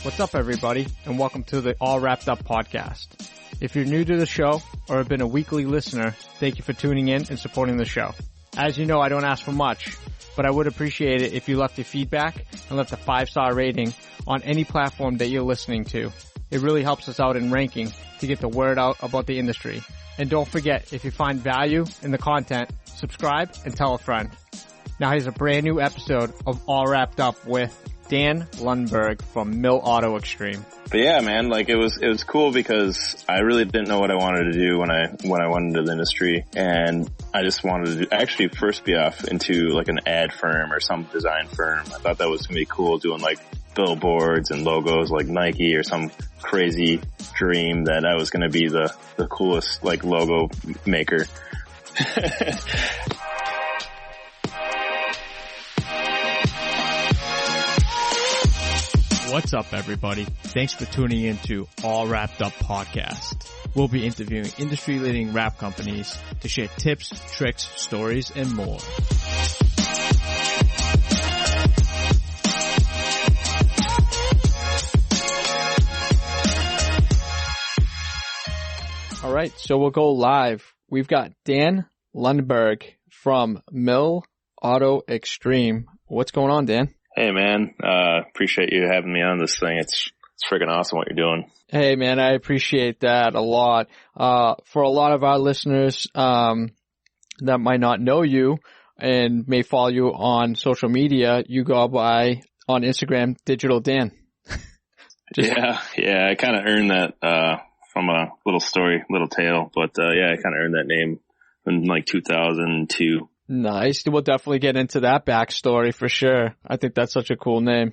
What's up, everybody, and welcome to the All Wrapped Up podcast. If you're new to the show or have been a weekly listener, thank you for tuning in and supporting the show. As you know, I don't ask for much, but I would appreciate it if you left your feedback and left a 5-star rating on any platform that you're listening to. It really helps us out in ranking to get the word out about the industry. And don't forget, if you find value in the content, subscribe and tell a friend. Now here's a brand new episode of All Wrapped Up with Dan Lundberg from Mill Auto Xtreme. But yeah, man, like it was cool because I really didn't know what I wanted to do when I went into the industry, and I just wanted to actually first be off into like an ad firm or some design firm. I thought that was gonna be cool, doing like billboards and logos like Nike or some crazy dream that I was gonna be the coolest like logo maker. What's up, everybody? Thanks for tuning in to All Wrapped Up podcast. We'll be interviewing industry-leading wrap companies to share tips, tricks, stories, and more. All right, so we'll go live. We've got Dan Lundberg from Mill Auto Xtreme. What's going on, Dan? Hey man, appreciate you having me on this thing. It's freaking awesome what you're doing. Hey man, I appreciate that a lot. For a lot of our listeners, that might not know you and may follow you on social media, you go by on Instagram, Digital Dan. Yeah, I kind of earned that, from a little tale, but, yeah, I kind of earned that name in like 2002. Nice. We'll definitely get into that backstory for sure. I think that's such a cool name.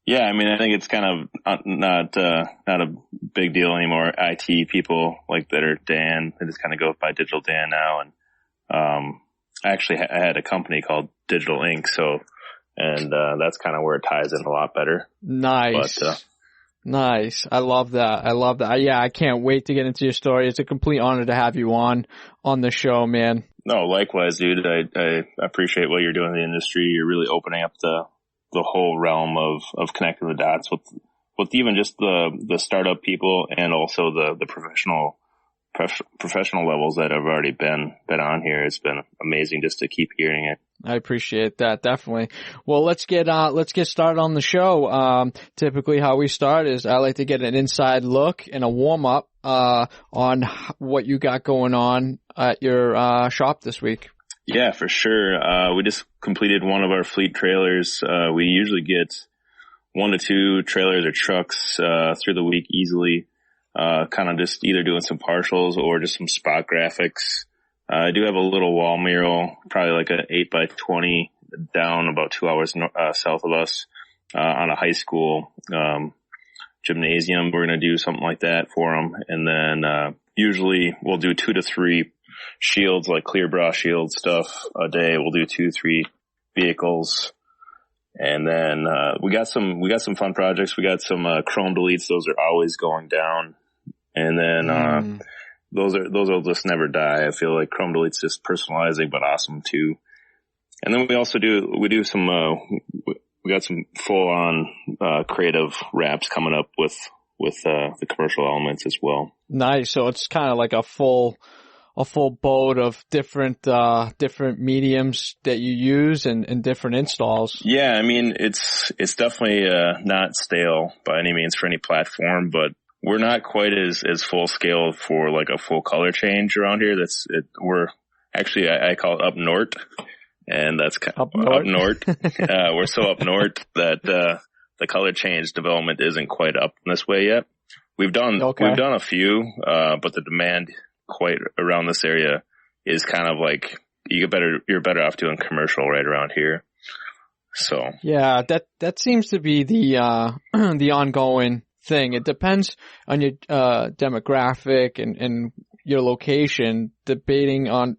Yeah, I mean, I think it's kind of not a big deal anymore. IT people like that are Dan, they just kind of go by Digital Dan now. And actually, I had a company called Digital Inc. And that's kind of where it ties in a lot better. Nice. Nice. I love that. Yeah, I can't wait to get into your story. It's a complete honor to have you on the show, man. No, likewise, dude. I appreciate what you're doing in the industry. You're really opening up the whole realm of connecting the dots with even just the startup people and also the professional levels that have already been on here. It's been amazing just to keep hearing it. I appreciate that, definitely. Well, let's get started on the show. Typically how we start is I like to get an inside look and a warm up on what you got going on at your shop this week. Yeah, for sure. We just completed one of our fleet trailers. We usually get 1 to 2 trailers or trucks through the week easily. Kind of just either doing some partials or just some spot graphics. I do have a little wall mural, probably like an 8x20 down about 2 hours south of us, on a high school, gymnasium. We're going to do something like that for them. And then, usually we'll do 2 to 3 shields, like clear bra shield stuff a day. We'll do 2-3 vehicles. And then, we got some fun projects. We got some, chrome deletes. Those are always going down. And then, those will just never die. I feel like chrome delete's just personalizing, but awesome too. And then we also do some, we got some full on, creative wraps coming up with the commercial elements as well. Nice. So it's kind of like a full boat of different mediums that you use and different installs. Yeah. I mean, it's definitely, not stale by any means for any platform, but we're not quite as full scale for like a full color change around here. We're actually, I call it up north, and that's up north. We're so up north that, the color change development isn't quite up this way yet. We've done a few, but the demand quite around this area is kind of like, you're better off doing commercial right around here. So. Yeah, that seems to be the ongoing thing. It depends on your demographic and your location, debating on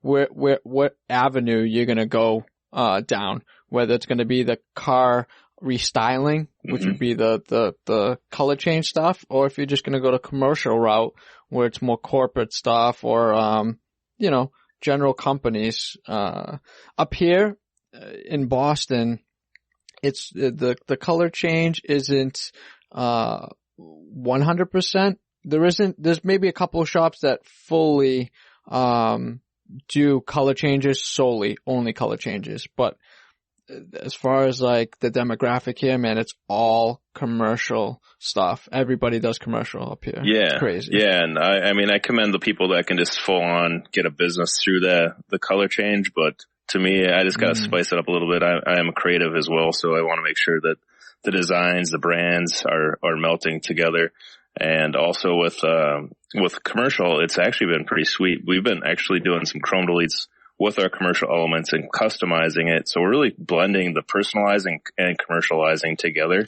what avenue you're gonna go down. Whether it's gonna be the car restyling, which would be the color change stuff, or if you're just gonna go to commercial route where it's more corporate stuff or general companies. Up here in Boston, it's the color change isn't 100%. There's maybe a couple of shops that fully, do color changes solely, only color changes. But as far as like the demographic here, man, it's all commercial stuff. Everybody does commercial up here. Yeah. It's crazy. Yeah. And I mean, I commend the people that can just full on get a business through the color change. But to me, I just got to spice it up a little bit. I am a creative as well. So I want to make sure that the designs, the brands are melting together. And also with commercial, it's actually been pretty sweet. We've been actually doing some chrome deletes with our commercial elements and customizing it. So we're really blending the personalizing and commercializing together.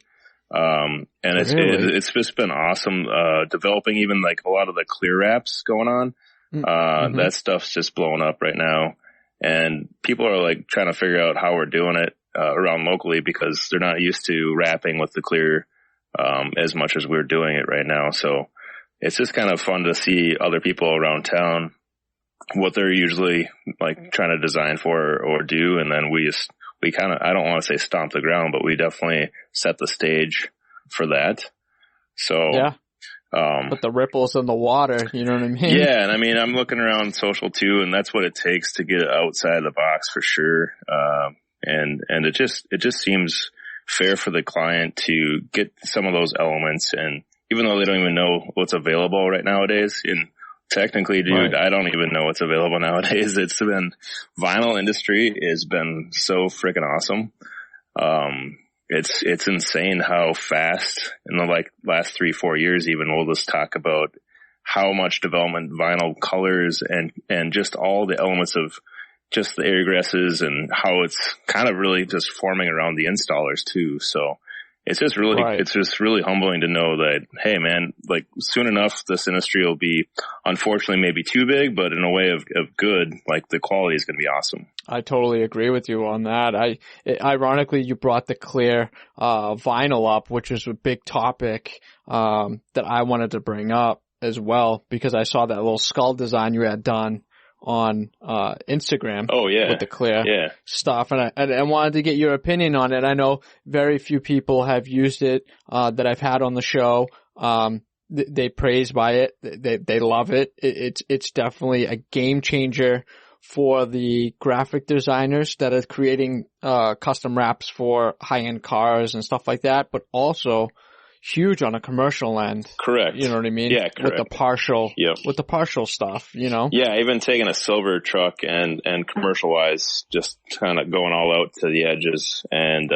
And it's just been awesome, developing even like a lot of the clear wraps going on. That stuff's just blowing up right now. And people are like trying to figure out how we're doing it, around locally because they're not used to wrapping with the clear, as much as we're doing it right now. So it's just kind of fun to see other people around town, what they're usually like trying to design for or do. And then we kind of, I don't want to say stomp the ground, but we definitely set the stage for that. So, yeah. But the ripples in the water, you know what I mean? Yeah. And I mean, I'm looking around social too, and that's what it takes to get outside the box for sure. And it just seems fair for the client to get some of those elements. And even though they don't even know what's available right nowadays, and technically, dude, right. I don't even know what's available nowadays. It's been, vinyl industry has been so freaking awesome. It's insane how fast in the like last 3-4 years, even we'll just talk about how much development vinyl colors and just all the elements of just the airgresses and how it's kind of really just forming around the installers too. So it's just really, It's just really humbling to know that, hey man, like soon enough, this industry will be unfortunately maybe too big, but in a way of good, like the quality is going to be awesome. I totally agree with you on that. Ironically, you brought the clear, vinyl up, which is a big topic, that I wanted to bring up as well, because I saw that little skull design you had done on Instagram. Oh yeah, with the clear stuff, and I wanted to get your opinion on it. I know very few people have used it that I've had on the show. They praise by it. They love it. It's definitely a game changer for the graphic designers that are creating custom wraps for high end cars and stuff like that, but also huge on a commercial end. Correct. You know what I mean? Yeah, correct. With the partial stuff, you know? Yeah, even taking a silver truck and commercial wise, just kind of going all out to the edges. And,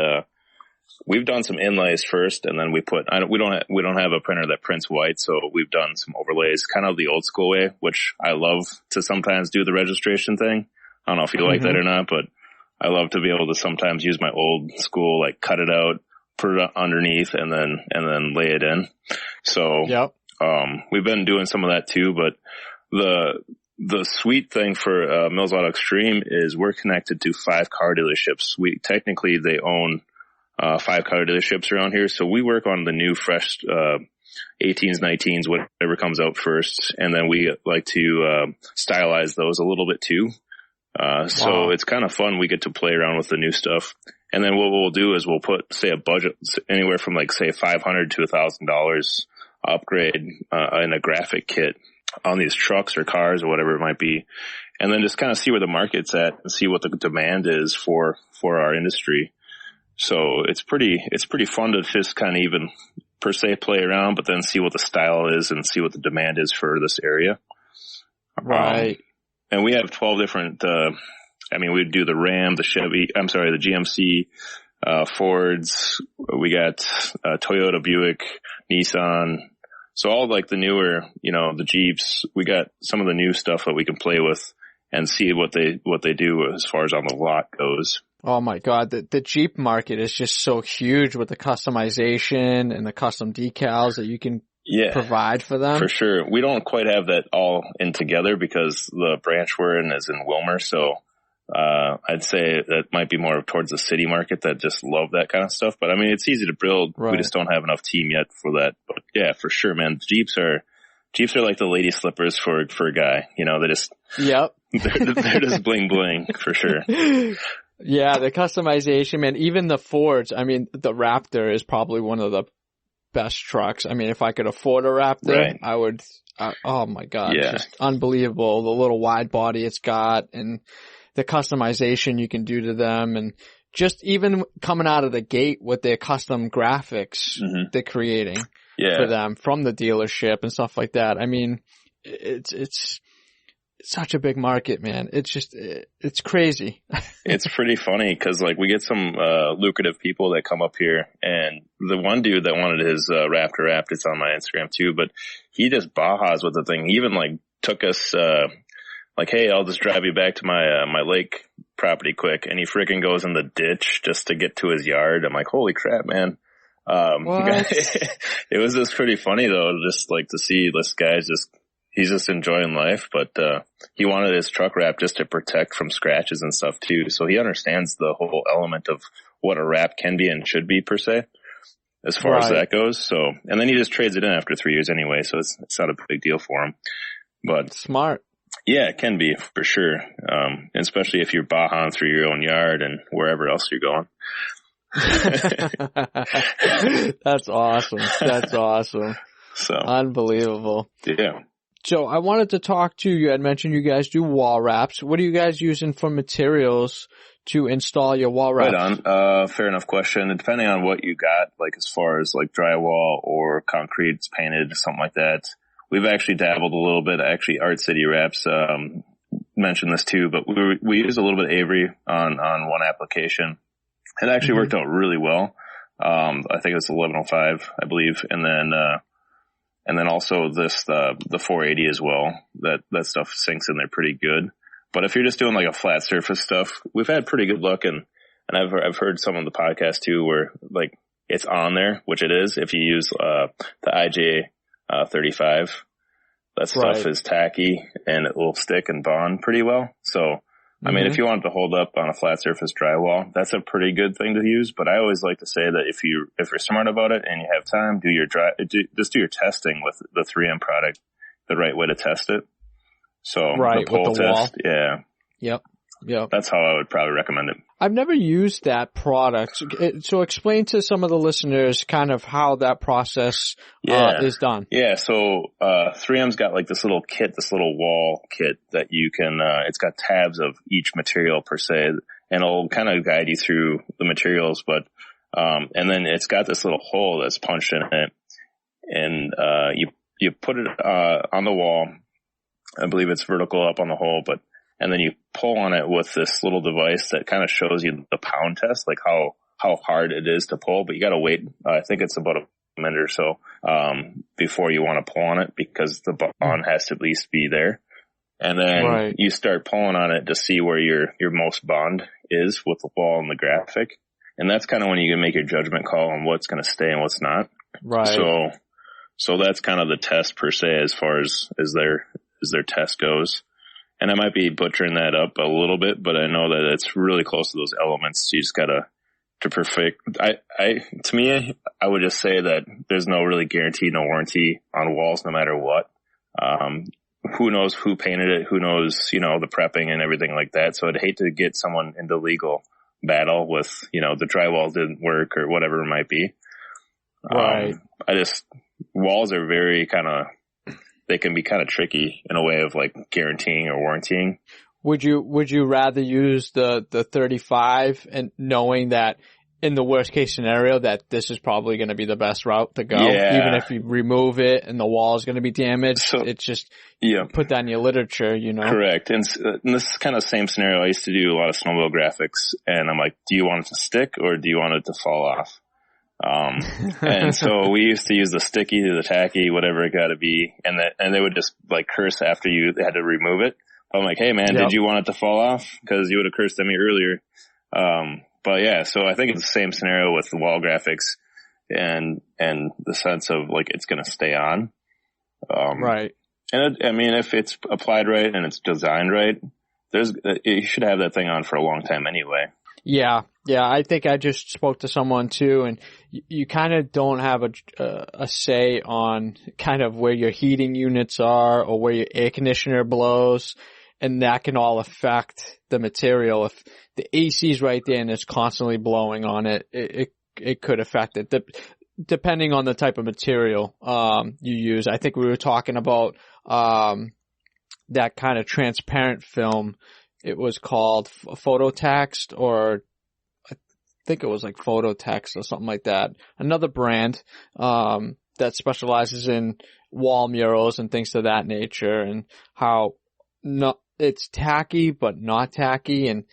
we've done some inlays first, and then we don't have a printer that prints white. So we've done some overlays kind of the old school way, which I love to sometimes do the registration thing. I don't know if you like that or not, but I love to be able to sometimes use my old school, like cut it out, put it underneath and then lay it in. So, we've been doing some of that too, but the sweet thing for, Mills Auto Xtreme is we're connected to 5 car dealerships. Technically they own, 5 car dealerships around here. So we work on the new fresh, 18s, 19s, whatever comes out first. And then we like to, stylize those a little bit too. So it's kind of fun. We get to play around with the new stuff. And then what we'll do is we'll put, say, a budget anywhere from like, say, $500 to $1,000 upgrade, in a graphic kit on these trucks or cars or whatever it might be. And then just kind of see where the market's at and see what the demand is for our industry. So it's pretty fun to just kind of even per se play around, but then see what the style is and see what the demand is for this area. Right. And we have 12 different, we do the Ram, the GMC, Fords. We got, Toyota, Buick, Nissan. So all like the newer, the Jeeps, we got some of the new stuff that we can play with and see what they do as far as on the lot goes. Oh my God. The Jeep market is just so huge with the customization and the custom decals that you can provide for them. For sure. We don't quite have that all in together because the branch we're in is in Wilmer. So, I'd say that might be more towards the city market that just love that kind of stuff. But I mean, it's easy to build. Right. We just don't have enough team yet for that. But yeah, for sure, man. Jeeps are like the lady slippers for a guy. They just, they're just bling bling for sure. Yeah, the customization, man. Even the Fords. I mean, the Raptor is probably one of the best trucks. I mean, if I could afford a Raptor, Right. I would, oh my God, Yeah. just unbelievable. The little wide body it's got and the customization you can do to them, and just even coming out of the gate with their custom graphics they're creating for them from the dealership and stuff like that. I mean, it's such a big market, man. It's just, it's crazy. It's pretty funny because like we get some lucrative people that come up here, and the one dude that wanted his Raptor wrapped, it's on my Instagram too, but he just Bajas with the thing. He even like took us like, hey, I'll just drive you back to my my lake property quick, and he freaking goes in the ditch just to get to his yard. I'm like, holy crap, man. It was just pretty funny though, just like to see this guy he's just enjoying life, but he wanted his truck wrap just to protect from scratches and stuff too. So he understands the whole element of what a wrap can be and should be per se, as far as that goes. So, and then he just trades it in after 3 years anyway, so it's not a big deal for him. But smart. Yeah, it can be for sure. Especially if you're bahaing through your own yard and wherever else you're going. That's awesome. That's awesome. So unbelievable. Yeah. So I wanted to talk to you. You had mentioned you guys do wall wraps. What are you guys using for materials to install your wall wraps? Right on. Fair enough question. Depending on what you got, like as far as like drywall or concrete's painted, something like that. We've actually dabbled a little bit. Actually, Art City Wraps mentioned this too, but we used a little bit of Avery on one application. It actually worked out really well. I think it's 1105, I believe, and then also the 480 as well. That stuff sinks in there pretty good. But if you're just doing like a flat surface stuff, we've had pretty good luck, and I've heard some of the podcasts too where like it's on there, which it is if you use the IJ 35. That stuff is tacky and it will stick and bond pretty well. So, I mean, if you want it to hold up on a flat surface drywall, that's a pretty good thing to use. But I always like to say that if you're smart about it and you have time, just do your testing with the 3M product, the right way to test it. So the pole with the test, wall. Yep. That's how I would probably recommend it. I've never used that product. So explain to some of the listeners kind of how that process is done. Yeah. So 3M's got like this little kit, this little wall kit that you can, it's got tabs of each material per se, and it'll kind of guide you through the materials. But, and then it's got this little hole that's punched in it, and you put it on the wall. I believe it's vertical up on the hole, and then you pull on it with this little device that kind of shows you the pound test, like how hard it is to pull. But you got to wait. I think it's about a minute or so before you want to pull on it, because the bond has to at least be there. And then you start pulling on it to see where your most bond is with the wall and the graphic. And that's kind of when you can make your judgment call on what's going to stay and what's not. Right. So that's kind of the test per se as far as their test goes. And I might be butchering that up a little bit, but I know that it's really close to those elements. You just gotta to perfect. To me, I would just say that there's no really guarantee, no warranty on walls, no matter what. Who knows who painted it? Who knows, the prepping and everything like that. So I'd hate to get someone into legal battle with, the drywall didn't work or whatever it might be. Right. Walls are very they can be kind of tricky in a way of like guaranteeing or warrantying. Would you rather use the 35 and knowing that in the worst case scenario that this is probably going to be the best route to go? Yeah. Even if you remove it and the wall is going to be damaged, it's just put that in your literature, Correct. And this is kind of the same scenario. I used to do a lot of snowmobile graphics, and I'm like, do you want it to stick or do you want it to fall off? And so we used to use the sticky to the tacky, whatever it got to be. And they would just like curse after you had to remove it. I'm like, hey man, did you want it to fall off? Cause you would have cursed at me earlier. But yeah, so I think it's the same scenario with the wall graphics and the sense of like, it's going to stay on. Right. And if it's applied right and it's designed right, you should have that thing on for a long time anyway. Yeah. I think I just spoke to someone too, and you kind of don't have a say on kind of where your heating units are or where your air conditioner blows, and that can all affect the material. If the AC is right there and it's constantly blowing on it, it could affect it. depending on the type of material, you use. I think we were talking about, that kind of transparent film. It was called Phototext, or I think it was like Phototext or something like that. Another brand, that specializes in wall murals and things of that nature, and how it's tacky but not tacky, and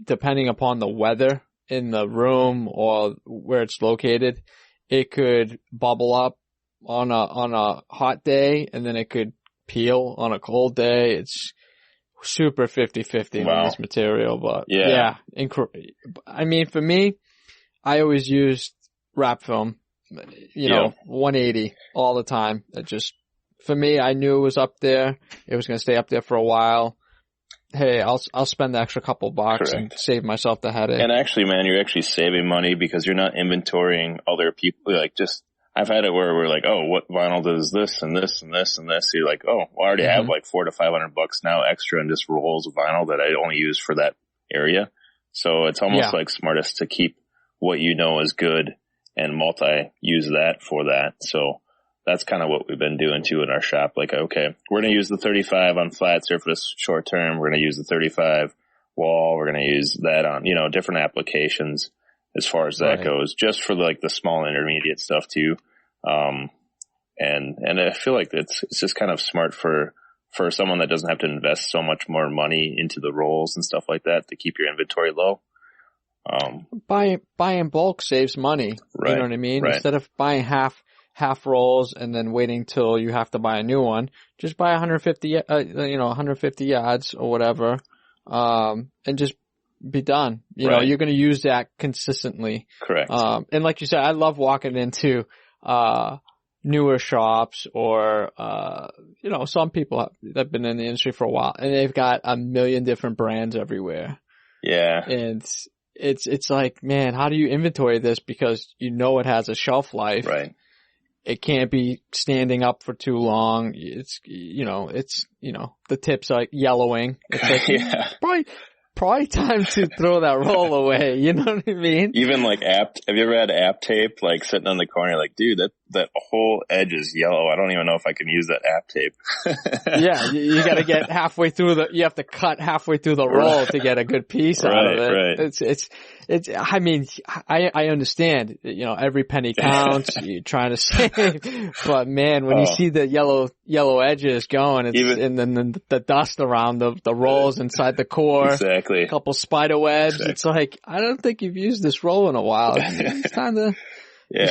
depending upon the weather in the room or where it's located, it could bubble up on a hot day, and then it could peel on a cold day. It's super 50-50 on this material, but yeah. I mean, for me, I always used wrap film, 180 all the time. It just, for me, I knew it was up there. It was going to stay up there for a while. Hey, I'll spend the extra couple bucks and save myself the headache. And actually, man, you're actually saving money because you're not inventorying other people. Like, just, I've had it where we're like, oh, what vinyl does this and this and this and this? So you're like, oh, well, I already have like $400 to $500 now extra in just rolls of vinyl that I only use for that area. So it's almost like smartest to keep what you know is good and multi-use that for that. So that's kind of what we've been doing too in our shop. Like, okay, we're going to use the 35 on flat surface short term. We're going to use the 35 wall. We're going to use that on, different applications as far as that goes, just for like the small intermediate stuff too. And I feel like it's just kind of smart for someone that doesn't have to invest so much more money into the rolls and stuff like that to keep your inventory low. Buying bulk saves money. Right. You know what I mean? Right. Instead of buying half rolls and then waiting till you have to buy a new one, just buy 150 yards or whatever, and just be done. You're going to use that consistently. Correct. And like you said, I love walking into, newer shops or, some people have been in the industry for a while and they've got a million different brands everywhere. Yeah. And it's like, man, how do you inventory this? Because it has a shelf life. Right. It can't be standing up for too long. It's, the tips are yellowing. It's like, probably time to throw that roll away. You know what I mean? Even like have you ever had app tape like sitting on the corner like, dude, that whole edge is yellow. I don't even know if I can use that app tape. Yeah, you gotta get halfway through you have to cut halfway through the roll to get a good piece out of it. Right. I mean, I understand, every penny counts, you're trying to save, but man, when you see the yellow edges going, and then the dust around the rolls inside the core. Exactly. A couple spider webs. Exactly. It's like, I don't think you've used this roll in a while. It's time to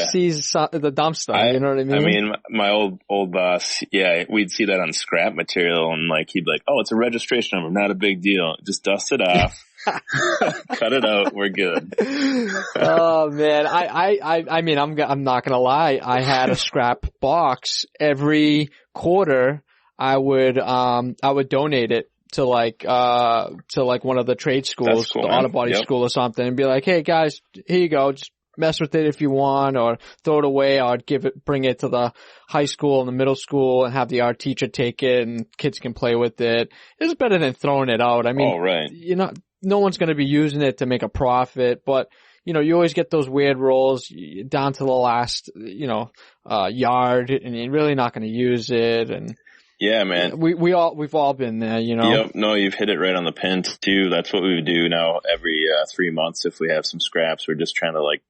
seize the dumpster. You know what I mean? I mean, my old boss, we'd see that on scrap material and like, he'd be like, oh, it's a registration number. Not a big deal. Just dust it off. Cut it out. We're good. Oh man. I mean, I'm not going to lie. I had a scrap box every quarter. I would donate it to like one of the trade schools, cool, the auto body school or something, and be like, hey guys, here you go, just mess with it if you want, or throw it away. I'd bring it to the high school and the middle school and have the art teacher take it and kids can play with it. It's better than throwing it out. I mean, no one's going to be using it to make a profit, but you always get those weird rolls down to the last, yard, and you're really not going to use it. And yeah, man. We've all been there, Yep. No, you've hit it right on the pin too. That's what we would do now every 3 months if we have some scraps. We're just trying to like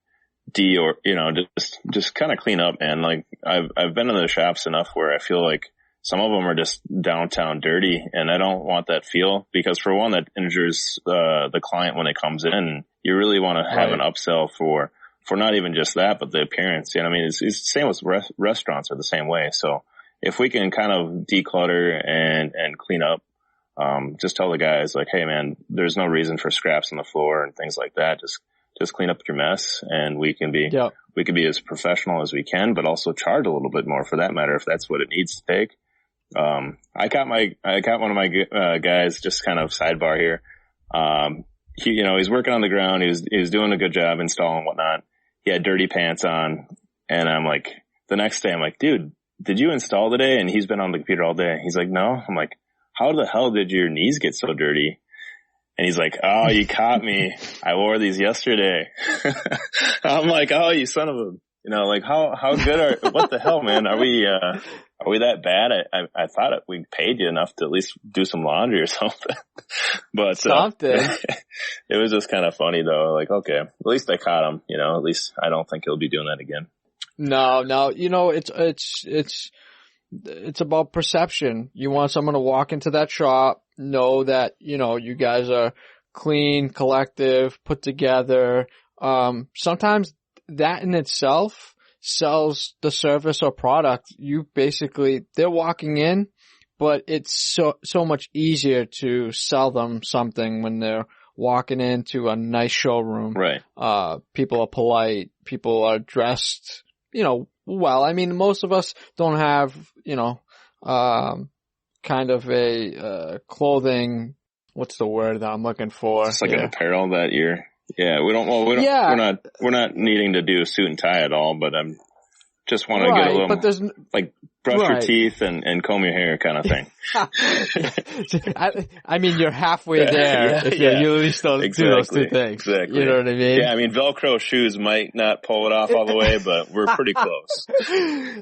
just kind of clean up, man. Like I've been in the shops enough where I feel like some of them are just downtown dirty, and I don't want that feel, because for one, that injures the client when it comes in. You really want to have an upsell for not even just that, but the appearance. I mean, it's the same with restaurants are the same way. So if we can kind of declutter and clean up, just tell the guys like, hey man, there's no reason for scraps on the floor and things like that. Just clean up your mess, and we can be as professional as we can, but also charge a little bit more for that matter if that's what it needs to take. I got one of my guys, just kind of sidebar here. He's working on the ground. He was doing a good job installing and whatnot. He had dirty pants on, and I'm like, the next day I'm like, dude, did you install today? And he's been on the computer all day. He's like, no. I'm like, how the hell did your knees get so dirty? And he's like, oh, you caught me. I wore these yesterday. I'm like, oh, you son of a You know, like how good what the hell, man? Are we that bad? I thought we paid you enough to at least do some laundry or something. But, something. It was just kind of funny though. Like, okay, at least I caught him, you know, at least I don't think he'll be doing that again. No, you know, it's about perception. You want someone to walk into that shop, know that, you know, you guys are clean, collective, put together. Sometimes that in itself sells the service or product. They're walking in, but it's so much easier to sell them something when they're walking into a nice showroom. Right. People are polite. People are dressed, you know, well. I mean, most of us don't have, you know, kind of a, clothing, what's the word that I'm looking for? It's like an apparel that we're not needing to do a suit and tie at all, but I'm just want to get a little, like brush your teeth and comb your hair kind of thing. I mean, you're halfway there if you at least do those two things. Exactly. You know what I mean? Yeah, I mean, Velcro shoes might not pull it off all the way, but we're pretty close.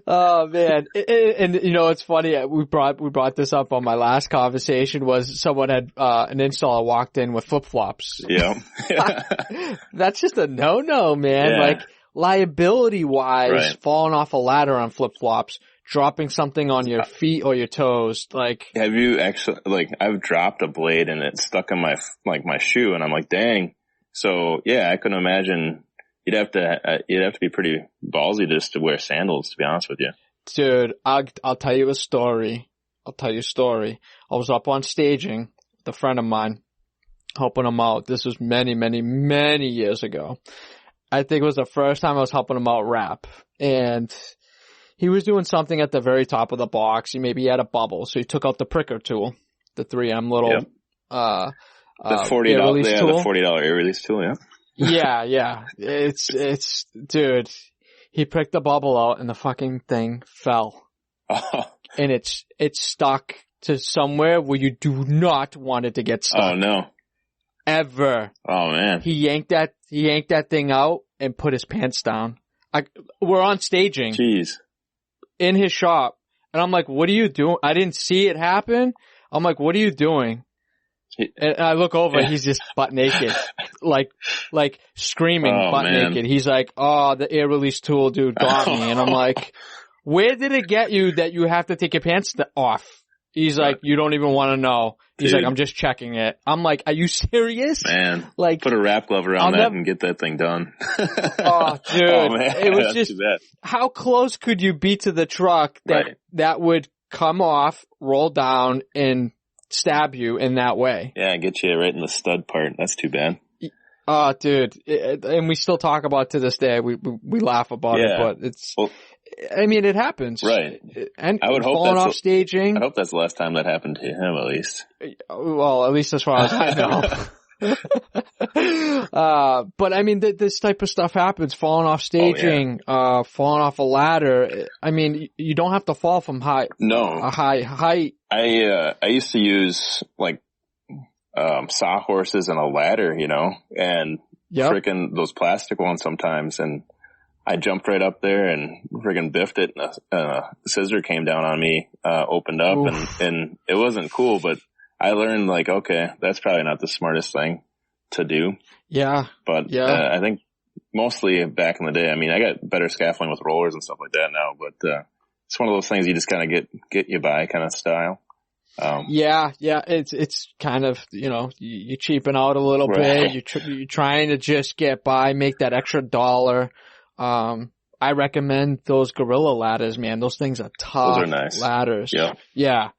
Oh man. And you know, it's funny. We brought this up on my last conversation was someone had, an installer walked in with flip-flops. Yeah. That's just a no-no, man. Yeah. Like liability wise, falling off a ladder on flip-flops, dropping something on your feet or your toes, like. Have you actually, like, I've dropped a blade and it stuck in my shoe and I'm like, dang. So yeah, I couldn't imagine. You'd have to be pretty ballsy just to wear sandals, to be honest with you. Dude, I'll tell you a story. I was up on staging with a friend of mine, helping him out. This was many, many, many years ago. I think it was the first time I was helping him out wrap. And he was doing something at the very top of the box. Maybe he had a bubble. So he took out the pricker tool, the 3M little, the $40, the $40 air release tool, yeah. Yeah. It's, dude, he pricked the bubble out and the fucking thing fell. Oh. And it's stuck to somewhere where you do not want it to get stuck. Oh no. Ever. Oh man. He yanked that thing out and put his pants down. We're on staging. Jeez. In his shop. And I'm like, what are you doing? I didn't see it happen. I'm like, what are you doing? And I look over, he's just butt naked. like screaming butt naked. He's like, oh, the air release tool dude got me. And I'm like, where did it get you that you have to take your pants off? He's like, you don't even want to know. He's like, I'm just checking it. I'm like, are you serious? Man, like, put a wrap glove around that and get that thing done. Oh, dude. Oh, man. It was just, how close could you be to the truck that would come off, roll down, and stab you in that way? Yeah, get you right in the stud part. That's too bad. Oh, dude. And we still talk about it to this day. We laugh about it, but it's... Well, I mean, it happens. Right. And I would hope falling off staging. I hope that's the last time that happened to him, at least. Well, at least as far as I know. But I mean, this type of stuff happens. Falling off staging, falling off a ladder. I mean, you don't have to fall from a high height. I used to use like, sawhorses and a ladder, you know, and freaking those plastic ones sometimes, and I jumped right up there and friggin' biffed it, and a scissor came down on me, opened up, and it wasn't cool, but I learned like, okay, that's probably not the smartest thing to do. Yeah. But, I think mostly back in the day, I mean, I got better scaffolding with rollers and stuff like that now, but, it's one of those things you just kind of get you by kind of style. It's kind of, you know, you cheaping out a little bit. You're trying to just get by, make that extra $1. I recommend those Gorilla ladders, man. Those things are tough. Those are nice ladders. Yeah. Yeah.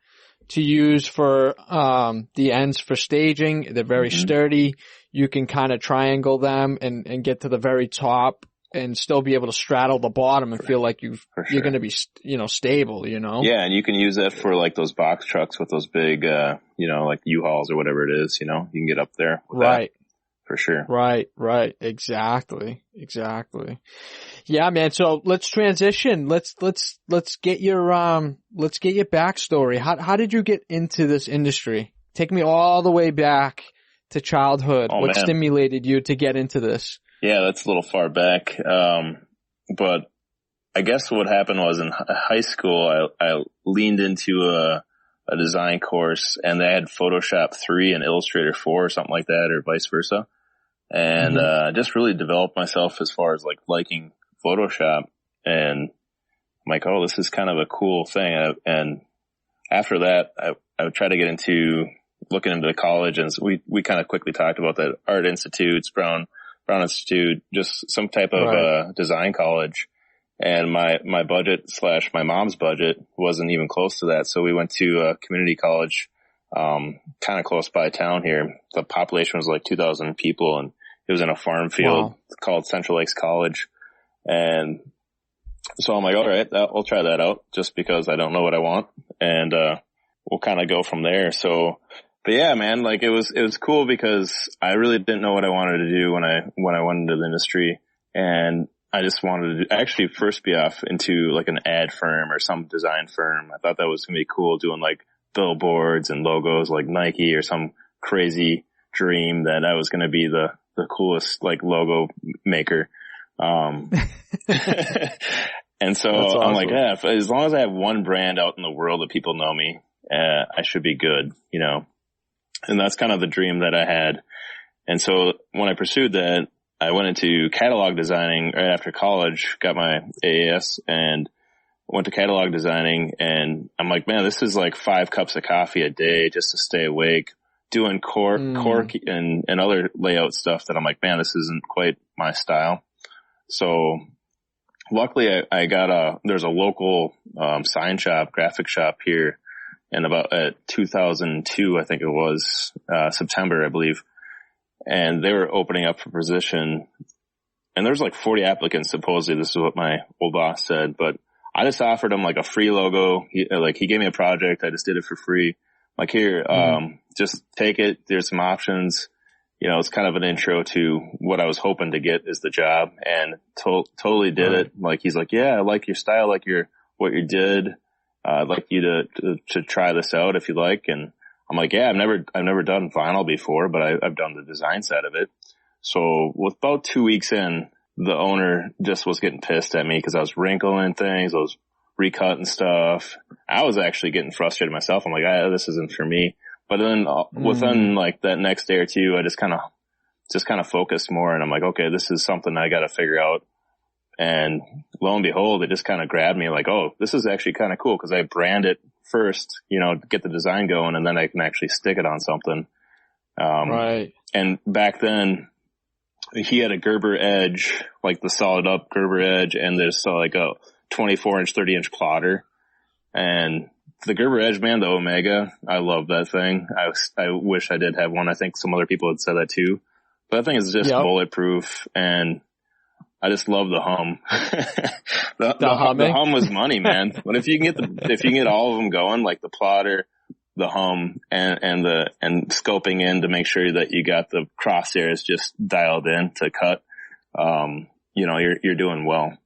To use for, the ends for staging. They're very sturdy. You can kind of triangle them and get to the very top and still be able to straddle the bottom and feel like you're going to be, you know, stable, you know? Yeah. And you can use that for like those box trucks with those big, you know, like U-Hauls or whatever it is, you know, you can get up there with that. For sure. Right. Exactly. Yeah, man. So let's transition. Let's get your backstory. How did you get into this industry? Take me all the way back to childhood. What stimulated you to get into this? Yeah, that's a little far back. But I guess what happened was in high school, I leaned into a design course, and they had Photoshop 3 and Illustrator 4 or something like that, or vice versa. And, just really developed myself as far as like liking Photoshop, and I'm like, oh, this is kind of a cool thing. And after that, I would try to get into looking into college, and we kind of quickly talked about that art institutes, Brown Institute, just some type of, design college. And my budget / my mom's budget wasn't even close to that. So we went to a community college, kind of close by town here. The population was like 2,000 people, and it was in a farm field called Central Lakes College. And so I'm like, all right, I'll try that out just because I don't know what I want. And, we'll kind of go from there. So, but yeah, man, like it was cool because I really didn't know what I wanted to do when I went into the industry. And I just wanted to actually first be off into like an ad firm or some design firm. I thought that was going to be cool, doing like billboards and logos like Nike or some crazy dream that I was going to be the coolest like logo maker. And so awesome. I'm like, yeah, as long as I have one brand out in the world that people know me, I should be good, you know, and that's kind of the dream that I had. And so when I pursued that, I went into catalog designing right after college, got my AAS, and went to catalog designing. And I'm like, man, this is like 5 cups of coffee a day just to stay awake, doing cork and other layout stuff that I'm like, man, this isn't quite my style. So luckily I got there's a local, sign shop, graphic shop here in about 2002, I think it was, September, I believe. And they were opening up for position, and there's like 40 applicants, supposedly. This is what my old boss said, but I just offered him like a free logo. He gave me a project. I just did it for free. Like, here, just take it. There's some options. You know, it's kind of an intro to what I was hoping to get is the job, and totally did it. Like, he's like, yeah, I like your style, like what you did. I'd like you to try this out if you like. And I'm like, yeah, I've never done vinyl before, but I've done the design side of it. So with about 2 weeks in, the owner just was getting pissed at me because I was wrinkling things. I was recutting stuff. I was actually getting frustrated myself. I'm like, this isn't for me. But then within like that next day or two, I just kind of focused more, and I'm like, okay, this is something I got to figure out. And lo and behold, it just kind of grabbed me like, oh, this is actually kind of cool because I brand it first, you know, get the design going, and then I can actually stick it on something. Right. And back then he had a Gerber edge, like the solid up Gerber edge, and there's like a 24-inch, 30-inch plotter. And the Gerber edge, man, the Omega, I love that thing. I wish I did have one. I think some other people had said that too. But that thing is just bulletproof, and I just love the hum. the hum was money, man. But if you can get all of them going, like the plotter, the hum, and scoping in to make sure that you got the crosshairs just dialed in to cut, you know, you're doing well.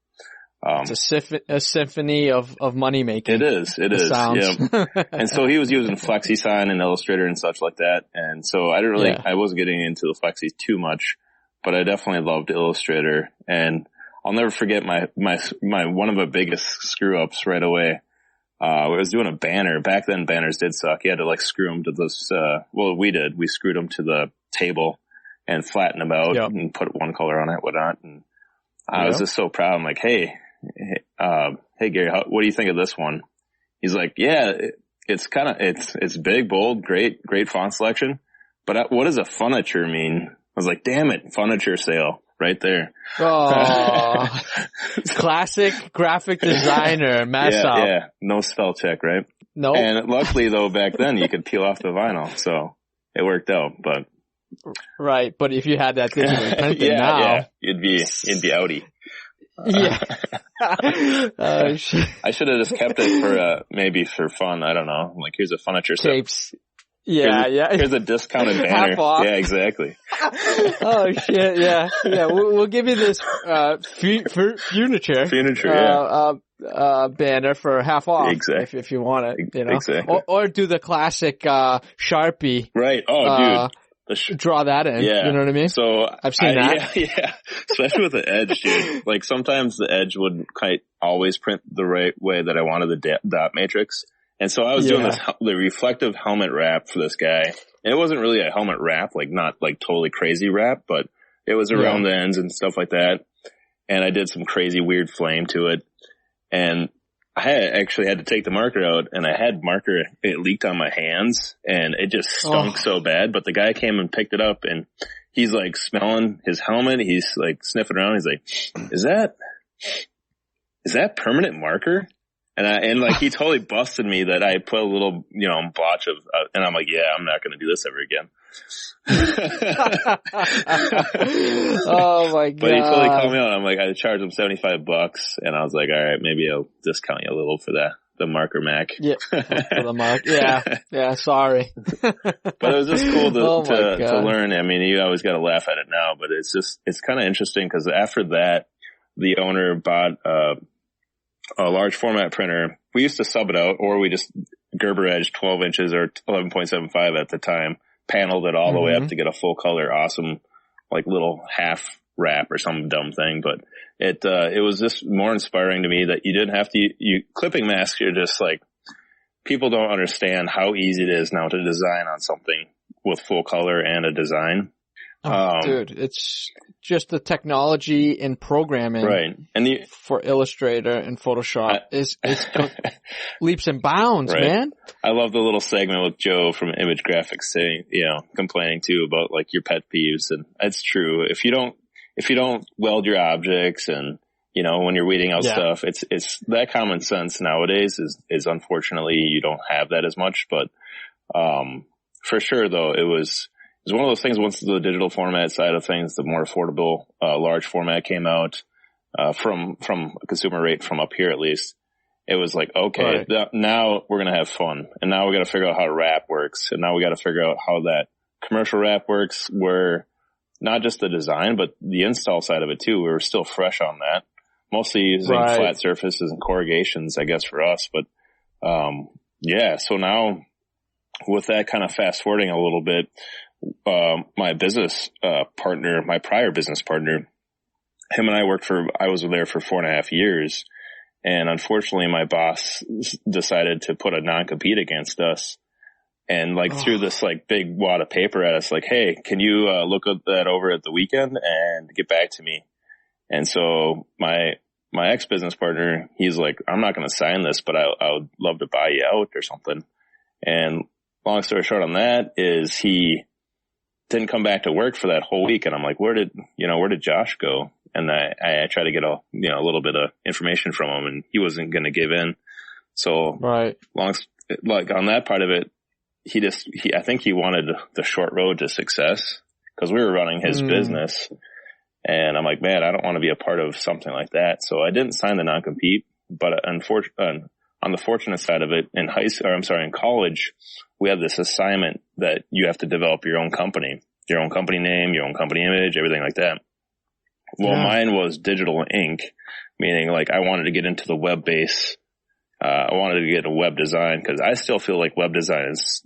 It's a symphony of money making. It is. Sounds. Yeah. And so he was using FlexiSign and Illustrator and such like that. And so I wasn't getting into the Flexi too much, but I definitely loved Illustrator. And I'll never forget my one of the biggest screw ups right away. I was doing a banner. Back then banners did suck. You had to like screw them to this, we screwed them to the table and flatten them out and put one color on it, whatnot. And I was just so proud. I'm like, hey Gary, what do you think of this one? He's like, yeah, it's big, bold, great font selection. But what does a furniture mean? I was like, damn it, furniture sale right there. Oh, classic graphic designer mess up. Yeah, no spell check, right? No. Nope. And luckily though, back then you could peel off the vinyl, so it worked out. But right, but if you had that digitally printed now, you'd be outie. Yeah. Shit. I should have just kept it for maybe for fun. I don't know. Like, here's a furniture set. Tapes. Yeah, Here's a discounted banner. Half off. Yeah, exactly. Oh shit, yeah. We'll give you this furniture banner for half off. Exactly. if you want it, you know. Exactly. Or do the classic Sharpie. Right. Oh, dude. draw that in. Yeah. You know what I mean? So I've seen that. Yeah. Especially with the edge, dude. Like sometimes the edge wouldn't quite always print the right way that I wanted the dot matrix. And so I was doing the reflective helmet wrap for this guy. And it wasn't really a helmet wrap, like not like totally crazy wrap, but it was around the ends and stuff like that. And I did some crazy weird flame to it. And I actually had to take the marker out, and I had marker, it leaked on my hands, and it just stunk so bad. But the guy came and picked it up, and he's like smelling his helmet. He's like sniffing around. He's like, is that permanent marker? And like he totally busted me that I put a little, blotch of, and I'm like, yeah, I'm not going to do this ever again. Oh my God. But he totally called me out. I'm like, I charged him $75, and I was like, all right, maybe I'll discount you a little for the marker Mac. Yeah, for the mark. Yeah, sorry. But it was just cool to learn. I mean, you always got to laugh at it now, but it's kind of interesting because after that, the owner bought a large format printer. We used to sub it out, or we just Gerber Edge 12 inches or 11.75 at the time, paneled it all the way up to get a full color, awesome, like little half wrap or some dumb thing. But it was just more inspiring to me that you didn't have to, clipping masks, you're just like, people don't understand how easy it is now to design on something with full color and a design. Dude, it's just the technology in programming, right? And for Illustrator and Photoshop is leaps and bounds, man. I love the little segment with Joe from Image Graphics saying, complaining too about like your pet peeves, and that's true. If you don't weld your objects, and when you're weeding out stuff, it's that common sense nowadays is unfortunately you don't have that as much, but for sure though it was one of those things. Once the digital format side of things, the more affordable, large format came out, from a consumer rate from up here at least, it was like, okay, now we're going to have fun. And now we got to figure out how wrap works. And now we got to figure out how that commercial wrap works, where not just the design, but the install side of it too. We were still fresh on that, mostly using flat surfaces and corrugations, I guess, for us. But, so now with that kind of fast forwarding a little bit, my business partner, my prior business partner, him and I was there for 4.5 years. And unfortunately, my boss decided to put a non-compete against us and threw this big wad of paper at us, like, hey, can you look at that over at the weekend and get back to me? And so my ex-business partner, he's like, I'm not going to sign this, but I would love to buy you out or something. And long story short on that is he didn't come back to work for that whole week. And I'm like, where did Josh go? And I tried to get a little bit of information from him, and he wasn't going to give in. So on that part of it, I think he wanted the short road to success because we were running his business. And I'm like, man, I don't want to be a part of something like that. So I didn't sign the non-compete, but unfortunately, on the fortunate side of it, in college, we had this assignment that you have to develop your own company name, your own company image, everything like that. Well, mine was digital ink, meaning I wanted to get into the web base. I wanted to get a web design because I still feel like web design is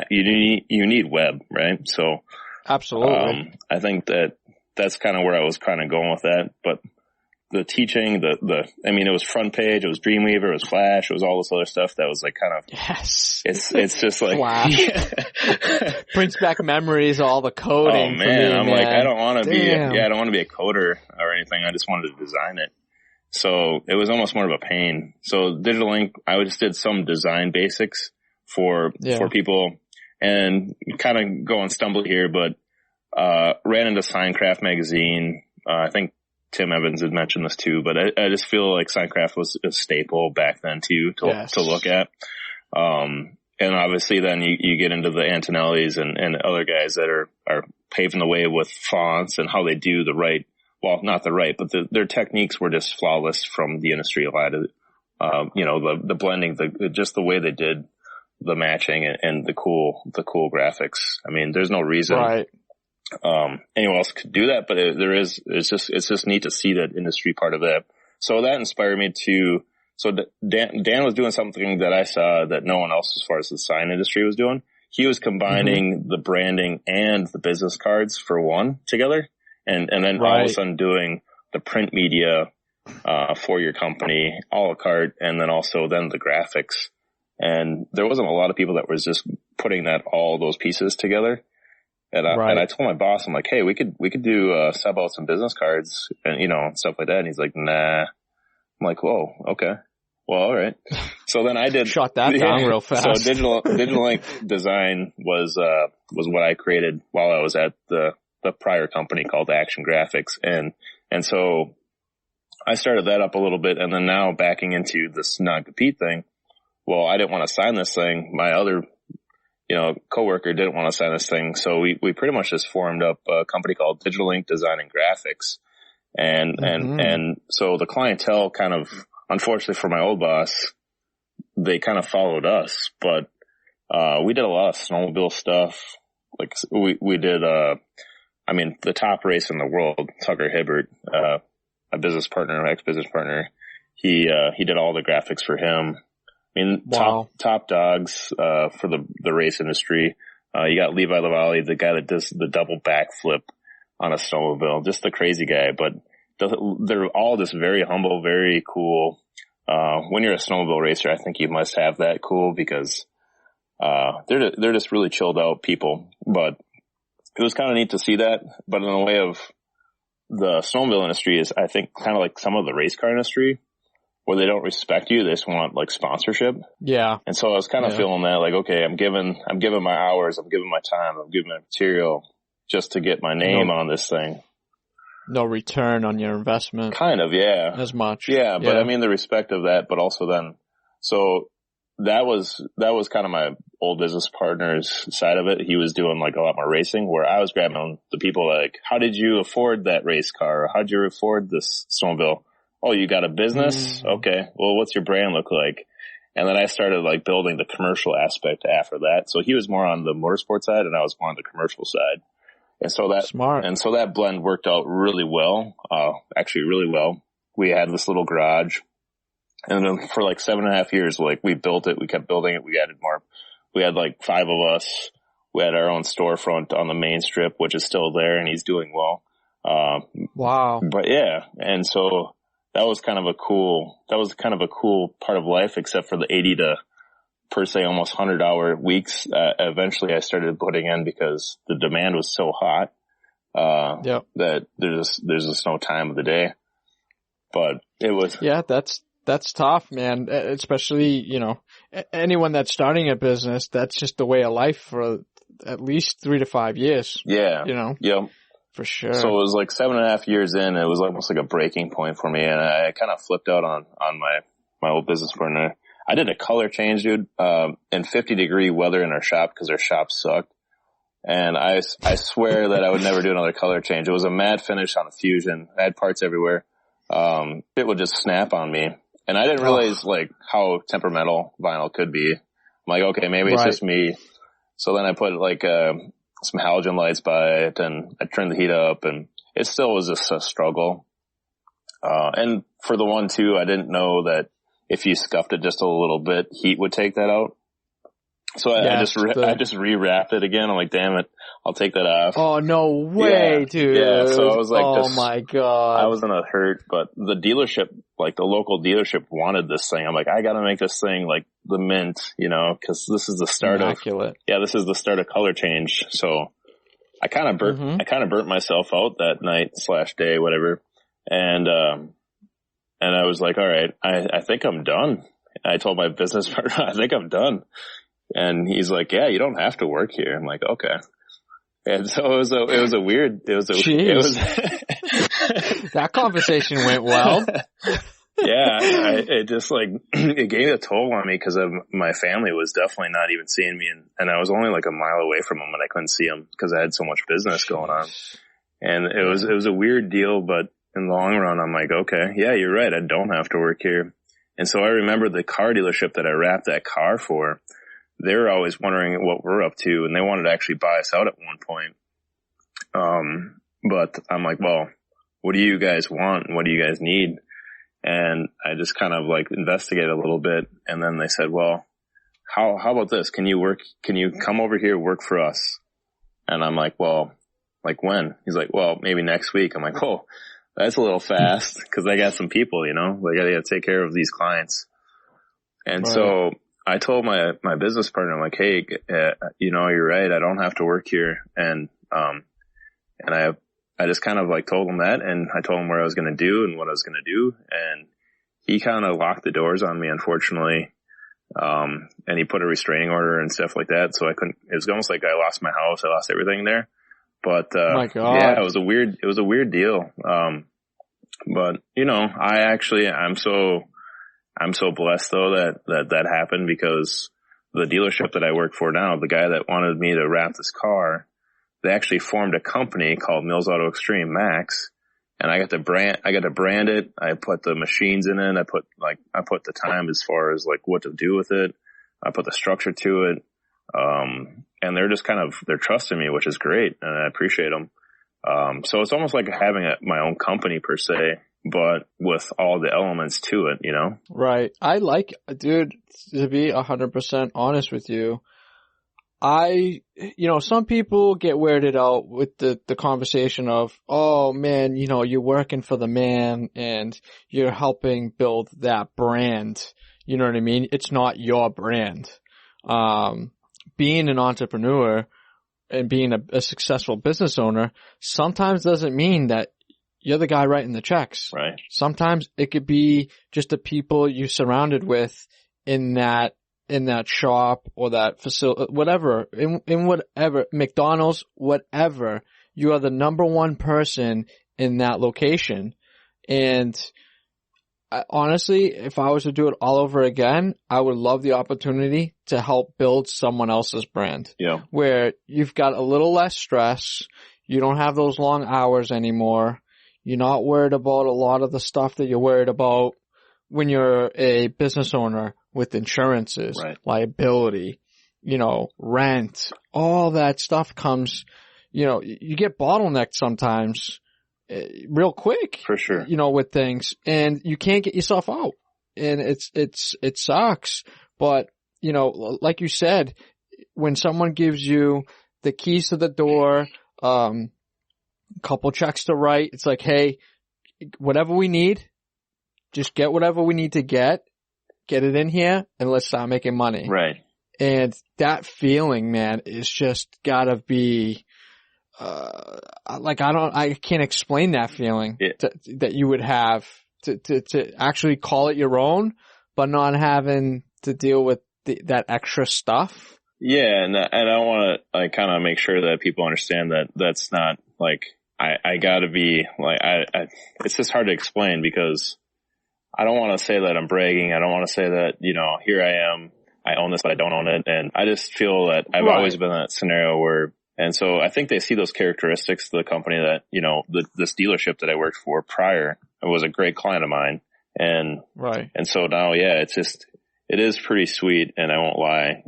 you need web, right? So absolutely. I think that's kind of where I was kind of going with that, but the teaching, it was front page, it was Dreamweaver, it was Flash, it was all this other stuff that was it's just like, brings back memories, all the coding. Oh man, I'm like, I don't want to be a coder or anything. I just wanted to design it. So it was almost more of a pain. So digital ink, I just did some design basics for people, and kind of go and stumble here, but, ran into Signcraft magazine. I think Tim Evans had mentioned this too, but I just feel like Signcraft was a staple back then too to look at. And obviously then you get into the Antonellis and other guys that are paving the way with fonts and how they do not the right, but their techniques were just flawless from the industry. A lot of, the blending, just the way they did the matching and the cool graphics. I mean, there's no reason. Anyone else could do that, but it's just neat to see that industry part of that. So that inspired me Dan was doing something that I saw that no one else as far as the sign industry was doing. he was combining the branding and the business cards for one together. And then all of a sudden doing the print media, for your company, a la carte, and then also then the graphics. And there wasn't a lot of people that was just putting all those pieces together. And I told my boss, I'm like, hey, we could do, sub out some business cards and, stuff like that. And he's like, nah. I'm like, whoa, okay. Well, all right. So then I did shot that down real fast. So digital ink design was what I created while I was at the prior company called Action Graphics. And so I started that up a little bit, and then now backing into this non-compete thing. Well, I didn't want to sign this thing. My other, coworker didn't want to sign this thing. So we pretty much just formed up a company called Digital Ink Design and Graphics. And so the clientele kind of, unfortunately for my old boss, they kind of followed us, but, we did a lot of snowmobile stuff. Like we did, the top race in the world, Tucker Hibbert, a ex-business partner. He did all the graphics for him. I mean, top dogs, for the race industry. You got Levi Lavallee, the guy that does the double backflip on a snowmobile, just the crazy guy, but they're all just very humble, very cool. When you're a snowmobile racer, I think you must have that cool because, they're just really chilled out people, but it was kind of neat to see that. But in the way of the snowmobile industry is, I think, kind of like some of the race car industry where they don't respect you. They just want like sponsorship. Yeah. And so I was kind of feeling that like, okay, I'm giving my hours, I'm giving my time, I'm giving my material just to get my name on this thing. No return on your investment. Kind of, yeah. As much. Yeah, but I mean the respect of that, but also then, so that was kind of my old business partner's side of it. He was doing like a lot more racing where I was grabbing the people like, how did you afford that race car? How did you afford this snowmobile? Oh, you got a business? Okay. Well, what's your brand look like? And then I started like building the commercial aspect after that. So he was more on the motorsport side and I was more on the commercial side. And so that blend worked out really well. Actually really well. We had this little garage. And then for like 7.5 years, like we built it, we kept building it, we added more. We had like 5 of us. We had our own storefront on the main strip, which is still there and he's doing well. Wow. But yeah. And so that was kind of a cool part of life, except for the 80 to per se almost 100-hour weeks. Eventually I started putting in because the demand was so hot, that there's just no time of the day. But it was. Yeah, that's tough, man. Especially, anyone that's starting a business, that's just the way of life for at least 3 to 5 years. Yeah. Yeah. For sure. So it was like 7.5 years in, it was almost like a breaking point for me. And I kind of flipped out on my old business partner. I did a color change, dude, in 50-degree weather in our shop because our shop sucked. And I swear that I would never do another color change. It was a matte finish on a Fusion. I had parts everywhere. It would just snap on me. And I didn't realize like how temperamental vinyl could be. I'm like, okay, maybe it's just me. So then I put like, some halogen lights by it and I turned the heat up and it still was just a struggle. And for the one too, I didn't know that if you scuffed it just a little bit, heat would take that out. So I just rewrapped it again. I'm like, damn it, I'll take that off. Oh, no way, dude. Yeah, so I was like, oh my God. I was in a hurt, but the dealership, like the local dealership wanted this thing. I'm like, I gotta make this thing like the mint, cause this is the start this is the start of color change. So I kind of burnt myself out that night / day, whatever. And I was like, all right, I think I'm done. I told my business partner, I think I'm done. And he's like, yeah, you don't have to work here. I'm like, okay. And so it was a weird, that conversation went well. Yeah. It just like, it gave a toll on me because my family was definitely not even seeing me. And I was only like a mile away from them and I couldn't see them because I had so much business going on. And it was a weird deal, but in the long run, I'm like, okay, yeah, you're right. I don't have to work here. And so I remember the car dealership that I wrapped that car for. They were always wondering what we're up to, and they wanted to actually buy us out at one point. But I'm like, well, what do you guys want? And what do you guys need? And I just kind of like investigated a little bit. And then they said, well, how about this? Can you come over here, work for us? And I'm like, well, like when? He's like, well, maybe next week. I'm like, oh, that's a little fast because I got some people, you know, like I got to take care of these clients. And so I told my business partner, I'm like, hey, you know, you're right. I don't have to work here. And I just kind of like told him that, and I told him where I was going to do and what I was going to do. And he kind of locked the doors on me, unfortunately. And he put a restraining order and stuff like that. So I couldn't, it was almost like I lost my house. I lost everything there. But, my God. yeah, it was a weird deal. But you know, I'm so blessed though that happened, because the dealership that I work for now, the guy that wanted me to wrap this car, they actually formed a company called Mills Auto Xtreme Max. And I got to brand it. I put the machines in it. I put the time as far as like what to do with it. I put the structure to it. And they're just they're trusting me, which is great. And I appreciate them. So it's almost like having my own company per se, but with all the elements to it, you know? Right. Dude, to be 100% honest with you, some people get weirded out with the conversation of, oh man, you know, you're working for the man and you're helping build that brand. You know what I mean? It's not your brand. Being an entrepreneur and being a successful business owner sometimes doesn't mean that you're the guy writing the checks. Right. Sometimes it could be just the people you're surrounded with in that shop or that facility, whatever, in whatever, McDonald's, whatever, you are the number one person in that location. And honestly, if I was to do it all over again, I would love the opportunity to help build someone else's brand. Yeah. Where you've got a little less stress. You don't have those long hours anymore. You're not worried about a lot of the stuff that you're worried about when you're a business owner, with insurances, right, liability, you know, rent, all that stuff comes, you know, you get bottlenecked sometimes real quick. For sure. You know, with things, and you can't get yourself out, and it sucks. But, you know, like you said, when someone gives you the keys to the door, couple checks to write, it's like, hey, whatever we need, just get whatever we need to get it in here, and let's start making money. Right. And that feeling, man, is just gotta be, I can't explain that feeling that you would have to actually call it your own, but not having to deal with that extra stuff. Yeah. And I want to like kind of make sure that people understand that that's not like, I gotta be like, it's just hard to explain, because I don't want to say that I'm bragging. I don't want to say that, you know, here I am, I own this, but I don't own it. And I just feel that I've always been in that scenario where, and so I think they see those characteristics of the company that, you know, this dealership that I worked for prior, it was a great client of mine. And so now, yeah, it is pretty sweet. And I won't lie.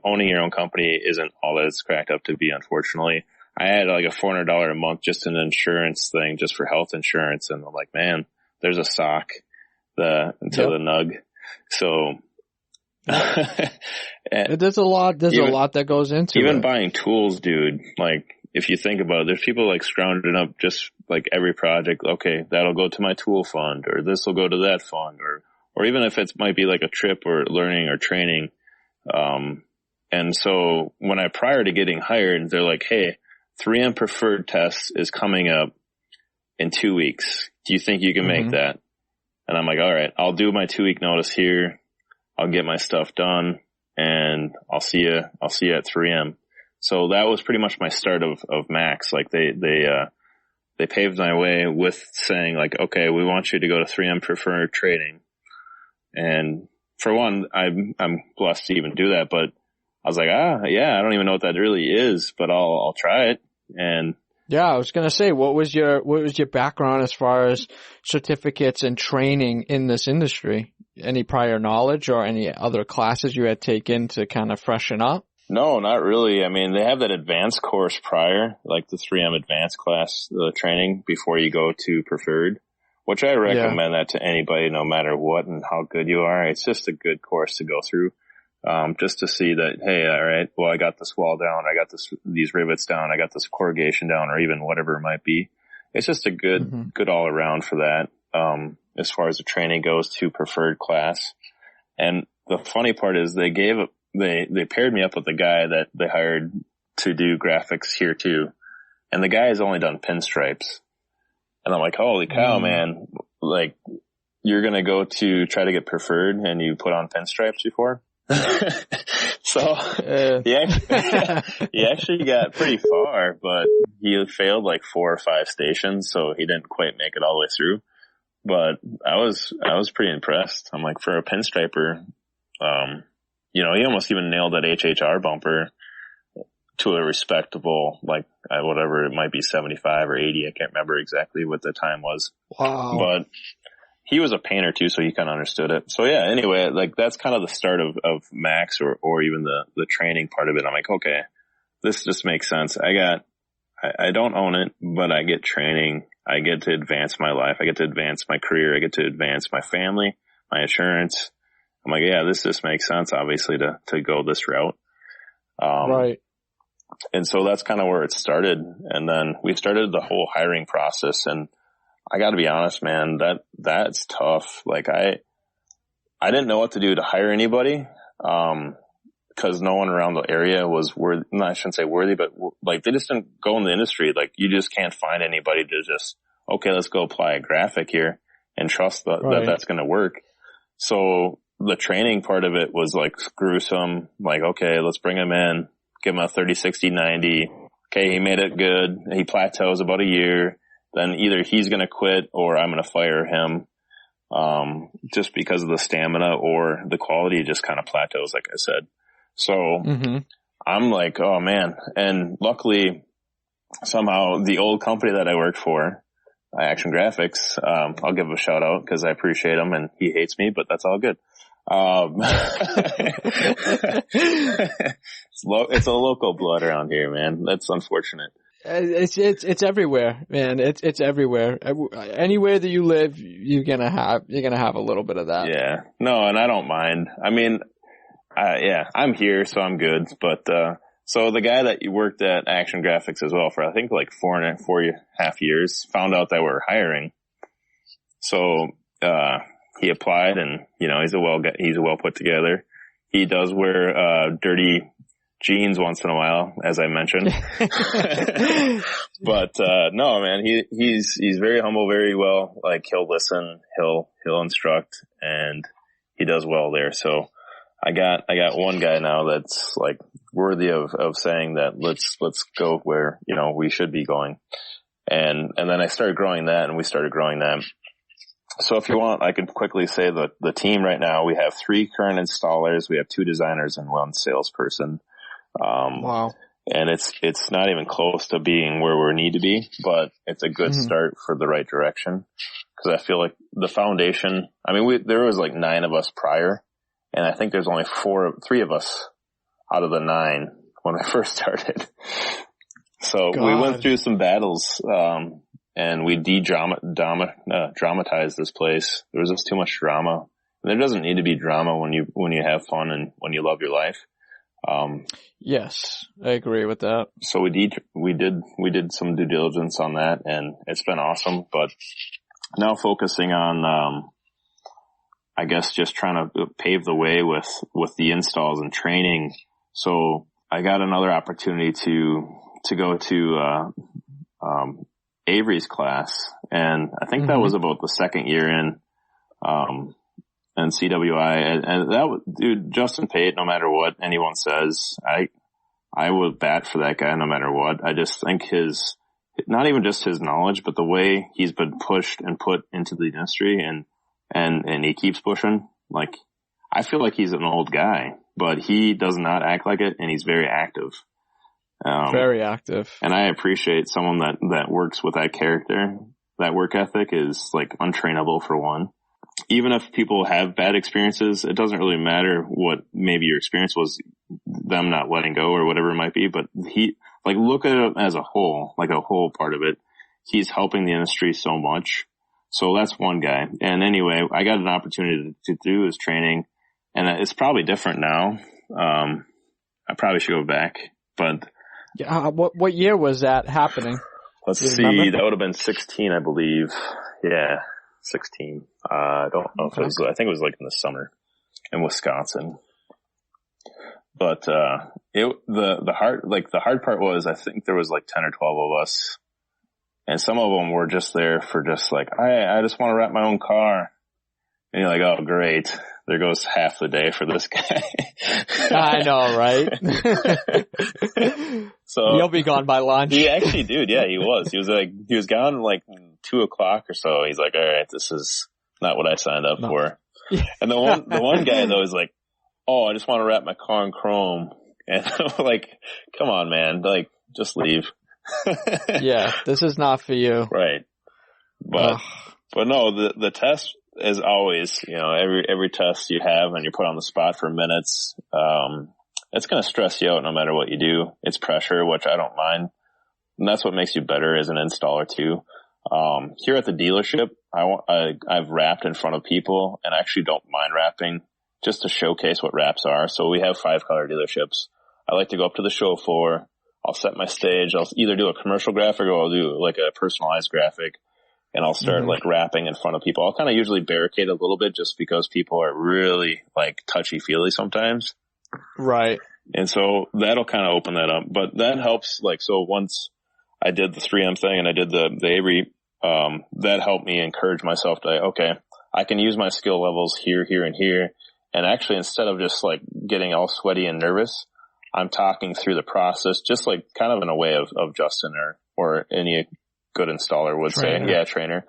Owning your own company isn't all that it's cracked up to be, unfortunately. I had like a $400 a month, just an insurance thing, just for health insurance. And I'm like, man, there's a sock. The nug. So there's a lot that goes into even it. Buying tools, dude. Like if you think about it, there's people like scrounging up just like every project. Okay, that'll go to my tool fund, or this will go to that fund, or even if it might be like a trip or learning or training. And so prior to getting hired, they're like, hey, 3M preferred test is coming up in 2 weeks. Do you think you can make that? And I'm like, all right, I'll do my 2-week notice here. I'll get my stuff done, and I'll see you at 3M. So that was pretty much my start of Max. Like they paved my way with saying like, okay, we want you to go to 3M preferred training. And for one, I'm blessed to even do that, but I was like, yeah, I don't even know what that really is, but I'll try it. And yeah, I was gonna say, what was your background as far as certificates and training in this industry? Any prior knowledge or any other classes you had taken to kind of freshen up? No, not really. I mean, they have that advanced course prior, like the 3M advanced class, the training before you go to preferred, which I recommend that to anybody, no matter what and how good you are. It's just a good course to go through. just to see that, hey, all right, well, I got this wall down, I got these rivets down, I got this corrugation down, or even whatever it might be. It's just a good all around for that. As far as the training goes to preferred class. And the funny part is they paired me up with the guy that they hired to do graphics here too. And the guy has only done pinstripes. And I'm like, holy cow, man, like you're going to go to try to get preferred and you put on pinstripes before? So he actually got pretty far, but he failed like 4 or 5 stations. So he didn't quite make it all the way through. But I was pretty impressed. I'm like, for a pinstriper, he almost even nailed that HHR bumper to a respectable, like, whatever it might be, 75 or 80. I can't remember exactly what the time was. Wow. But he was a painter too, so he kind of understood it. So yeah, anyway, like that's kind of the start of Max or even the training part of it. I'm like, okay, this just makes sense. I don't own it, but I get training. I get to advance my life. I get to advance my career. I get to advance my family, my insurance. I'm like, yeah, this just makes sense, obviously, to go this route. Right. And so that's kind of where it started. And then we started the whole hiring process. And I got to be honest, man, that's tough. Like I didn't know what to do to hire anybody. Cause no one around the area was worthy. No, I shouldn't say worthy, but like they just didn't go in the industry. Like you just can't find anybody to just, okay, let's go apply a graphic here and trust that that's going to work. So the training part of it was like gruesome. Like, okay, let's bring him in, give him a 30, 60, 90. Okay. He made it good. He plateaus about a year. Then either he's going to quit or I'm going to fire him. Just because of the stamina or the quality just kind of plateaus, like I said. So I'm like, oh man. And luckily somehow the old company that I worked for, Action Graphics, I'll give him a shout out because I appreciate him and he hates me, but that's all good. It's a local blood around here, man. That's unfortunate. It's everywhere, man. It's everywhere. Anywhere that you live, you're gonna have a little bit of that. Yeah. No, and I don't mind. I mean, I'm here, so I'm good. But, so the guy that worked at Action Graphics as well for, I think like 4.5 years, found out that we're hiring. So, he applied and, he's a well put together. He does wear, dirty jeans once in a while, as I mentioned. But, no, man, he's very humble, very well, like he'll listen, he'll instruct, and he does well there. So I got one guy now that's like worthy of saying that let's go where, we should be going. And then I started growing that and we started growing that. So if you want, I can quickly say that the team right now, we have 3 current installers, we have 2 designers and 1 salesperson. Wow. And it's not even close to being where we need to be, but it's a good start for the right direction. Cause I feel like the foundation, I mean, there was like 9 of us prior, and I think there's only 3 of us out of the 9 when I first started. So we went through some battles, and we dramatized this place. There was just too much drama. And there doesn't need to be drama when you have fun and when you love your life. Yes, I agree with that. So we did some due diligence on that, and it's been awesome. But now focusing on, I guess just trying to pave the way with the installs and training. So I got another opportunity to go to, Avery's class, and I think that was about the second year in, and CWI, and that dude, Justin Pate, no matter what anyone says, I would bat for that guy no matter what. I just think not even just his knowledge, but the way he's been pushed and put into the industry and he keeps pushing. Like, I feel like he's an old guy, but he does not act like it, and he's very active. Very active. And I appreciate someone that works with that character. That work ethic is like untrainable for one. Even if people have bad experiences, it doesn't really matter what maybe your experience was, them not letting go or whatever it might be. But look at it as a whole, like a whole part of it. He's helping the industry so much. So that's one guy. And anyway, I got an opportunity to do his training. and it's probably different now. I probably should go back, but what year was that happening? Let's see. Remember? That would have been 16, I believe. Yeah, 16. I don't know if it was. I think it was like in the summer in Wisconsin. But the hard part was, I think there was like 10 or 12 of us, and some of them were just there for just like, I just want to wrap my own car. And you're like, oh great, there goes half the day for this guy. I know, right? So he'll be gone by lunch. He actually, dude, yeah, he was. He was gone like 2:00 or so. He's like, all right, this is not what I signed up for. And the one guy though is like, oh, I just want to wrap my car in chrome. And I'm like, come on, man, like just leave. Yeah, this is not for you. Right. But no, the test, as always, every test you have and you're put on the spot for minutes, it's going to stress you out no matter what you do. It's pressure, which I don't mind. And that's what makes you better as an installer too. Here at the dealership, I've wrapped in front of people and I actually don't mind wrapping just to showcase what wraps are. So we have 5 color dealerships. I like to go up to the show floor. I'll set my stage. I'll either do a commercial graphic or I'll do like a personalized graphic. And I'll start like rapping in front of people. I'll kind of usually barricade a little bit just because people are really like touchy-feely sometimes. Right. And so that'll kind of open that up. But that helps. Like, so once I did the 3M thing and I did the Avery, that helped me encourage myself to, okay, I can use my skill levels here, here, and here. And actually, instead of just like getting all sweaty and nervous, I'm talking through the process, just like kind of in a way of Justin or any good installer would say. Yeah, trainer.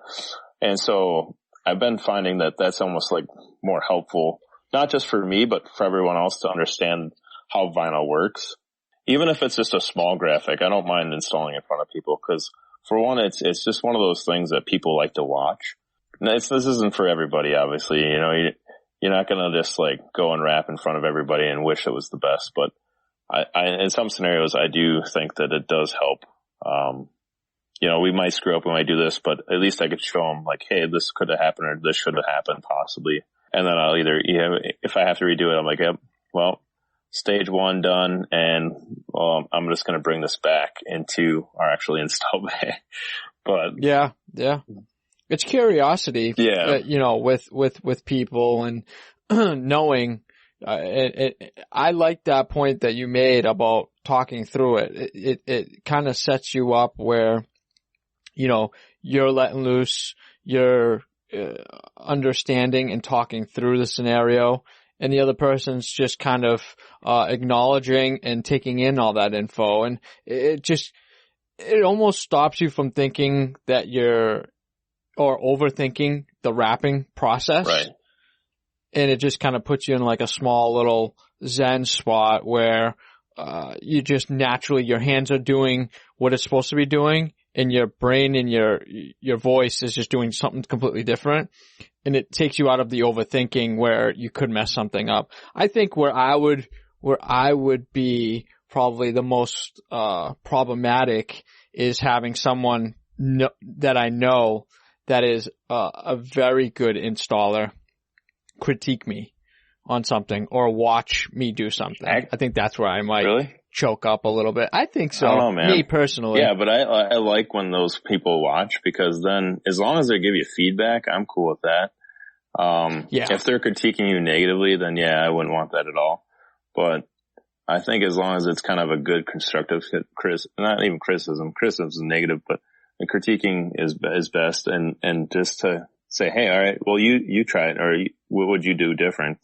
And so I've been finding that that's almost like more helpful, not just for me, but for everyone else to understand how vinyl works. Even if it's just a small graphic, I don't mind installing in front of people because for one, it's just one of those things that people like to watch. This isn't for everybody, obviously. You're not going to just like go and rap in front of everybody and wish it was the best. But I in some scenarios, I do think that it does help. We might screw up, we might do this, but at least I could show them like, hey, this could have happened or this should have happened possibly. And then I'll either, if I have to redo it, I'm like, yep, well, stage 1 done. And I'm just going to bring this back into our actually install bay. But yeah. It's curiosity, with people and knowing, I like that point that you made about talking through it. It kind of sets you up where, you're letting loose, you're understanding and talking through the scenario, and the other person's just kind of acknowledging and taking in all that info. And it almost stops you from thinking that or overthinking the wrapping process. Right. And it just kind of puts you in like a small little zen spot where you just naturally, your hands are doing what it's supposed to be doing, and your brain and your voice is just doing something completely different. And it takes you out of the overthinking where you could mess something up. I think where I would be probably the most problematic is having someone that I know that is a very good installer critique me on something or watch me do something. I think that's where I might choke up a little bit. I think so. I don't know, man. Me personally. Yeah, but I like when those people watch because then as long as they give you feedback, I'm cool with that. If they're critiquing you negatively, then I wouldn't want that at all. But I think as long as it's kind of a good constructive not even criticism is negative, but the critiquing is best and just to say, hey, all right, well, you try it, or what would you do different,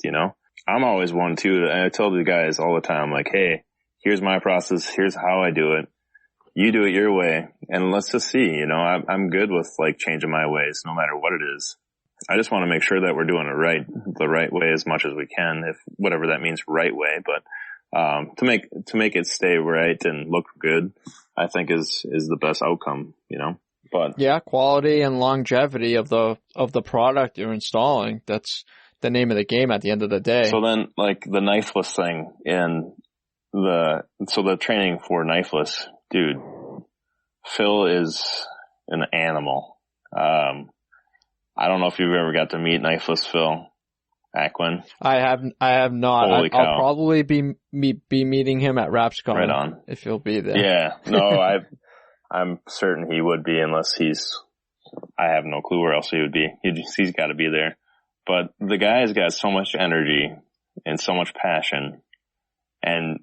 I'm always one too. I tell the guys all the time, like, hey, here's my process. Here's how I do it. You do it your way. And let's just see, I'm good with like changing my ways no matter what it is. I just want to make sure that we're doing it the right way as much as we can, if whatever that means, right way. But, to make it stay right and look good, I think is the best outcome, But quality and longevity of the product you're installing. That's the name of the game at the end of the day. So then, like the knifeless thing and the training for knifeless, dude, Phil is an animal. I don't know if you've ever got to meet knifeless Phil. Aquin? I have not. Holy cow. I'll probably be meeting him at RapsCon. Right on. If he'll be there. Yeah. No, I'm certain he would be unless I have no clue where else he would be. He's got to be there. But the guy's got so much energy and so much passion. And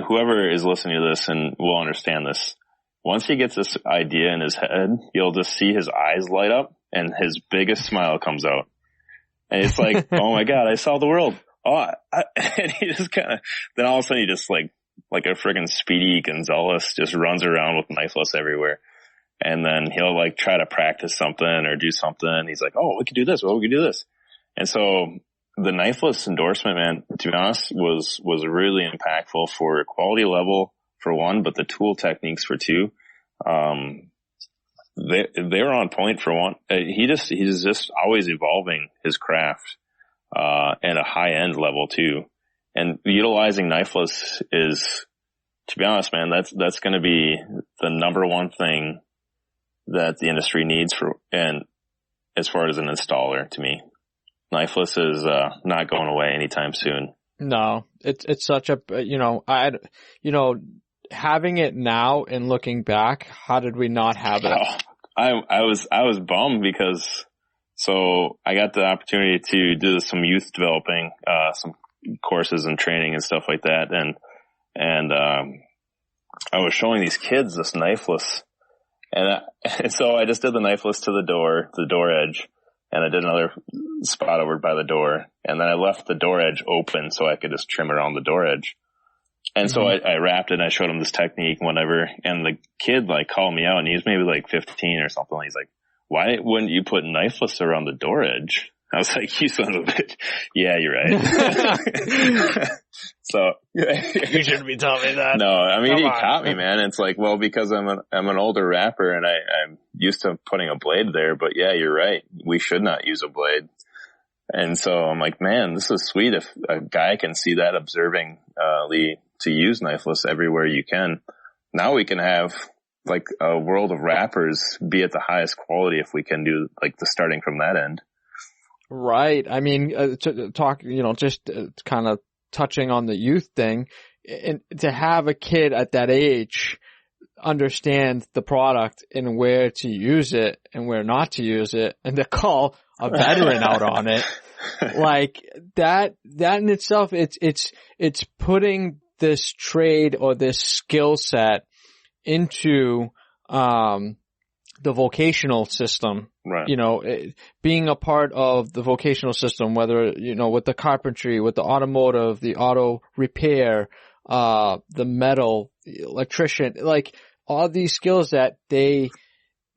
whoever is listening to this and will understand this, once he gets this idea in his head, you'll just see his eyes light up and his biggest smile comes out. And it's like, oh my God, I saw the world. And he just kind of, then all of a sudden he just like a friggin' Speedy Gonzalez just runs around with knifeless everywhere. And then he'll like try to practice something or do something. He's like, oh, we could do this. Well, we could do this. And so the knifeless endorsement, man, to be honest, was really impactful for quality level for one, but the tool techniques for two. They were on point for one. He's just always evolving his craft, at a high end level too. And utilizing knifeless is, to be honest, man, that's going to be the number one thing that the industry needs and as far as an installer to me. Knifeless is, not going away anytime soon. No, it's such a, having it now and looking back, how did we not have it? I was bummed because, so I got the opportunity to do some youth developing, some courses and training and stuff like that. And I was showing these kids this knifeless and so I just did the knifeless to the door edge. And I did another spot over by the door. And then I left the door edge open so I could just trim around the door edge. And so I wrapped it and I showed him this technique, whatever. And the kid like called me out and he was maybe like 15 or something. He's like, why wouldn't you put knifeless around the door edge? I was like, you son of a bitch. Yeah, you're right. So you shouldn't be telling me that. No, I mean, he caught me, man. It's like, well, because I'm an older rapper and I'm used to putting a blade there, but yeah, you're right. We should not use a blade. And so I'm like, man, this is sweet. If a guy can see that observing, to use knifeless everywhere you can, now we can have like a world of rappers be at the highest quality if we can do like the starting from that end. Right. I mean, to talk, just kind of touching on the youth thing, and to have a kid at that age understand the product and where to use it and where not to use it, and to call a veteran out on it, like that in itself, it's putting this trade or this skill set into, the vocational system, right? Being a part of the vocational system, whether, with the carpentry, with the automotive, the auto repair, the metal, the electrician, like all these skills that the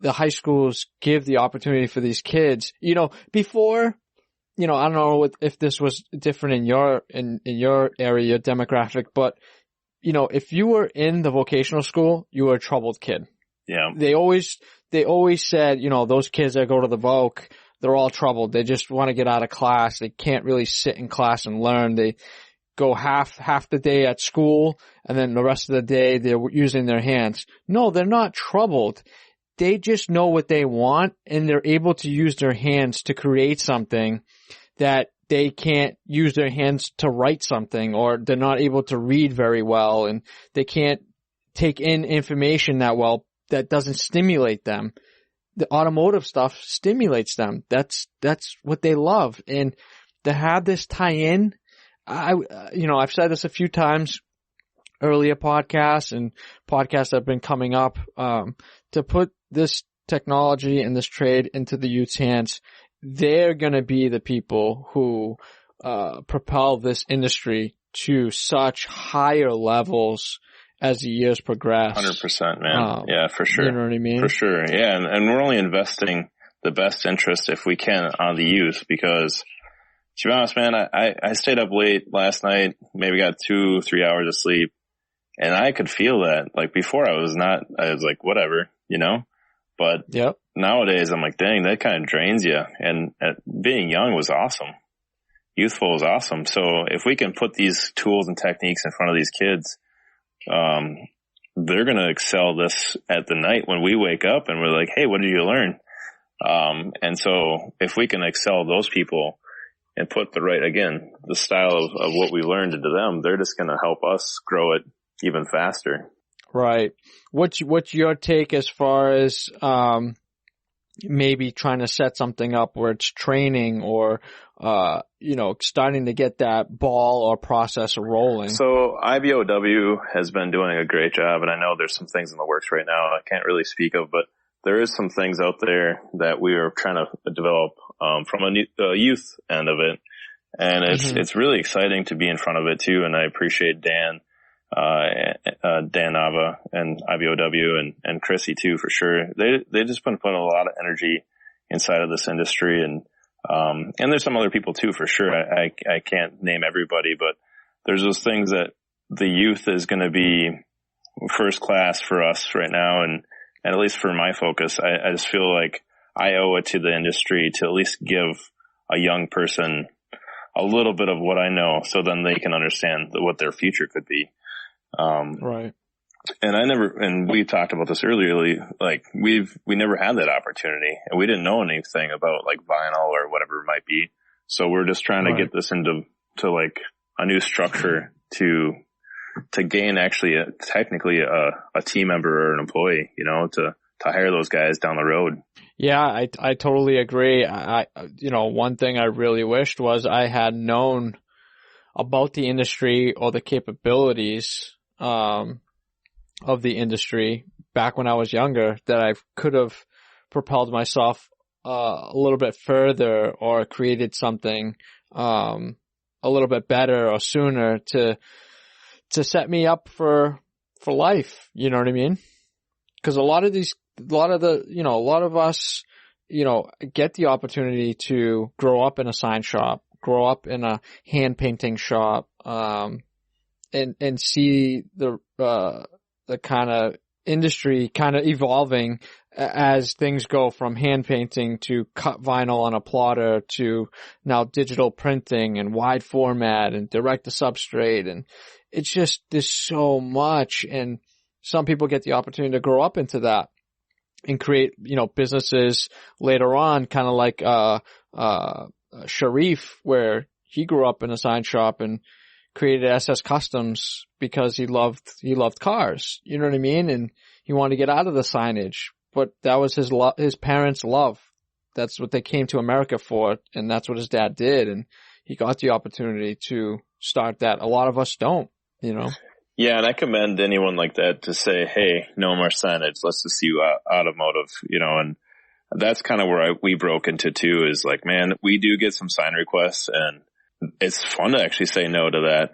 high schools give the opportunity for these kids, before, I don't know if this was different in your area, your demographic, but, if you were in the vocational school, you were a troubled kid. Yeah. They always said, those kids that go to the Voc, they're all troubled. They just want to get out of class. They can't really sit in class and learn. They go half the day at school and then the rest of the day they're using their hands. No, they're not troubled. They just know what they want and they're able to use their hands to create something that they can't use their hands to write something, or they're not able to read very well and they can't take in information that well. That doesn't stimulate them. The automotive stuff stimulates them. That's what they love. And to have this tie in, I've said this a few times, earlier podcasts and podcasts that have been coming up, to put this technology and this trade into the youth's hands. They're going to be the people who, propel this industry to such higher levels as the years progress. 100%, man. Yeah, for sure. You know what I mean? For sure. Yeah. And we're only investing the best interest if we can on the youth, because to be honest, man, I stayed up late last night, maybe got 2-3 hours of sleep, and I could feel that. Like before I was like, whatever, but yep. Nowadays I'm like, dang, that kind of drains you. And being young was awesome. Youthful was awesome. So if we can put these tools and techniques in front of these kids, they're going to excel this at the night when we wake up and we're like, hey, what did you learn? And so if we can excel those people, and put the style of what we learned into them, they're just going to help us grow it even faster. Right. What's your take as far as, maybe trying to set something up where it's training or, starting to get that ball or process rolling? So IBOW has been doing a great job, and I know there's some things in the works right now I can't really speak of, but there is some things out there that we are trying to develop from a youth end of it, and it's really exciting to be in front of it too. And I appreciate Dan Nava and IBOW and Chrissy too, for sure. They just been putting a lot of energy inside of this industry, and there's some other people too, for sure. I can't name everybody, but there's those things that the youth is going to be first class for us right now, and at least for my focus, I just feel like I owe it to the industry to at least give a young person a little bit of what I know, so then they can understand what their future could be. Right. And we talked about this earlier, like we never had that opportunity, and we didn't know anything about like vinyl or whatever it might be. So we're just trying to get this into like a new structure to gain actually technically a team member or an employee, to hire those guys down the road. Yeah, I totally agree. One thing I really wished was I had known about the industry or the capabilities, of the industry back when I was younger, that I could have propelled myself a little bit further or created something a little bit better or sooner to set me up for life. You know what I mean? Because a lot of us, get the opportunity to grow up in a sign shop, grow up in a hand painting shop, and see the kind of industry kind of evolving as things go from hand painting to cut vinyl on a plotter to now digital printing and wide format and direct to substrate. And it's just, there's so much. And some people get the opportunity to grow up into that and create, businesses later on, kind of like, Sharif, where he grew up in a sign shop and created SS Customs because he loved cars. You know what I mean? And he wanted to get out of the signage, but that was his parents' love. That's what they came to America for, and that's what his dad did. And he got the opportunity to start that. A lot of us don't, Yeah, and I commend anyone like that to say, hey, no more signage. Let's just see automotive, and that's kind of where we broke into too, is like, man, we do get some sign requests, and it's fun to actually say no to that,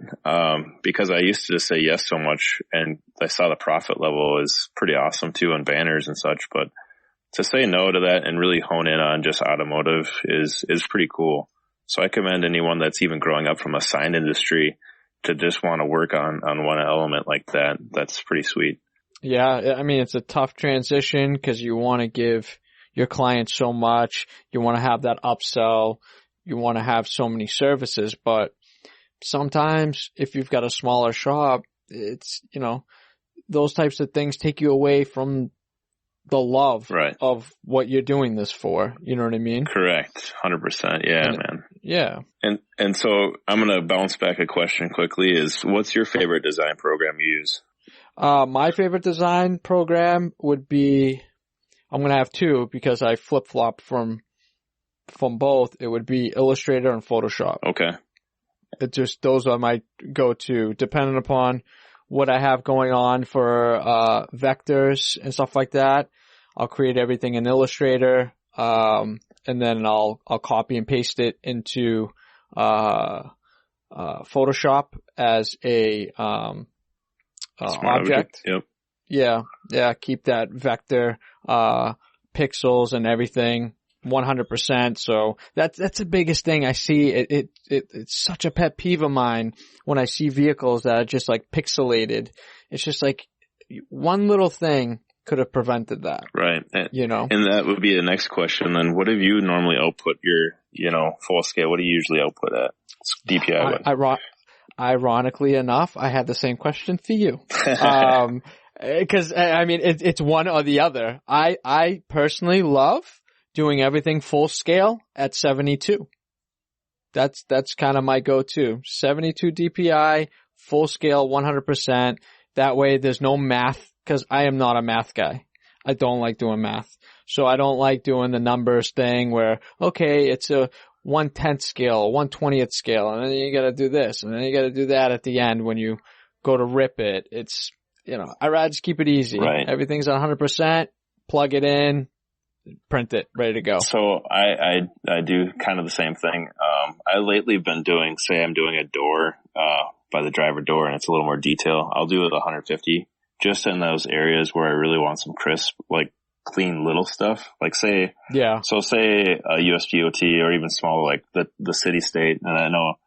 because I used to just say yes so much, and I saw the profit level is pretty awesome too on banners and such, but to say no to that and really hone in on just automotive is pretty cool. So I commend anyone that's even growing up from a sign industry to just want to work on one element like that. That's pretty sweet. Yeah. I mean, it's a tough transition because you want to give your clients so much. You want to have that upsell. You want to have so many services, but sometimes if you've got a smaller shop, it's, those types of things take you away from the love of what you're doing this for. You know what I mean? Correct. 100%. Yeah, man. Yeah. And so I'm going to bounce back a question quickly is, what's your favorite design program you use? My favorite design program would be, I'm going to have two because I flip-flop from both. It would be Illustrator and Photoshop. Okay. Those are my go-to, depending upon what I have going on for vectors and stuff like that. I'll create everything in Illustrator, and then I'll copy and paste it into Photoshop as a object. Yep. Yeah. Keep that vector pixels and everything 100%. So that's the biggest thing I see. It's such a pet peeve of mine when I see vehicles that are just like pixelated. It's just like one little thing could have prevented that. Right. And that would be the next question. Then what have you normally output your, full scale? What do you usually output at? DPI. Ironically enough, I had the same question for you. Cause I mean, it's one or the other. I personally love doing everything full scale at 72. That's kind of my go-to. 72 DPI, full scale, 100%. That way there's no math, cause I am not a math guy. I don't like doing math. So I don't like doing the numbers thing where, okay, it's a 1/10th scale, 1/20th scale, and then you gotta do this, and then you gotta do that at the end when you go to rip it. It's, I'd rather just keep it easy. Right. Everything's at 100%, plug it in, print it, ready to go. So I do kind of the same thing. I lately been doing, say I'm doing a door, by the driver door and it's a little more detail. I'll do it 150 just in those areas where I really want some crisp, like clean little stuff. Like say a USGOT or even small, like the city state. And I know,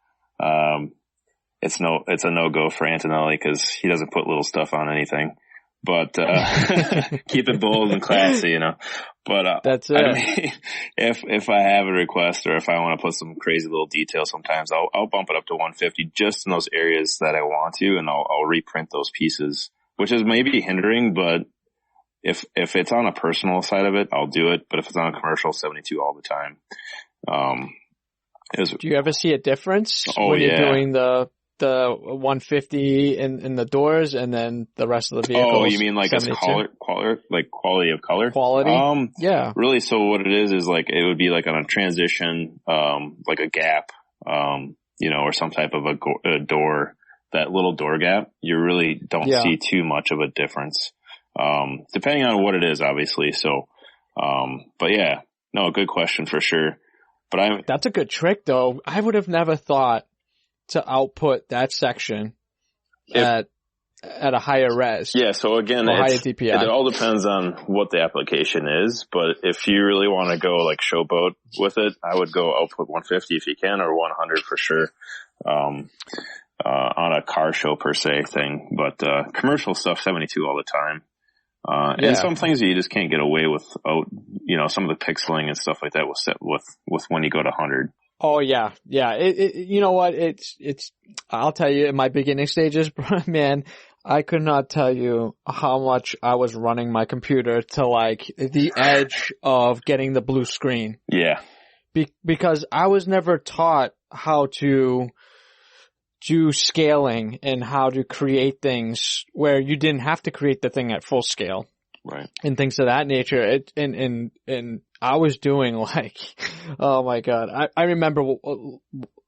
it's a no-go for Antonelli because he doesn't put little stuff on anything. But keep it bold and classy, But that's it. I mean, if I have a request or if I want to put some crazy little detail, sometimes I'll bump it up to 150 just in those areas that I want to, and I'll reprint those pieces, which is maybe hindering. But if it's on a personal side of it, I'll do it. But if it's on a commercial, 72 all the time. Do you ever see a difference when you're doing the 150 in the doors and then the rest of the vehicles? Oh, you mean like as quality of color? Quality? Yeah. Really, so what it is like it would be like on a transition, like a gap, or some type of a door, that little door gap, you really don't see too much of a difference. Depending on what it is, obviously. So, but yeah, no, good question for sure. But that's a good trick though. I would have never thought to output that section at a higher res. Yeah, so again, higher DPI. It all depends on what the application is, but if you really want to go like showboat with it, I would go output 150 if you can, or 100 for sure, on a car show per se thing. But commercial stuff, 72 all the time. And some things you just can't get away without, some of the pixeling and stuff like that will set with when you go to 100. Oh yeah. Yeah. You know what? I'll tell you in my beginning stages, man, I could not tell you how much I was running my computer to like the edge of getting the blue screen. Yeah. Because I was never taught how to do scaling and how to create things where you didn't have to create the thing at full scale. Right. And things of that nature. And I was doing like, oh my God. I remember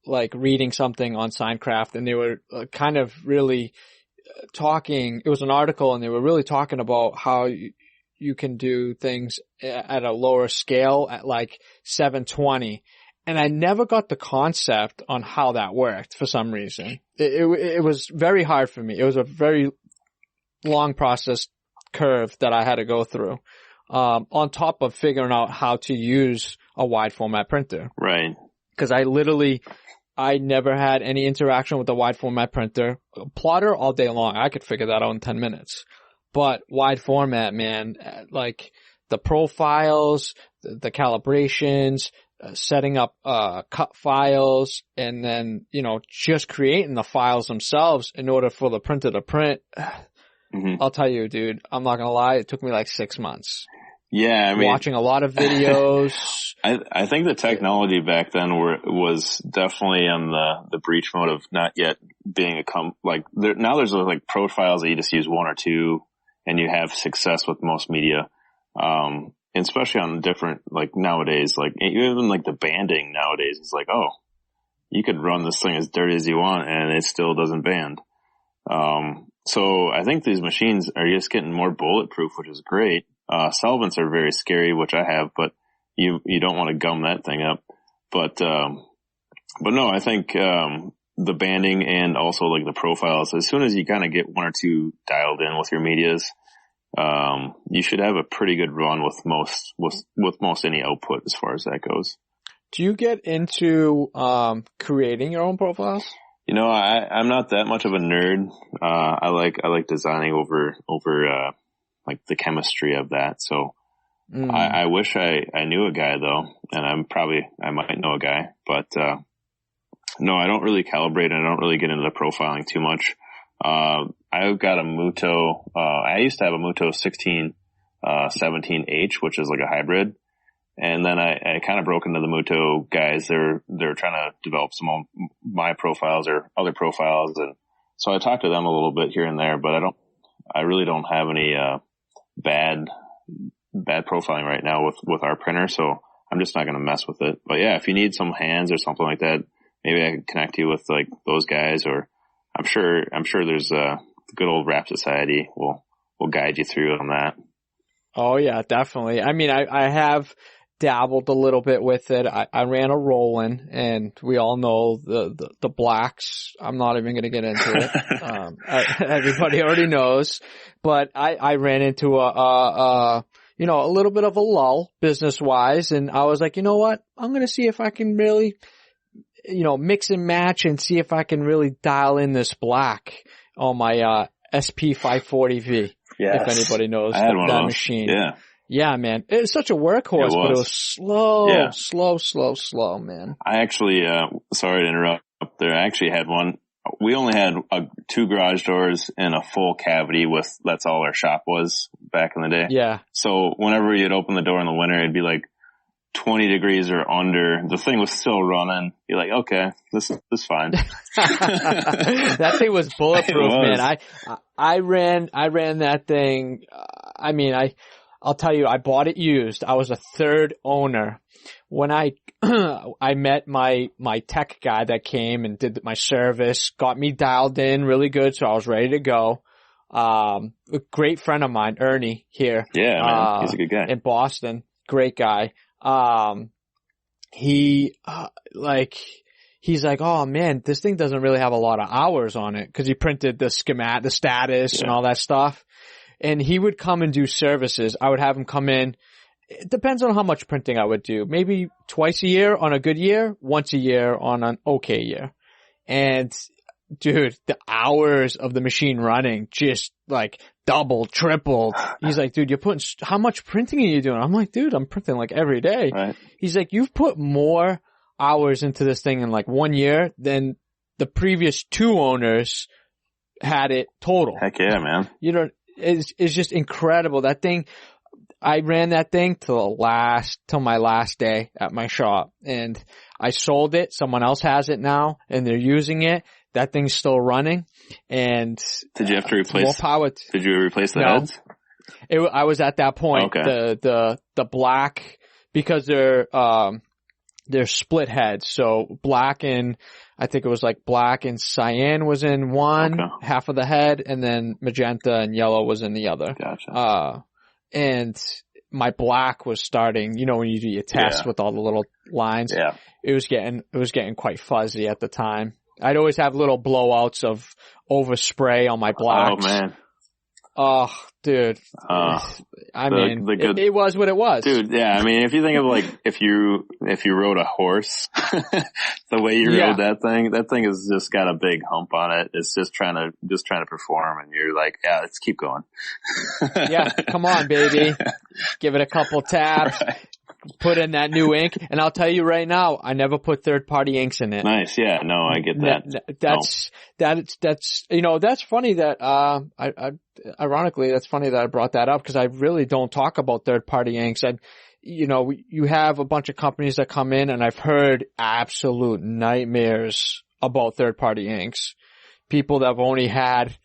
like reading something on Signcraft and they were kind of really talking. It was an article and they were really talking about how you can do things at a lower scale at like 720. And I never got the concept on how that worked for some reason. It was very hard for me. It was a very long process curve that I had to go through, on top of figuring out how to use a wide format printer. Right. Cause I never had any interaction with a wide format printer. Plotter all day long. I could figure that out in 10 minutes. But wide format, man, like the profiles, the calibrations, setting up cut files, and then just creating the files themselves in order for the printer to print. Mm-hmm. I'll tell you, dude, I'm not gonna lie, it took me like 6 months. Yeah, I mean, watching a lot of videos. I think the technology back then was definitely on the breach mode of not yet being now there's like profiles that you just use one or two and you have success with most media. And especially on different, like nowadays, like even like the banding nowadays, it's like, oh, you could run this thing as dirty as you want and it still doesn't band. So I think these machines are just getting more bulletproof, which is great. Solvents are very scary, which I have, but you don't want to gum that thing up. But no, I think, the banding and also like the profiles, as soon as you kind of get one or two dialed in with your medias, you should have a pretty good run with most any output as far as that goes. Do you get into, creating your own profiles? I'm not that much of a nerd. I like designing over, like the chemistry of that. So I wish I knew a guy though, and I might know a guy, but, no, I don't really calibrate and I don't really get into the profiling too much. I've got a Muto, I used to have a Muto 1617H, which is like a hybrid. And then I kind of broke into the Muto guys. They're trying to develop some of my profiles or other profiles. And so I talked to them a little bit here and there, but I really don't have any, bad profiling right now with our printer. So I'm just not going to mess with it. But yeah, if you need some hands or something like that, maybe I can connect you with like those guys, or I'm sure there's the good old Wrap Society will guide you through on that. Oh yeah, definitely. I mean, I have dabbled a little bit with it. I ran a Roland, and we all know the blacks. I'm not even going to get into it. Everybody already knows, but I ran into a little bit of a lull business wise, and I was like, you know what? I'm going to see if I can really, mix and match and see if I can really dial in this black on my SP540V. Yes. If anybody knows that machine. Yeah. Yeah, man. It was such a workhorse, but it was slow, man. I actually, sorry to interrupt there. I actually had one. We only had 2 garage doors and a full cavity that's all our shop was back in the day. Yeah. So whenever you'd open the door in the winter, it'd be like 20 degrees or under. The thing was still running. You're like, okay, this is fine. That thing was bulletproof, man. I ran that thing. I'll tell you, I bought it used. I was a third owner. When I met my tech guy that came and did my service, got me dialed in really good, so I was ready to go. A great friend of mine, Ernie, here. Yeah, man. He's a good guy. In Boston. Great guy. He's like, oh man, this thing doesn't really have a lot of hours on it, cause he printed the status and all that stuff. And he would come and do services. I would have him come in. It depends on how much printing I would do. Maybe twice a year on a good year, once a year on an okay year. And dude, the hours of the machine running just like doubled, tripled. He's like, dude, how much printing are you doing? I'm like, dude, I'm printing like every day. Right. He's like, you've put more hours into this thing in like 1 year than the previous 2 owners had it total. Heck yeah, man. It's just incredible. That thing, I ran that thing till my last day at my shop, and I sold it. Someone else has it now and they're using it. That thing's still running. And did you have to replace? More power. Did you replace the heads? I was at that point. Okay. The black, because they're split heads. So black and I think it was like black and cyan was in one half of the head, and then magenta and yellow was in the other. Gotcha. And my black was starting, when you do your test with all the little lines. Yeah. It was getting quite fuzzy at the time. I'd always have little blowouts of overspray on my blacks. Oh man. Oh, dude. It was what it was. Dude, yeah, I mean, if you think of like, if you rode a horse, the way you rode that thing has just got a big hump on it. It's just trying to perform, and you're like, yeah, let's keep going. Yeah, come on, baby. Give it a couple taps. Right. Put in that new ink, and I'll tell you right now, I never put third-party inks in it. Nice, yeah, no, I get that. That's funny that, ironically, that's funny that I brought that up, because I really don't talk about third-party inks. You have a bunch of companies that come in, and I've heard absolute nightmares about third-party inks. People that have only had,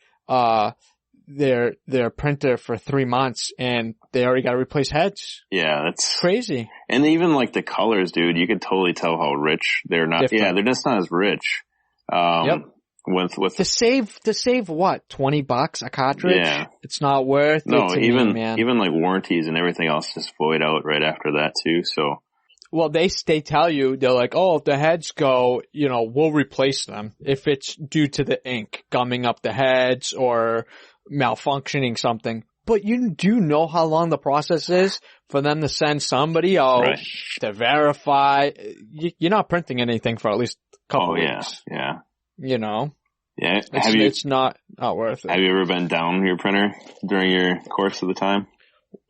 their printer for 3 months and they already got to replace heads. Yeah, that's crazy. And even like the colors, dude, you could totally tell how rich they're not. Different. Yeah, they're just not as rich. With to save what, $20 a cartridge? Yeah, it's not worth it to me, man. Even like warranties and everything else just void out right after that too. So. Well, they tell you, they're like, oh, if the heads go, we'll replace them if it's due to the ink gumming up the heads or malfunctioning something. But you do know how long the process is for them to send somebody out to verify. You're not printing anything for at least a couple weeks. Yeah. Yeah. It's not worth it. Have you ever been down your printer during your course of the time?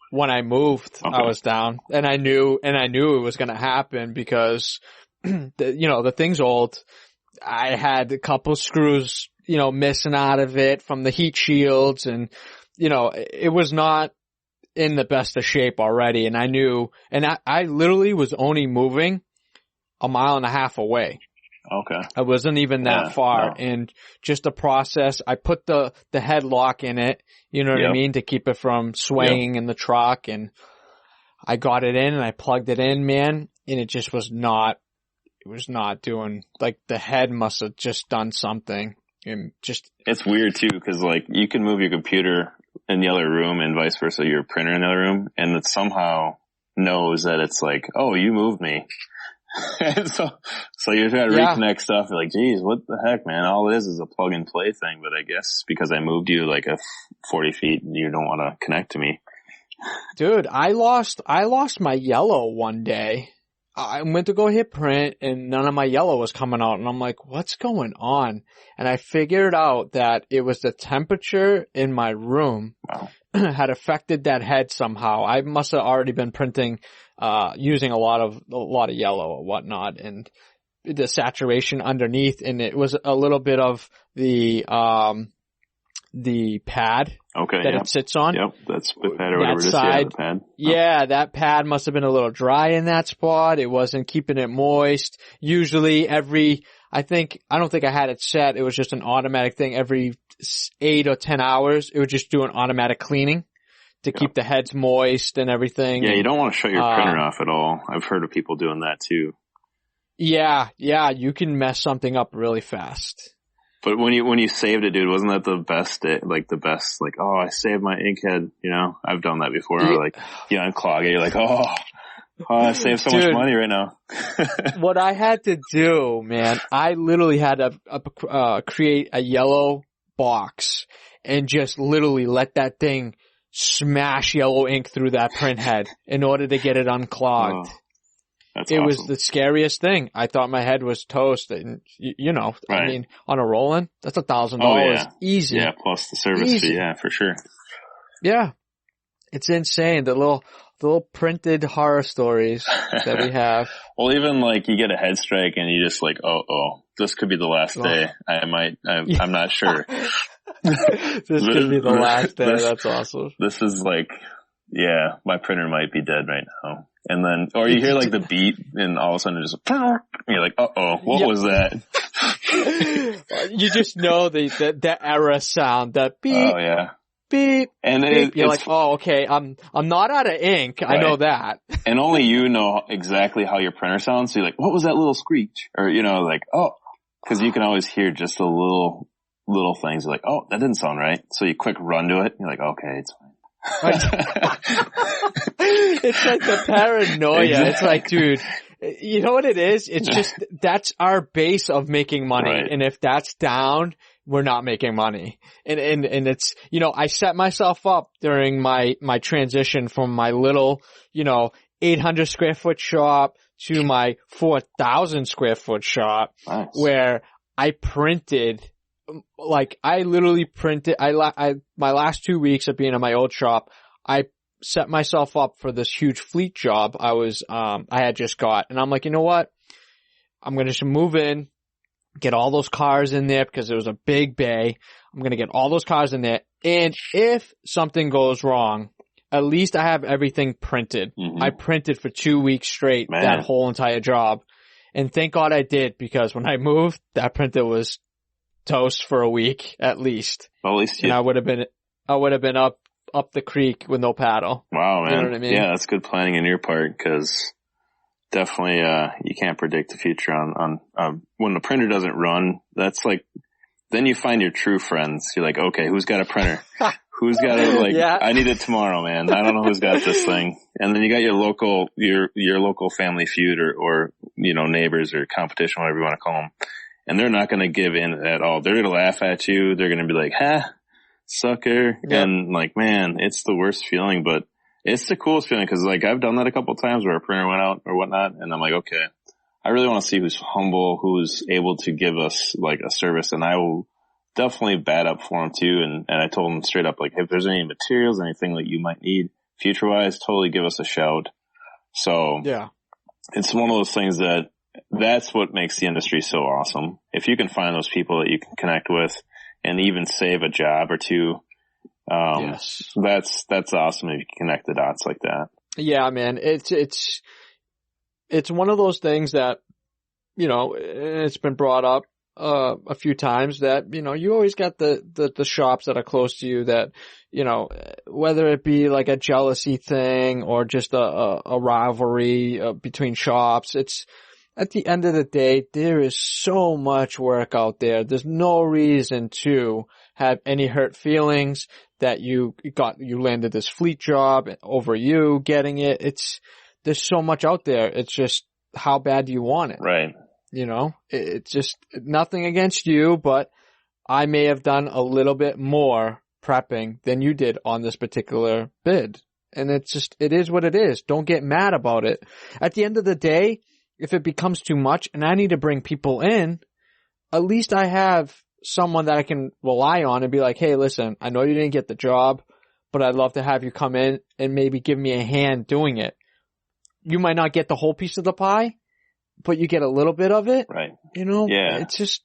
When I moved, I was down, and I knew it was going to happen because, the thing's old. I had a couple screws, missing out of it from the heat shields, and, it was not in the best of shape already, and I knew, and I literally was only moving a mile and a half away. Okay. I wasn't even that far, no. and just the process, I put the headlock in it, you know what I mean, to keep it from swaying in the truck, and I got it in and I plugged it in, man, and it just was not doing, like, the head must have just done something, and just. It's weird too, cause like, you can move your computer in the other room and vice versa, your printer in the other room, and it somehow knows that it's like, oh, you moved me. And so you just gotta reconnect stuff. You're like, geez, what the heck, man? All it is a plug and play thing, but I guess because I moved you like 40 feet, you don't want to connect to me. Dude, I lost my yellow one day. I went to go hit print and none of my yellow was coming out, and I'm like, what's going on? And I figured out that it was the temperature in my room had affected that head somehow. I must have already been printing using a lot of yellow or whatnot, and the saturation underneath, and it was a little bit of the pad that it sits on. Yep, that's the pad or whatever it is. Side, the pad. Yeah, that pad must have been a little dry in that spot. It wasn't keeping it moist. Usually I don't think I had it set. It was just an automatic thing. Every 8 or 10 hours, it would just do an automatic cleaning to keep the heads moist and everything. Yeah, you don't want to shut your printer off at all. I've heard of people doing that too. Yeah, you can mess something up really fast. But when you saved it, dude, wasn't that the best, oh, I saved my ink head, you know? I've done that before. Like, you unclog it, you're like, oh, I saved so much money right now. What I had to do, man, I literally had to create a yellow box and just literally let that thing smash yellow ink through that print head in order to get it unclogged. Oh. That's awesome. Was the scariest thing. I thought my head was toast, and I mean, on a Roland, that's $1,000 easy. Yeah, plus the service fee, yeah, for sure. Yeah, it's insane. The little printed horror stories that we have. Well, even like you get a head strike and you just like, oh, this could be the last day. I'm not sure. This could be the last day. That's awesome. This is like, yeah, my printer might be dead right now. And then, or you hear like the beep and all of a sudden it just, you're like, what was that? You just know the error sound, that beep. Oh yeah. Beep. And beep. You're like, oh, okay, I'm not out of ink. Right. I know that. And only you know exactly how your printer sounds. So you're like, what was that little screech? Or, like, cause you can always hear just the little things. You're like, oh, that didn't sound right. So you quick run to it. You're like, okay, it's fine. It's like the paranoia. Exactly. It's like, dude, you know what it is? It's just, that's our base of making money. Right. And if that's down, we're not making money. And it's, I set myself up during my transition from my little, 800 square foot shop to my 4,000 square foot shop. Nice. Where I printed, like, I literally printed, my last 2 weeks of being in my old shop, I set myself up for this huge fleet job I had just got. And I'm like, you know what? I'm going to just move in, get all those cars in there because it was a big bay. I'm going to get all those cars in there. And if something goes wrong, at least I have everything printed. Mm-hmm. I printed for 2 weeks straight, that whole entire job. And thank God I did, because when I moved, that printer was toast for a week at least. Well, at least and I would have been up the creek with no paddle. Wow, man. You know what I mean? Yeah, that's good planning on your part, because definitely you can't predict the future on when the printer doesn't run. That's like, then you find your true friends. You're like, okay, who's got a printer? Who's got it? I need it tomorrow, man. I don't know who's got this thing. And then you got your local family feud or neighbors or competition, whatever you want to call them. And they're not going to give in at all. They're going to laugh at you. They're going to be like, sucker. Yep. And like, man, it's the worst feeling, but it's the coolest feeling, because like I've done that a couple of times where a printer went out or whatnot. And I'm like, okay, I really want to see who's humble, who's able to give us like a service. And I will definitely bat up for them too. And I told them straight up, like, if there's any materials, anything that you might need future wise, totally give us a shout. So yeah, it's one of those things that's what makes the industry so awesome. If you can find those people that you can connect with and even save a job or two, Yes. That's awesome if you connect the dots like that. Yeah, man. It's one of those things that, you know, it's been brought up a few times that, you know, you always got the shops that are close to you that, you know, whether it be like a jealousy thing or just a rivalry between shops, it's at the end of the day, there is so much work out there. There's no reason to have any hurt feelings that you landed this fleet job over you getting it. There's so much out there. It's just how bad do you want it? Right. You know, it's just nothing against you, but I may have done a little bit more prepping than you did on this particular bid. And it is what it is. Don't get mad about it. At the end of the day, if it becomes too much and I need to bring people in, at least I have someone that I can rely on and be like, hey, listen, I know you didn't get the job, but I'd love to have you come in and maybe give me a hand doing it. You might not get the whole piece of the pie, but you get a little bit of it. Right. You know, yeah. It's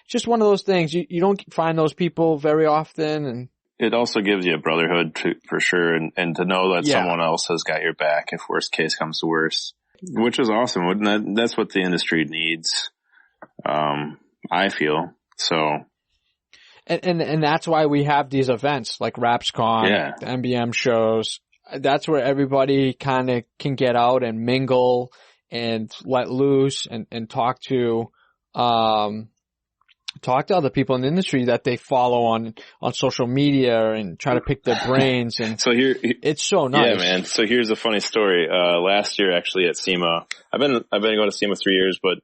just one of those things. You don't find those people very often. And it also gives you a brotherhood for sure. And to know that someone else has got your back if worst case comes to worst, which is awesome. That's what the industry needs. I feel so. And that's why we have these events like RapsCon, the MBM shows. That's where everybody kind of can get out and mingle and let loose and talk to other people in the industry that they follow on social media and try to pick their brains. And so it's so nice. Yeah, man. So here's a funny story. Last year actually at SEMA, I've been going to SEMA 3 years, but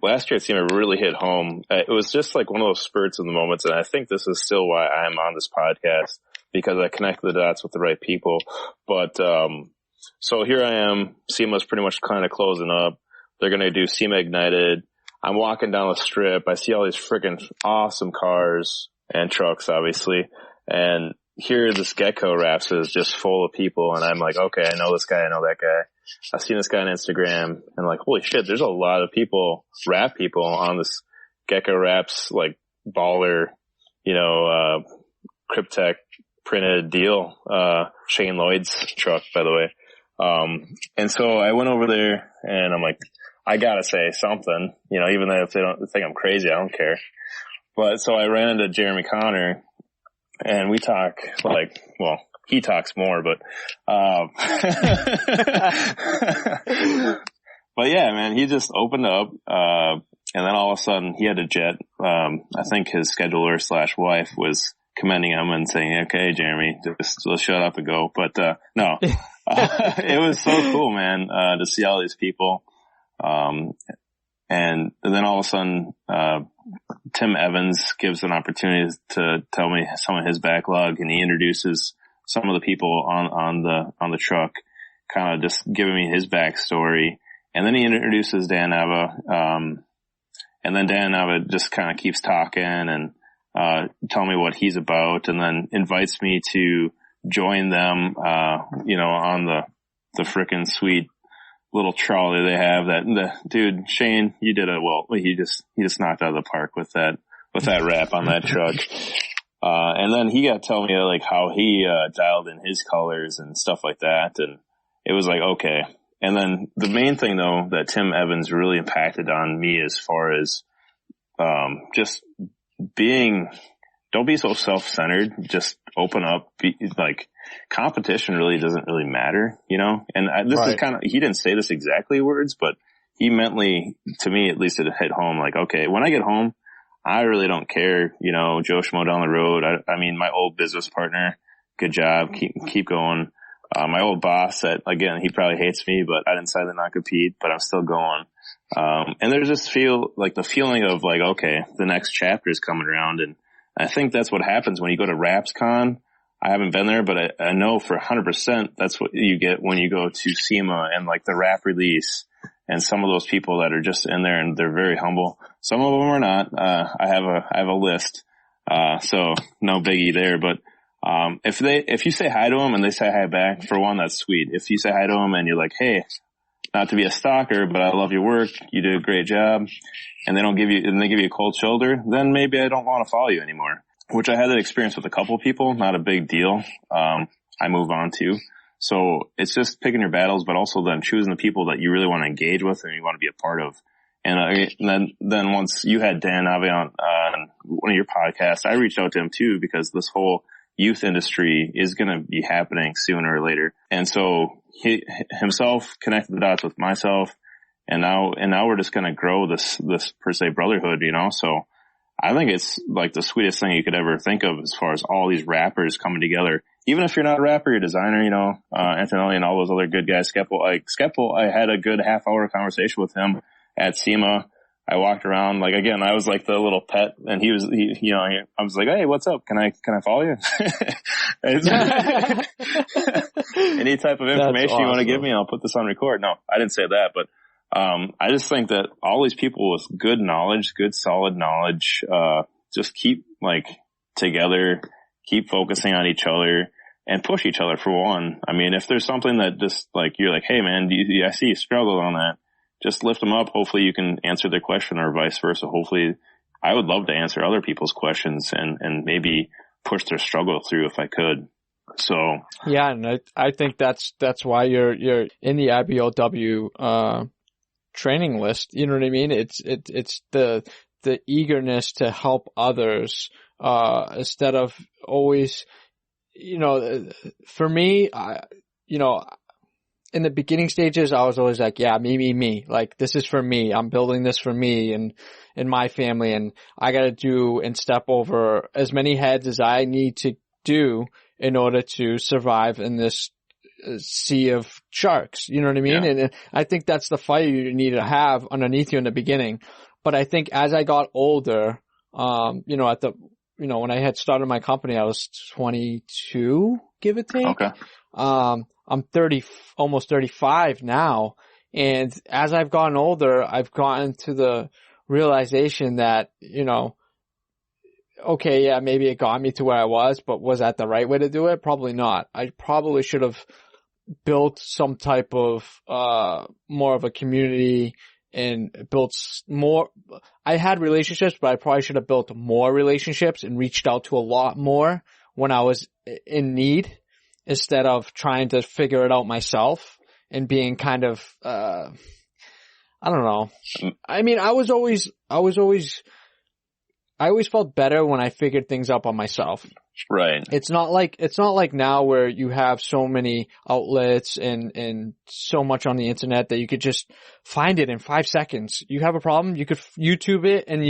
last year at SEMA really hit home. It was just like one of those spurts in the moments. And I think this is still why I'm on this podcast, because I connect the dots with the right people. But, so here I am. SEMA's pretty much kind of closing up. They're going to do SEMA Ignited. I'm walking down the strip. I see all these freaking awesome cars and trucks, obviously. And here this Gecko Wraps is just full of people. And I'm like, okay, I know this guy. I know that guy. I've seen this guy on Instagram and like, holy shit, there's a lot of people, rap people on this Gecko Wraps, like baller, you know, Cryptech printed deal, Shane Lloyd's truck, by the way. And so I went over there and I'm like, I gotta say something, you know, even though if they don't think I'm crazy, I don't care. But so I ran into Jeremy Connor and we talk like, well, he talks more, but, but yeah, man, he just opened up, and then all of a sudden he had a jet. I think his scheduler / wife was commending him and saying, okay, Jeremy, just shut up and go. But, no, it was so cool, man, to see all these people. And then all of a sudden, Tim Evans gives an opportunity to tell me some of his backlog, and he introduces some of the people on the truck, kind of just giving me his backstory. And then he introduces Dan Nava, and then Dan Nava just kind of keeps talking and, tell me what he's about, and then invites me to join them, you know, on the frickin' sweet little trolley they have. Dude, Shane, you did it well. He just knocked out of the park with that wrap on that truck. And then he got to tell me like how he, dialed in his colors and stuff like that. And it was like, okay. And then the main thing though that Tim Evans really impacted on me as far as, just don't be so self-centered. Just open up. Like competition really doesn't really matter, you know? And this is kind of, he didn't say this exactly words, but he mentally, to me at least, it hit home like, okay, when I get home, I really don't care, you know, Joe Schmo down the road. I mean, my old business partner, good job. Keep going. My old boss again, he probably hates me, but I didn't sign the non-compete, but I'm still going. And there's this the feeling of like, okay, the next chapter is coming around. And I think that's what happens when you go to RapsCon. I haven't been there, but I know for 100% that's what you get when you go to SEMA and like the rap release and some of those people that are just in there and they're very humble. Some of them are not. I have a list. So no biggie there, but, if you say hi to them and they say hi back, for one, that's sweet. If you say hi to them and you're like, hey, not to be a stalker, but I love your work. You did a great job. And they give you a cold shoulder, then maybe I don't want to follow you anymore. which I had that experience with a couple of people, not a big deal. I move on to. So it's just picking your battles, but also then choosing the people that you really want to engage with and you want to be a part of. And then once you had Dan Navi on one of your podcasts, I reached out to him too, because this whole youth industry is going to be happening sooner or later. And so he himself connected the dots with myself, and now we're just going to grow this per se brotherhood, you know? So I think it's like the sweetest thing you could ever think of as far as all these rappers coming together. Even if you're not a rapper, you're a designer, you know, Antonelli and all those other good guys. Skepple, I had a good half-hour conversation with him at SEMA. I walked around, like, again, I was like the little pet, and I was like, hey, what's up? Can I follow you? Any type of information you want to give me, I'll put this on record. No, I didn't say that, but I just think that all these people with good knowledge, good solid knowledge, just keep like together, keep focusing on each other and push each other for one. I mean, if there's something that just like, you're like, hey man, I see you struggle on that. Just lift them up. Hopefully you can answer their question, or vice versa. Hopefully I would love to answer other people's questions and maybe push their struggle through if I could. So yeah, and I think that's why you're in the IBOW training list. You know what I mean? It's the eagerness to help others instead of always, you know, for me, you know, in the beginning stages, I was always like, yeah, me. Like, this is for me. I'm building this for me and my family, and I got to do and step over as many heads as I need to do in order to survive in this sea of sharks. You know what I mean? Yeah. And I think that's the fight you need to have underneath you in the beginning. But I think as I got older, you know, when I had started my company, I was 22, give or take. Okay. I'm 30, almost 35 now. And as I've gotten older, I've gotten to the realization that, you know, okay, yeah, maybe it got me to where I was, but was that the right way to do it? Probably not. I probably should have built some type of, more of a community and built more. I had relationships, but I probably should have built more relationships and reached out to a lot more when I was in need, instead of trying to figure it out myself and being kind of, I don't know. I mean, I always felt better when I figured things out by myself. Right. It's not like now where you have so many outlets and so much on the internet that you could just find it in 5 seconds. You have a problem, you could YouTube it and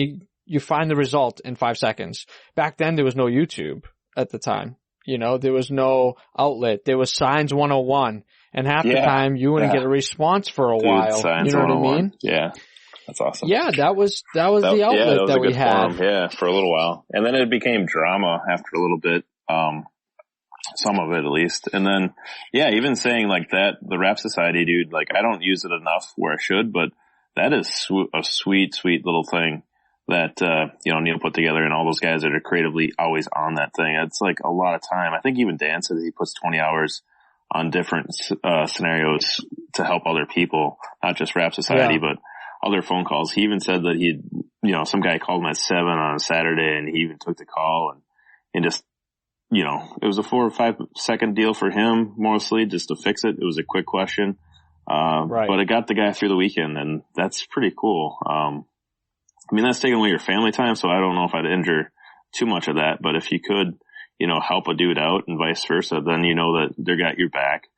you find the result in 5 seconds. Back then there was no YouTube at the time. You know, there was no outlet. There was Signs 101. And half the time you wouldn't get a response for a while. You know what I mean? Yeah. That's awesome. Yeah, that was the outlet that we had. Forum, yeah, for a little while. And then it became drama after a little bit. Some of it at least. And then, yeah, even saying like that, the Rap Society, dude, like I don't use it enough where I should, but that is a sweet, sweet little thing that, you know, Neil put together, and all those guys that are creatively always on that thing. It's like a lot of time. I think even Dan says he puts 20 hours on different, scenarios to help other people, not just Rap Society, but other phone calls. He even said that some guy called him at 7 on a Saturday, and he even took the call and just, you know, it was a 4 or 5 second deal for him, mostly just to fix it. It was a quick question. Right. But it got the guy through the weekend, and that's pretty cool. I mean, that's taking away your family time, so I don't know if I'd injure too much of that. But if you could, you know, help a dude out and vice versa, then you know that they got your back.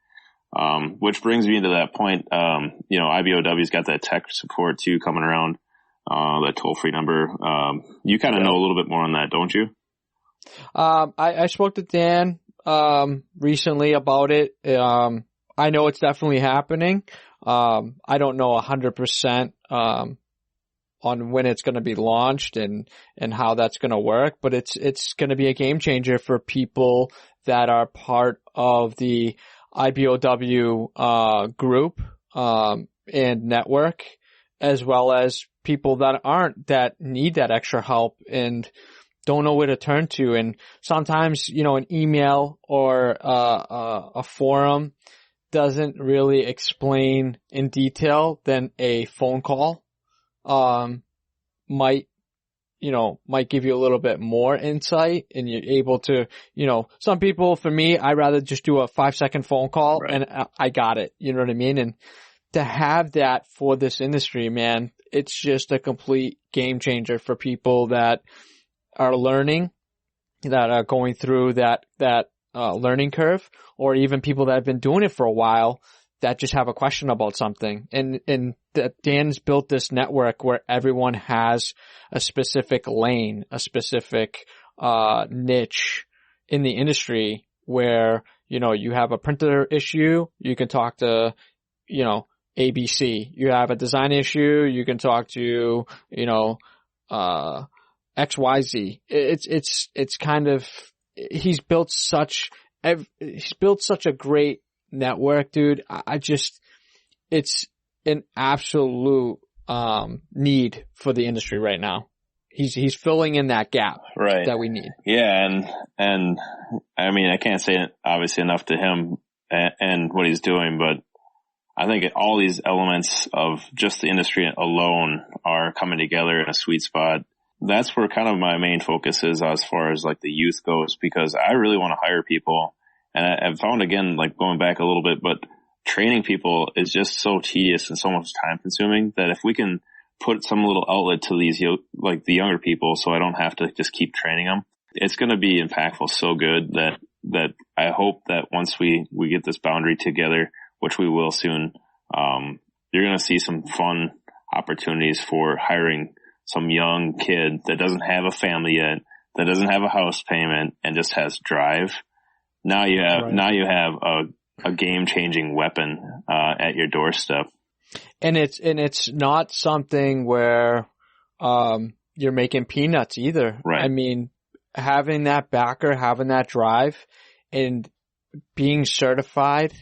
Which brings me to that point. You know, IBOW's got that tech support too coming around, that toll-free number. You kind of know a little bit more on that, don't you? I spoke to Dan, recently about it. I know it's definitely happening. I don't know 100%, on when it's going to be launched and how that's going to work, but it's going to be a game changer for people that are part of the IBOW, group, and network, as well as people that aren't, that need that extra help and don't know where to turn to. And sometimes, you know, an email or, a forum doesn't really explain in detail than a phone call might might give you a little bit more insight and you're able to, some people, for me, I'd rather just do a 5-second phone call Right. and I got it. You know what I mean? And to have that for this industry, man, it's just a complete game changer for people that are learning, that are going through that learning curve, or even people that have been doing it for a while that just have a question about something. And that Dan's built this network where everyone has a specific lane, a specific niche in the industry where, you have a printer issue, you can talk to, ABC. You have a design issue, you can talk to, XYZ. It's kind of, he's built such a great network, dude. It's an absolute, need for the industry right now. He's filling in that gap Right. that we need. Yeah. And I mean, I can't say obviously enough to him and what he's doing, but I think all these elements of just the industry alone are coming together in a sweet spot. That's where kind of my main focus is as far as like the youth goes, because I really want to hire people. And I've found, again, like going back a little bit, but training people is just so tedious and so much time consuming that if we can put some little outlet to these, like the younger people, so I don't have to just keep training them, it's going to be impactful so good that I hope that once we get this boundary together, which we will soon, you're going to see some fun opportunities for hiring some young kid that doesn't have a family yet, that doesn't have a house payment, and just has drive. Now you have a game changing weapon at your doorstep. And it's not something where you're making peanuts either. Right. I mean, having that backer, having that drive, and being certified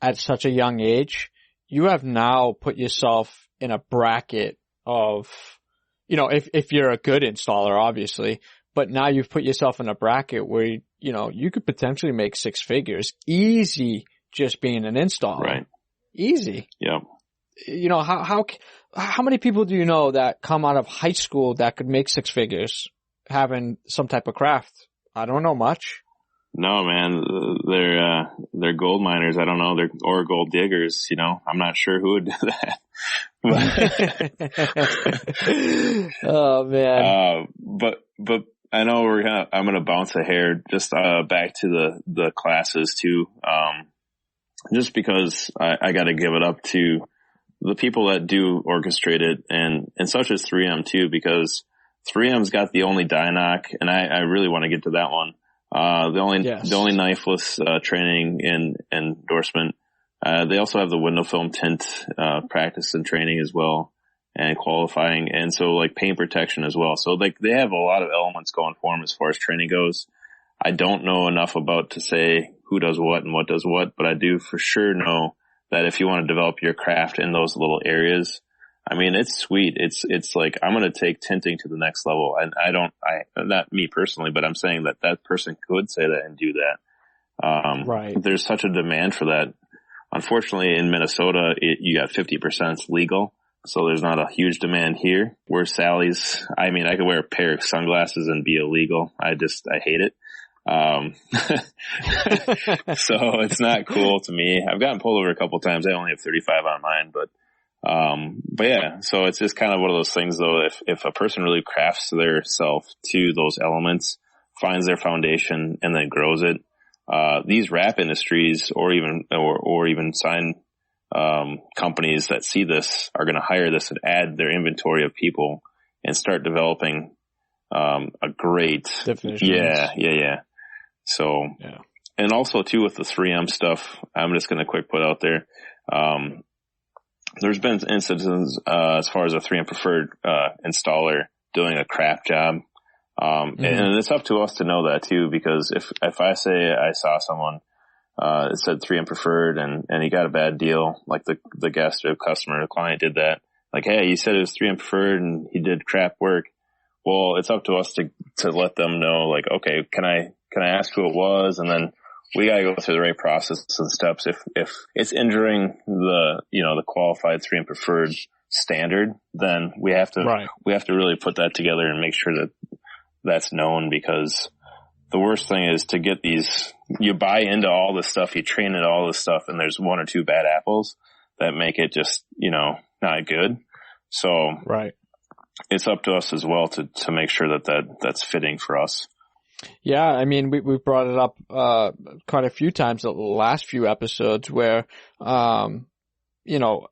at such a young age, you have now put yourself in a bracket of, if you're a good installer, obviously, but now you've put yourself in a bracket where, you could potentially make 6 figures easy just being an installer. Right. Easy. Yep. How many people do you know that come out of high school that could make 6 figures having some type of craft? I don't know much. No, man, they're gold miners. I don't know. Or gold diggers, I'm not sure who would do that. Oh man. But I know I'm going to bounce a hair just, back to the classes too. Just because I got to give it up to the people that do orchestrate it and such as 3M too, because 3M's got the only die knock, and I really want to get to that one. The only knifeless, training and endorsement. They also have the window film tint, practice and training as well, and qualifying. And so like paint protection as well. So like they have a lot of elements going for them as far as training goes. I don't know enough about to say who does what and what does what, but I do for sure know that if you want to develop your craft in those little areas, I mean, it's sweet. It's like, I'm going to take tinting to the next level. And not me personally, but I'm saying that person could say that and do that. Right. There's such a demand for that. Unfortunately, in Minnesota, you got 50% legal. So there's not a huge demand here. Where Sally's, I mean, I could wear a pair of sunglasses and be illegal. I hate it. So it's not cool to me. I've gotten pulled over a couple times. I only have 35 on mine, but yeah, so it's just kind of one of those things though. If a person really crafts their self to those elements, finds their foundation and then grows it, these wrap industries or even sign, companies that see this are going to hire this and add their inventory of people and start developing, a great definition. Yeah. So, yeah. And also too with the 3M stuff, I'm just going to quick put out there, there's been instances, as far as a 3M preferred, installer doing a crap job. And it's up to us to know that too, because if I say I saw someone, it said 3M preferred and he got a bad deal, like the guest or customer, the client did that. Like, hey, you said it was 3M preferred and he did crap work. Well, it's up to us to let them know, like, okay, can I ask who it was? And then we gotta go through the right process and steps. If it's injuring the qualified 3M preferred standard, then we have to really put that together and make sure that that's known, because the worst thing is to get you buy into all this stuff, you train into all this stuff, and there's one or two bad apples that make it just, not good. So it's up to us as well to make sure that's fitting for us. Yeah, I mean, we brought it up quite a few times the last few episodes where,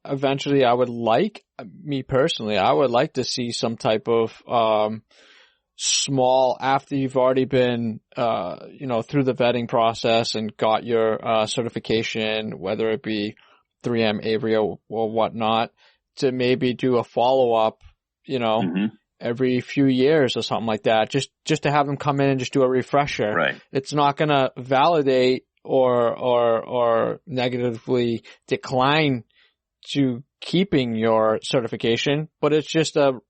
eventually I would like to see some type of small, after you've already been through the vetting process and got your certification, whether it be 3M, Avery, or whatnot, to maybe do a follow-up, every few years or something like that, just to have them come in and just do a refresher. Right. It's not going to validate or negatively decline to keeping your certification, but it's just a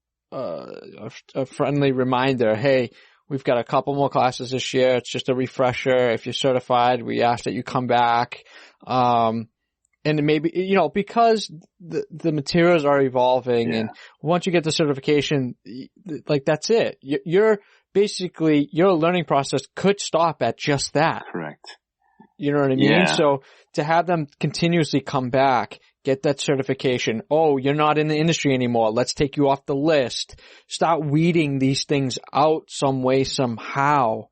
friendly reminder. Hey, we've got a couple more classes this year. It's just a refresher. If you're certified, we ask that you come back. And maybe, because the materials are evolving, and once you get the certification, like, that's it. Your learning process could stop at just that. Correct. You know what I mean? Yeah. So to have them continuously come back, get that certification. Oh, you're not in the industry anymore. Let's take you off the list. Start weeding these things out some way, somehow.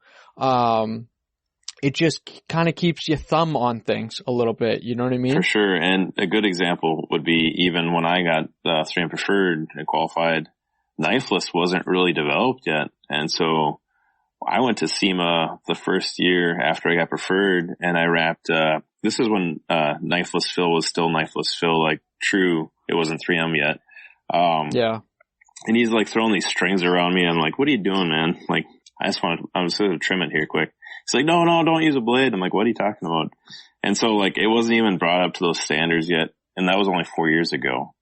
It just kind of keeps your thumb on things a little bit. You know what I mean? For sure. And a good example would be, even when I got 3M preferred and qualified, knifeless wasn't really developed yet. And so I went to SEMA the first year after I got preferred, and I wrapped, this is when knifeless fill was still knifeless fill, like true. It wasn't 3M yet. And he's like throwing these strings around me. I'm like, what are you doing, man? Like, I was going to trim it here quick. He's like, no, don't use a blade. I'm like, what are you talking about? And so, like, it wasn't even brought up to those standards yet. And that was only 4 years ago.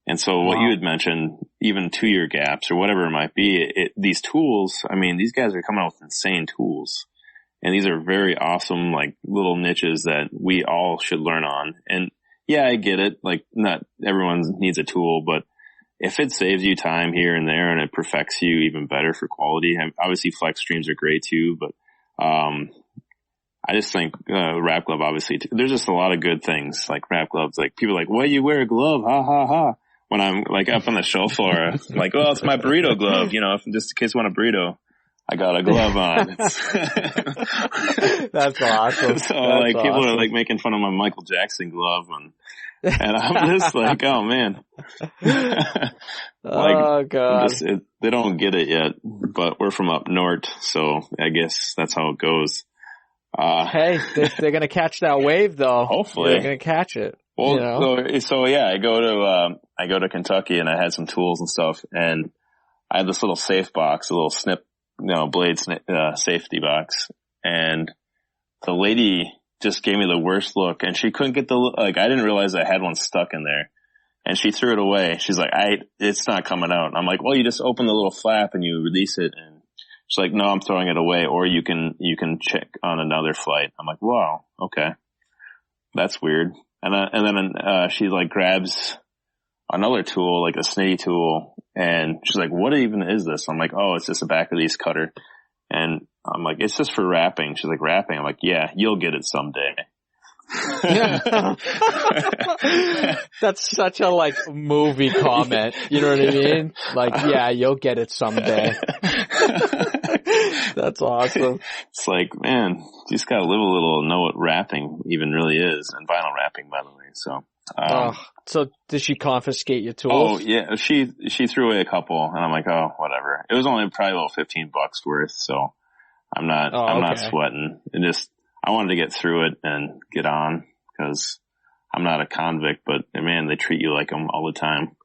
And so what you had mentioned, even 2-year gaps or whatever it might be, these tools, I mean, these guys are coming out with insane tools. And these are very awesome, like, little niches that we all should learn on. And yeah, I get it. Like, not everyone needs a tool, but if it saves you time here and there and it perfects you even better for quality, and obviously flex streams are great too, but I just think wrap glove, obviously, there's just a lot of good things, like wrap gloves. Like, people are like, why you wear a glove? Ha ha ha. When I'm like up on the show floor, I'm like, well, it's my burrito glove, if just in case you want a burrito, I got a glove on. That's awesome. So like, people are like making fun of my Michael Jackson glove, and I'm just like, oh man. Oh God. They don't get it yet, but we're from up north, so I guess that's how it goes. Hey, they're gonna catch that wave though. Hopefully. They're gonna catch it. Well, so yeah, I go to Kentucky, and I had some tools and stuff, and I had this little safe box, a little blade safety box, and the lady just gave me the worst look, and she couldn't get I didn't realize I had one stuck in there, and she threw it away. She's like, it's not coming out. And I'm like, well, you just open the little flap and you release it, and she's like, no, I'm throwing it away, or you can check on another flight. I'm like, wow, okay, that's weird. And then she like grabs another tool, like a snitty tool, and she's like, what even is this? I'm like, oh, it's just a back release cutter. And I'm like, it's just for wrapping. She's like, wrapping? I'm like, yeah, you'll get it someday. That's such a like movie comment. You know what I mean? Like, yeah, you'll get it someday. That's awesome. It's like, man, you just gotta live a little, know what wrapping even really is, and vinyl wrapping, by the way. So, so did she confiscate your tools? Oh yeah, she threw away a couple, and I'm like, oh, whatever. It was only probably about $15 worth, so I'm not sweating. I wanted to get through it and get on, because I'm not a convict, but man, they treat you like them all the time.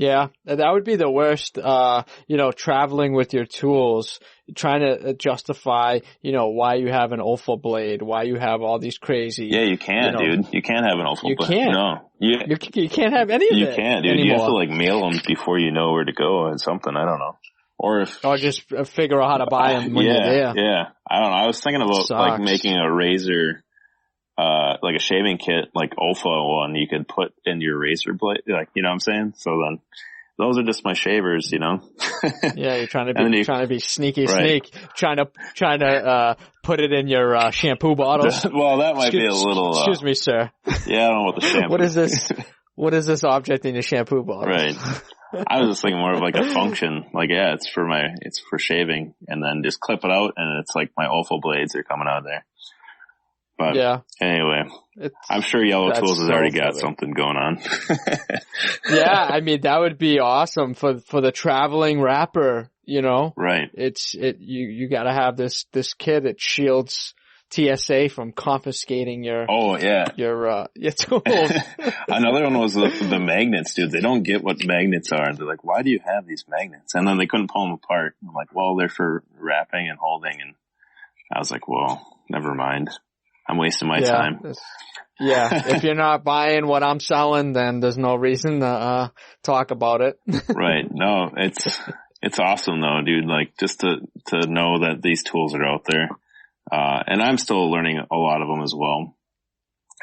Yeah, that would be the worst, traveling with your tools, trying to justify, why you have an Olfa blade, why you have all these crazy. Yeah, you can't, dude. You can't have an Olfa blade. You can't. No. You can't have any of it. You can't, dude. Anymore. You have to like mail them before you know where to go and something. I don't know. Or just figure out how to buy them when you're there. Yeah. I don't know. I was thinking about like making a razor, like a shaving kit, like Olfa one you could put in your razor blade, like, you know what I'm saying? So then those are just my shavers, you know? Yeah, you're trying to be sneaky, right. trying to put it in your, shampoo bottles. Well, that might be a little, excuse me, sir. Yeah, I don't know what the shampoo. What is this object in your shampoo bottle? Right. I was just thinking more of like a function. Like, yeah, it's for shaving, and then just clip it out and it's like my Olfa blades are coming out of there. But yeah, anyway, I'm sure Yellow Tools has already got something going on. Yeah, I mean, that would be awesome for the traveling rapper, you know? Right. You gotta have this kit that shields TSA from confiscating your tools. Another one was the magnets, dude. They don't get what magnets are. They're like, why do you have these magnets? And then they couldn't pull them apart. I'm like, well, they're for wrapping and holding. And I was like, well, never mind. I'm wasting my time. Yeah. If you're not buying what I'm selling, then there's no reason to talk about it. Right. No, it's awesome though, dude. Like, just to know that these tools are out there. And I'm still learning a lot of them as well.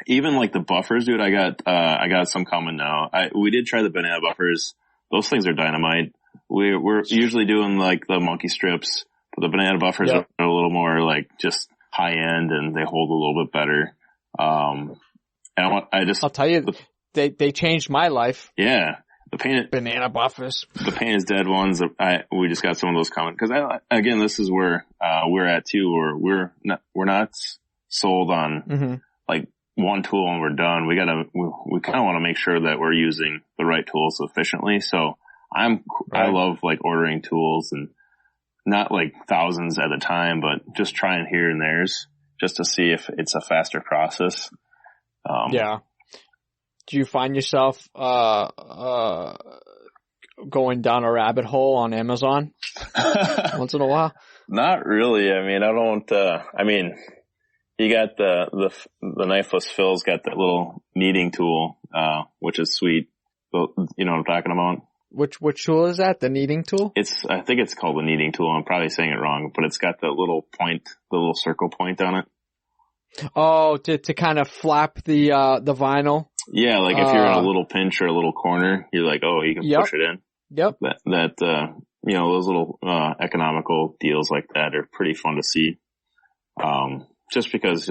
Even like the buffers, dude, I got some coming now. We did try the banana buffers. Those things are dynamite. We're usually doing like the monkey strips, but the banana buffers are a little more like just high end, and they hold a little bit better. And I'll tell you, they changed my life. Yeah. Banana buffers. The Pain is Dead ones, we just got some of those coming. Cause again, this is where, we're at too, or we're not sold on like one tool and we're done. We kind of want to make sure that we're using the right tools efficiently. So I love like ordering tools, and not like thousands at a time, but just trying here and there's just to see if it's a faster process. Yeah. Do you find yourself, going down a rabbit hole on Amazon once in a while? Not really. I mean, you got the knifeless Phil's got that little kneading tool, which is sweet. You know what I'm talking about? Which tool is that? The kneading tool? I think it's called the kneading tool. I'm probably saying it wrong, but it's got the little point, the little circle point on it. Oh, to kind of flap the vinyl. Yeah, like if you're in a little pinch or a little corner, you're like, oh, you can push it in. Yep. You know, those little, economical deals like that are pretty fun to see. Just because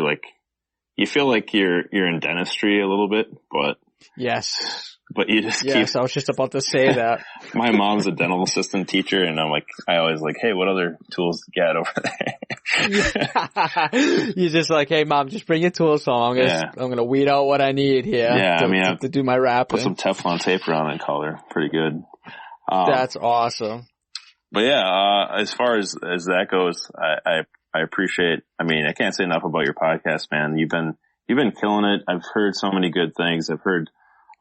you feel like you're in dentistry a little bit, but. Yes. But you just I was just about to say that. My mom's a dental assistant teacher, and I always like, hey, what other tools to get over there? You're just like, hey, Mom, just bring your tools home. I'm going to weed out what I need here to do my wrapping. Put some Teflon tape around it and color. Pretty good. That's awesome. But yeah, as far as that goes, I appreciate, I can't say enough about your podcast, man. You've been killing it. I've heard so many good things. I've heard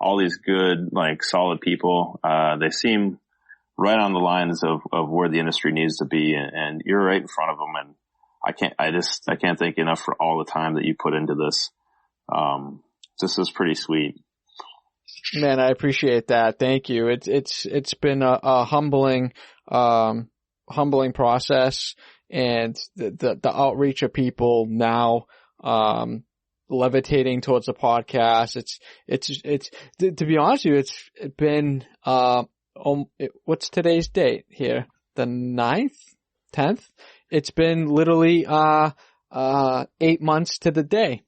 all these good, solid people. They seem right on the lines of where the industry needs to be, and you're right in front of them. And I can't thank you enough for all the time that you put into this. This is pretty sweet. Man, I appreciate that. Thank you. It's been a humbling process, and the outreach of people now, levitating towards the podcast. It's to be honest with you, it's been, what's today's date here? The 9th? 10th? It's been literally, 8 months to the day.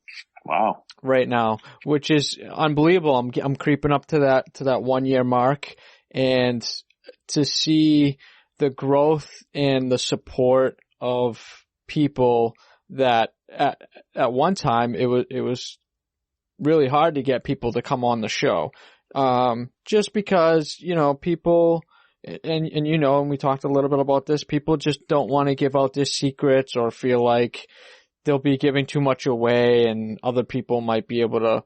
Wow. Right now, which is unbelievable. I'm creeping up to that 1 year mark, and to see the growth and the support of people that at one time it was really hard to get people to come on the show. Just because, people, and and we talked a little bit about this, people just don't want to give out their secrets or feel like they'll be giving too much away and other people might be able to,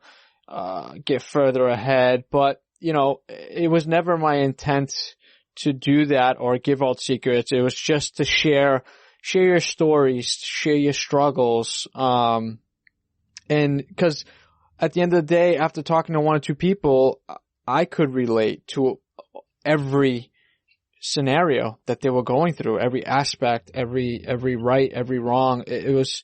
get further ahead. But, it was never my intent to do that or give out secrets. It was just to share your stories, share your struggles. And cause at the end of the day, after talking to one or two people, I could relate to every scenario that they were going through, every aspect, every right, every wrong. It was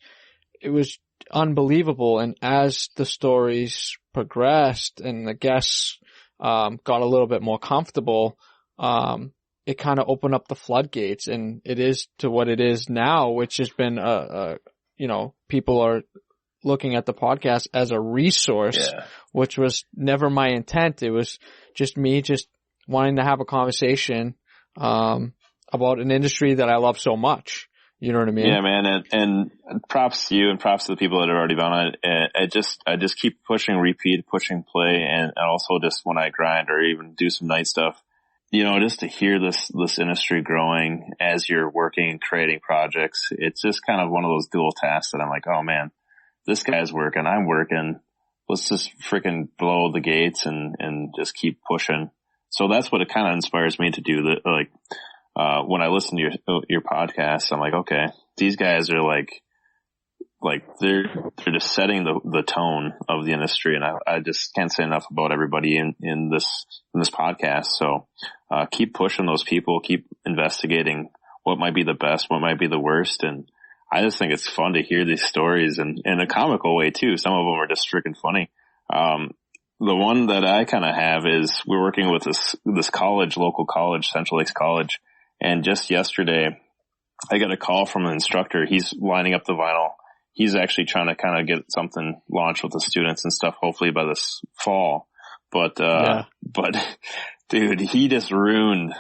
unbelievable. And as the stories progressed and the guests got a little bit more comfortable, it kind of opened up the floodgates, and it is to what it is now, which has been people are looking at the podcast as a resource, which was never my intent. It was just me just wanting to have a conversation about an industry that I love so much. You know what I mean? Yeah, man. And props to you and props to the people that have already been on it. I just keep pushing repeat, pushing play, and also just when I grind or even do some night stuff, just to hear this industry growing as you're working and creating projects, it's just kind of one of those dual tasks that I'm like, oh man, this guy's working, I'm working. Let's just freaking blow the gates and just keep pushing. So that's what it kind of inspires me to do. That, when I listen to your podcast, I'm like, okay, these guys are like they're just setting the tone of the industry. And I just can't say enough about everybody in this podcast. So, keep pushing those people, keep investigating what might be the best, what might be the worst. And I just think it's fun to hear these stories and in a comical way too. Some of them are just freaking funny. The one that I kind of have is we're working with this college, local college, Central Lakes College. And just yesterday, I got a call from an instructor. He's lining up the vinyl. He's actually trying to kind of get something launched with the students and stuff, hopefully by this fall. But dude, he just ruined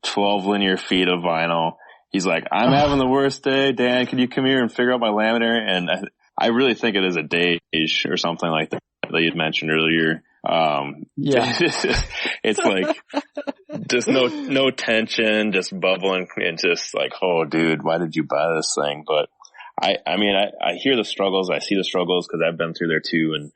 12 linear feet of vinyl. He's like, I'm having the worst day. Dan, can you come here and figure out my laminar? And I really think it is a Dage or something like that you'd mentioned earlier. It's like just no tension, just bubbling and just like, oh dude, why did you buy this thing? But I mean, I hear the struggles. I see the struggles because I've been through there too. And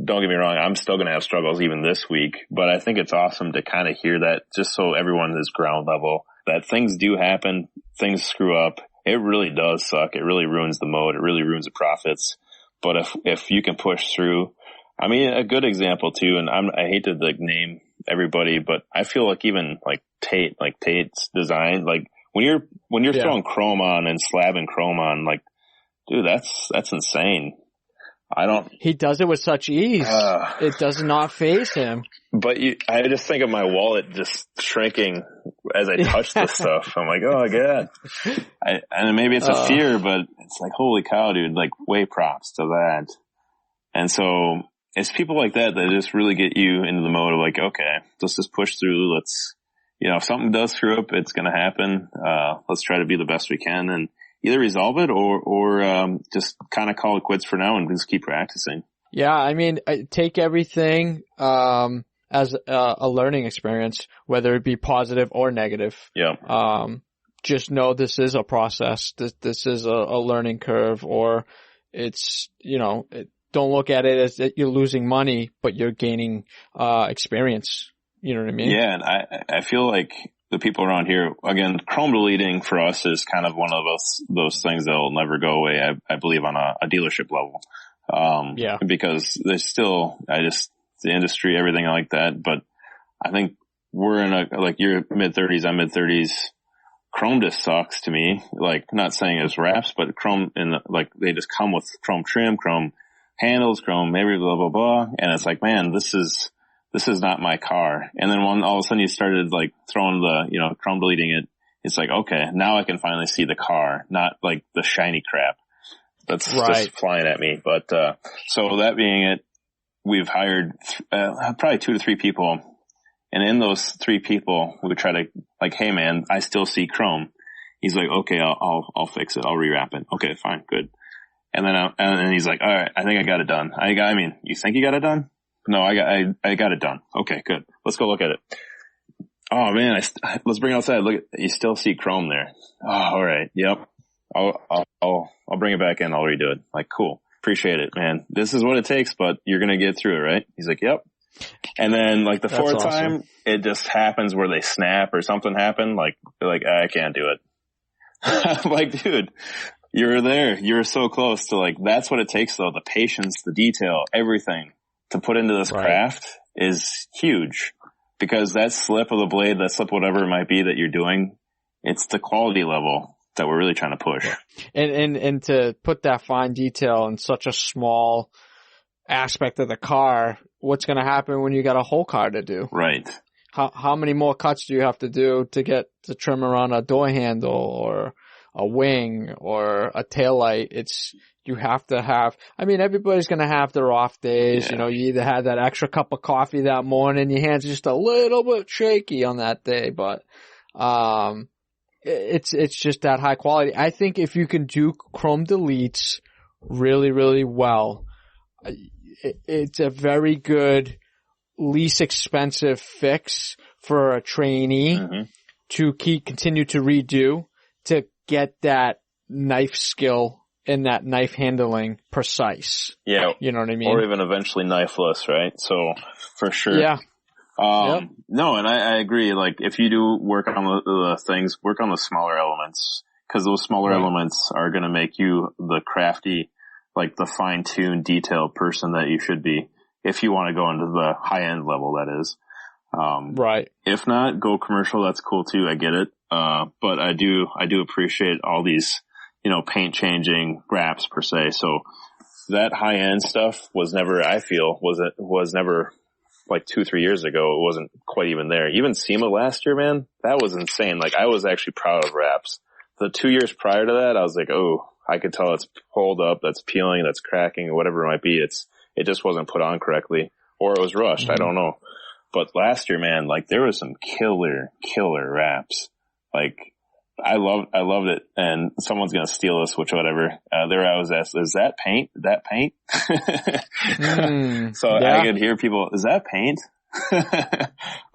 don't get me wrong, I'm still going to have struggles even this week, but I think it's awesome to kind of hear that just so everyone is ground level, that things do happen, things screw up. It really does suck. It really ruins the mode. It really ruins the profits. But if you can push through, I mean, a good example too, and I hate to like name everybody, but I feel like even like Tate's design, like when you're throwing chrome on and slabbing chrome on, like, dude, that's insane. He does it with such ease. It does not faze him. But I just think of my wallet just shrinking as I touch this stuff. I'm like, oh my God. And maybe it's a fear, but it's like, holy cow, dude, like way props to that. And so it's people like that just really get you into the mode of like, okay, let's just push through. Let's, if something does screw up, it's going to happen. Let's try to be the best we can and either resolve it or just kind of call it quits for now and just keep practicing. Yeah. I mean, take everything, as a learning experience, whether it be positive or negative. Yeah. Just know this is a process. This is a learning curve, or it's, don't look at it as that you're losing money, but you're gaining, experience. You know what I mean? Yeah. And I feel like the people around here, again, chrome deleting for us is kind of one of those things that'll never go away. I believe on a dealership level. Because there's still, the industry, everything like that. But I think we're in you're mid-30s, I'm mid-30s. Chrome just sucks to me. Like, not saying it's wraps, but chrome they just come with chrome trim, chrome handles, chrome, maybe blah, blah, blah. And it's like, man, this is not my car. And then when all of a sudden you started like throwing the, chrome deleting it, it's like, okay, now I can finally see the car, not like the shiny crap that's just flying at me. But, so that being it, we've hired probably 2 to 3 people, and in those 3 people, we would try to like, hey man, I still see chrome. He's like, okay, I'll fix it. I'll rewrap it. Okay, fine, good. And then he's like, all right, I think I got it done. I mean, you think you got it done? No, I got it done. Okay, good. Let's go look at it. Oh man, let's bring it outside. Look, you still see chrome there. Oh, all right. Yep. I'll bring it back in. I'll redo it. Like, cool. Appreciate it, man. This is what it takes, but you're going to get through it, right? He's like, yep. And then like the fourth time, it just happens where they snap or something happened. Like, they're like, I can't do it. I'm like, dude, you're there. You're so close to like, that's what it takes though. The patience, the detail, everything to put into this craft is huge, because that slip of the blade, that slip, whatever it might be that you're doing, it's the quality level. that we're really trying to push. And to put that fine detail in such a small aspect of the car, what's going to happen when you got a whole car to do? Right. How many more cuts do you have to do to get the trim around a door handle or a wing or a taillight? You have to have, I mean, everybody's going to have their off days. Yeah. You know, you either had that extra cup of coffee that morning, your hands are just a little bit shaky on that day, but, it's just that high quality. I think if you can do chrome deletes really, really well, it's a very good, least expensive fix for a trainee to continue to redo to get that knife skill and that knife handling precise. Yeah. You know what I mean? Or even eventually knifeless, right? So for sure. Yeah. No, and I agree. Like if you do work on the things, work on the smaller elements, because those smaller elements are going to make you the crafty, like the fine-tuned, detailed person that you should be. If you want to go into the high-end level, that is. Right. If not, go commercial. That's cool too. I get it. But I do appreciate all these, paint changing wraps per se. So that high-end stuff was never, I feel, was never like 2-3 years ago. It wasn't quite even there. Even SEMA last year, man, that was insane. Like I was actually proud of wraps. The 2 years prior to that, I was like, oh, I could tell it's pulled up, that's peeling, that's cracking, or whatever it might be. It just wasn't put on correctly, or it was rushed. I don't know. But last year, man, like there was some killer wraps. Like I loved it. And someone's gonna steal this, which whatever. There I was asked, is that paint? That paint? So yeah. I could hear people, is that paint?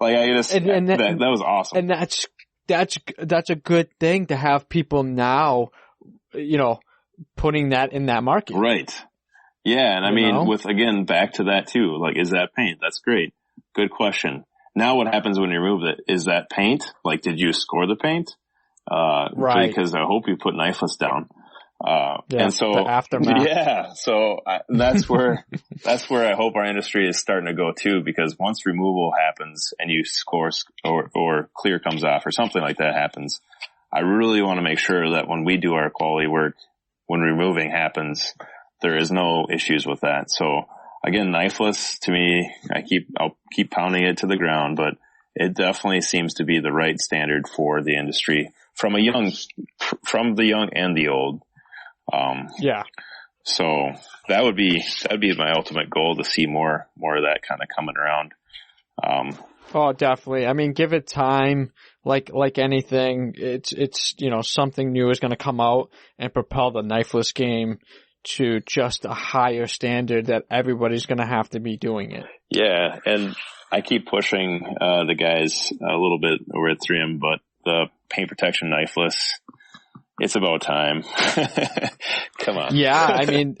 Like I just that was awesome. And that's a good thing to have people now, putting that in that market. Right. Yeah. And I mean, with, again, back to that too, like, is that paint? That's great. Good question. Now what happens when you remove it? Is that paint? Like, did you score the paint? Right. Because I hope you put knifeless down. And so, the aftermath. Yeah. So that's where I hope our industry is starting to go too, because once removal happens and you score or clear comes off or something like that happens, I really want to make sure that when we do our quality work, when removing happens, there is no issues with that. So again, knifeless to me, I'll keep pounding it to the ground, but it definitely seems to be the right standard for the industry from the young and the old. So that'd be my ultimate goal, to see more of that kind of coming around. Oh, definitely. I mean, give it time. Like anything, it's, something new is going to come out and propel the knifeless game to just a higher standard that everybody's going to have to be doing it. Yeah. And I keep pushing, the guys a little bit over at Xtreme, but the paint protection knifeless, it's about time. Come on. Yeah.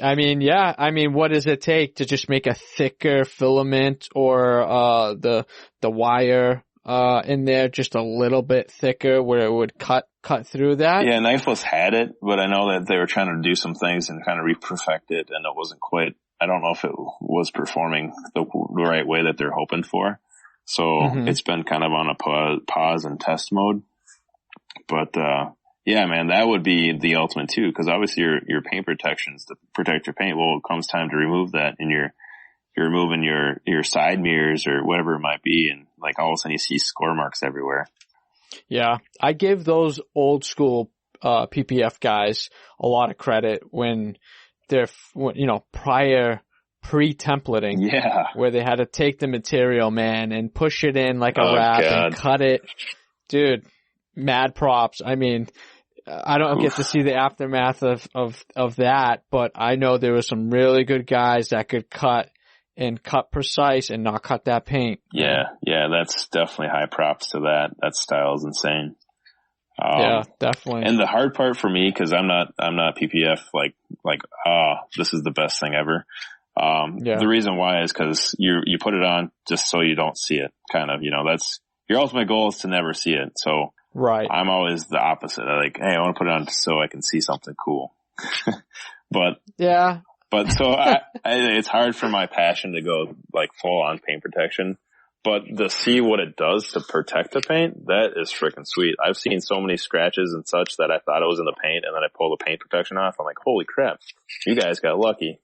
I mean, what does it take to just make a thicker filament or, the wire, in there just a little bit thicker where it would cut through that? Yeah, knifeless had it, but I know that they were trying to do some things and kind of re-perfect it, and it wasn't quite, I don't know if it was performing the right way that they're hoping for. So it's been kind of on a pause and test mode. But, yeah, man, that would be the ultimate too, because obviously your paint protections to protect your paint. Well, it comes time to remove that, and you're removing your side mirrors or whatever it might be, and like all of a sudden you see score marks everywhere. Yeah, I give those old school PPF guys a lot of credit when they're pre-templating. Yeah, where they had to take the material, man, and push it in like a wrap and cut it. Dude, mad props. I mean, I don't get to see the aftermath of that, but I know there were some really good guys that could cut precise and not cut that paint. Yeah, that's definitely high props to that. That style is insane. Yeah, definitely. And the hard part for me, cause I'm not PPF like, this is the best thing ever. The reason why is cause you put it on just so you don't see it, kind of, that's your ultimate goal is to never see it. So right. I'm always the opposite. I hey, I want to put it on so I can see something cool. But so it's hard for my passion to go like full on paint protection. But to see what it does to protect the paint, that is freaking sweet. I've seen so many scratches and such that I thought it was in the paint, and then I pull the paint protection off. I'm like, holy crap, you guys got lucky.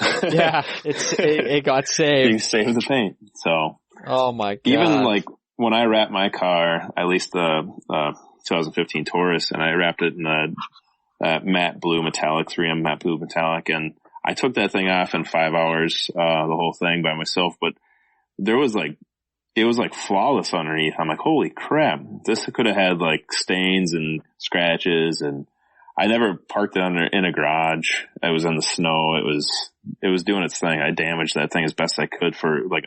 Yeah, it got saved. You saved the paint. So, oh my god. Even like when I wrap my car, at least the 2015 Taurus, and I wrapped it in a matte blue metallic, 3M matte blue metallic, and I took that thing off in 5 hours, the whole thing by myself, but it was like flawless underneath. I'm like, holy crap, this could have had like stains and scratches, and I never parked it in a garage. I was in the snow. It was doing its thing. I damaged that thing as best I could for like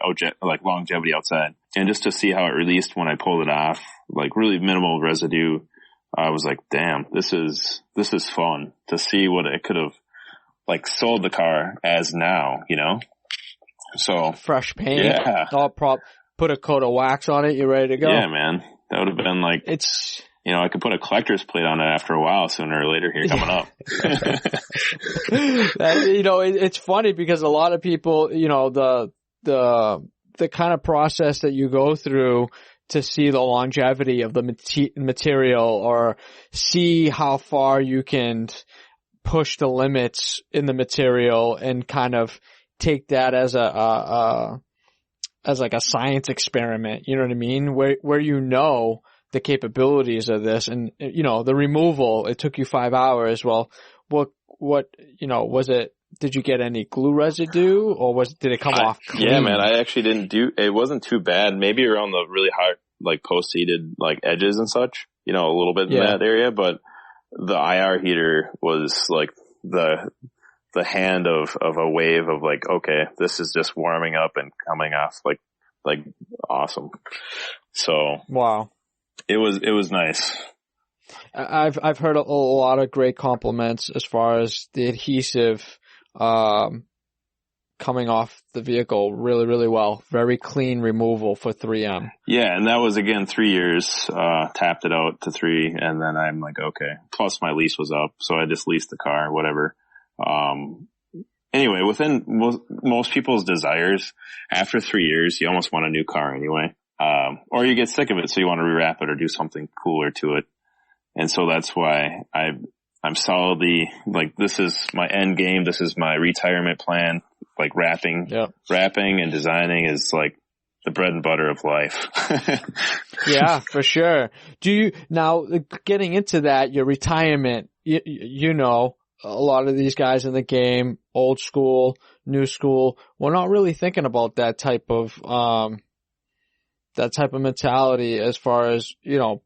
longevity outside. And just to see how it released when I pulled it off, like really minimal residue, I was like, damn, this is fun to see what it could have like sold the car as now, you know? So fresh paint. Yeah. Put a coat of wax on it. You're ready to go. Yeah, man. That would have been like, I could put a collector's plate on it after a while, sooner or later here coming up. It's funny because a lot of people, the kind of process that you go through to see the longevity of the material or see how far you can push the limits in the material and kind of take that as as like a science experiment, you know what I mean? Where the capabilities of this and, the removal, it took you 5 hours. Well, what, was it, did you get any glue residue or did it come off clean? Yeah, man, I actually it wasn't too bad. Maybe around the really hard, like post-heated, like edges and such, a little bit in that area, but the IR heater was like the hand of a wave of like, okay, this is just warming up and coming off like awesome. So. Wow. It was nice. I've heard a lot of great compliments as far as the adhesive, coming off the vehicle really, really well. Very clean removal for 3M. Yeah. And that was again 3 years, tapped it out to 3. And then I'm like, okay, plus my lease was up. So I just leased the car, whatever. Anyway, within most people's desires, after 3 years, you almost want a new car anyway. Or you get sick of it, so you want to rewrap it or do something cooler to it. And so that's why I'm solidly, like, this is my end game. This is my retirement plan. Like wrapping and designing is like the bread and butter of life. Yeah, for sure. Now getting into that, your retirement, a lot of these guys in the game, old school, new school, we're not really thinking about that type of mentality as far as,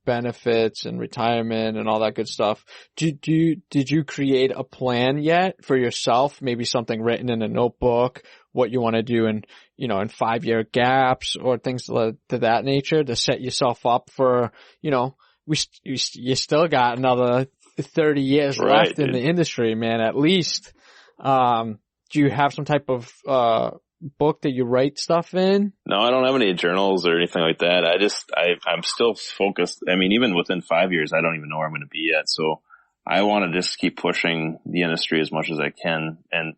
benefits and retirement and all that good stuff. Did you create a plan yet for yourself? Maybe something written in a notebook, what you want to do in 5-year gaps or things to that nature to set yourself up for, you still got another 30 years left in the industry, man, at least. Do you have some type of, book that you write stuff in? No, I don't have any journals or anything like that. I'm still focused. I mean, even within 5 years, I don't even know where I'm going to be yet. So I want to just keep pushing the industry as much as I can. And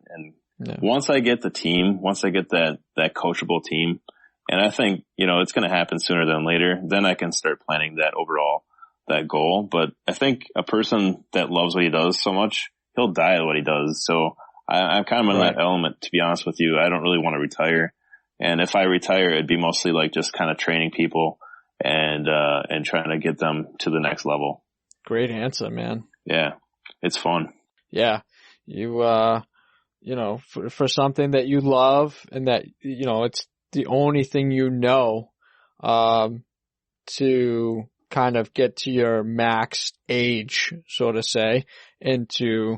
once I get the team, once I get that coachable team, and I think, it's going to happen sooner than later, then I can start planning that goal. But I think a person that loves what he does so much, he'll die at what he does. So I'm kind of in that element, to be honest with you. I don't really want to retire. And if I retire, it'd be mostly like just kind of training people and trying to get them to the next level. Great answer, man. Yeah. It's fun. Yeah. You, for something that you love and that, it's the only thing to kind of get to your max age, so to say, and to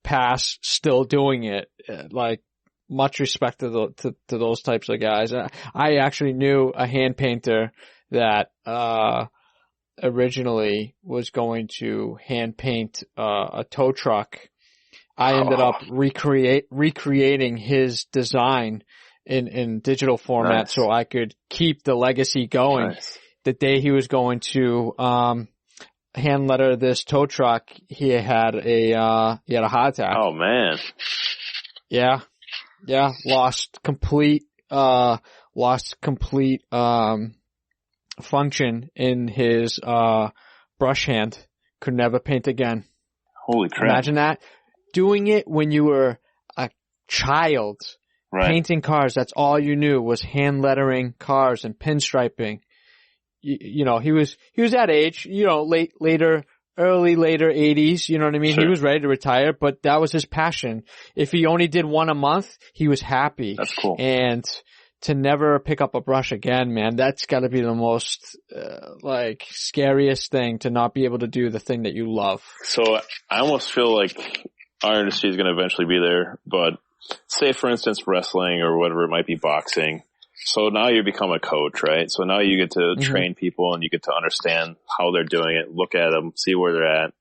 pass still doing it. Like, much respect to those types of guys. I actually knew a hand painter that originally was going to hand paint a tow truck. I ended up recreating his design in digital format so I could keep the legacy going. Nice. The day he was going to hand letter this tow truck, he had a heart attack. Oh man. Yeah. Lost lost complete function in his brush hand. Could never paint again. Holy crap. Imagine that. Doing it when you were a child. Right. Painting cars, that's all you knew was hand lettering cars and pinstriping. You know, he was that age, you know, later 80s, you know what I mean? Sure. He was ready to retire, but that was his passion. If he only did one a month, he was happy. That's cool. And to never pick up a brush again, man, that's gotta be the most, scariest thing, to not be able to do the thing that you love. So I almost feel like our industry is going to eventually be there, but say for instance wrestling or whatever it might be, boxing. So now you become a coach, right? So now you get to train people and you get to understand how they're doing it, look at them, see where they're at.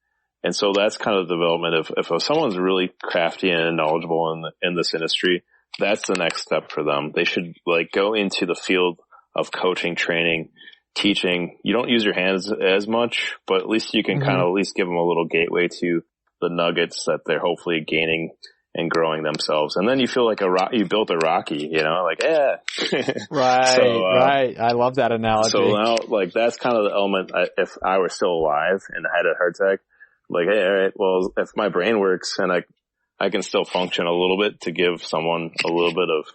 And so that's kind of the development of if someone's really crafty and knowledgeable in this industry, that's the next step for them. They should like go into the field of coaching, training, teaching. You don't use your hands as much, but at least you can kind of at least give them a little gateway to the nuggets that they're hopefully gaining and growing themselves. And then you feel like you built a Rocky, you know, like, yeah. Right, right. I love that analogy. So now, like, that's kind of the element. If I were still alive and I had a heart attack, like, hey, all right, well, if my brain works and I can still function a little bit to give someone a little bit of,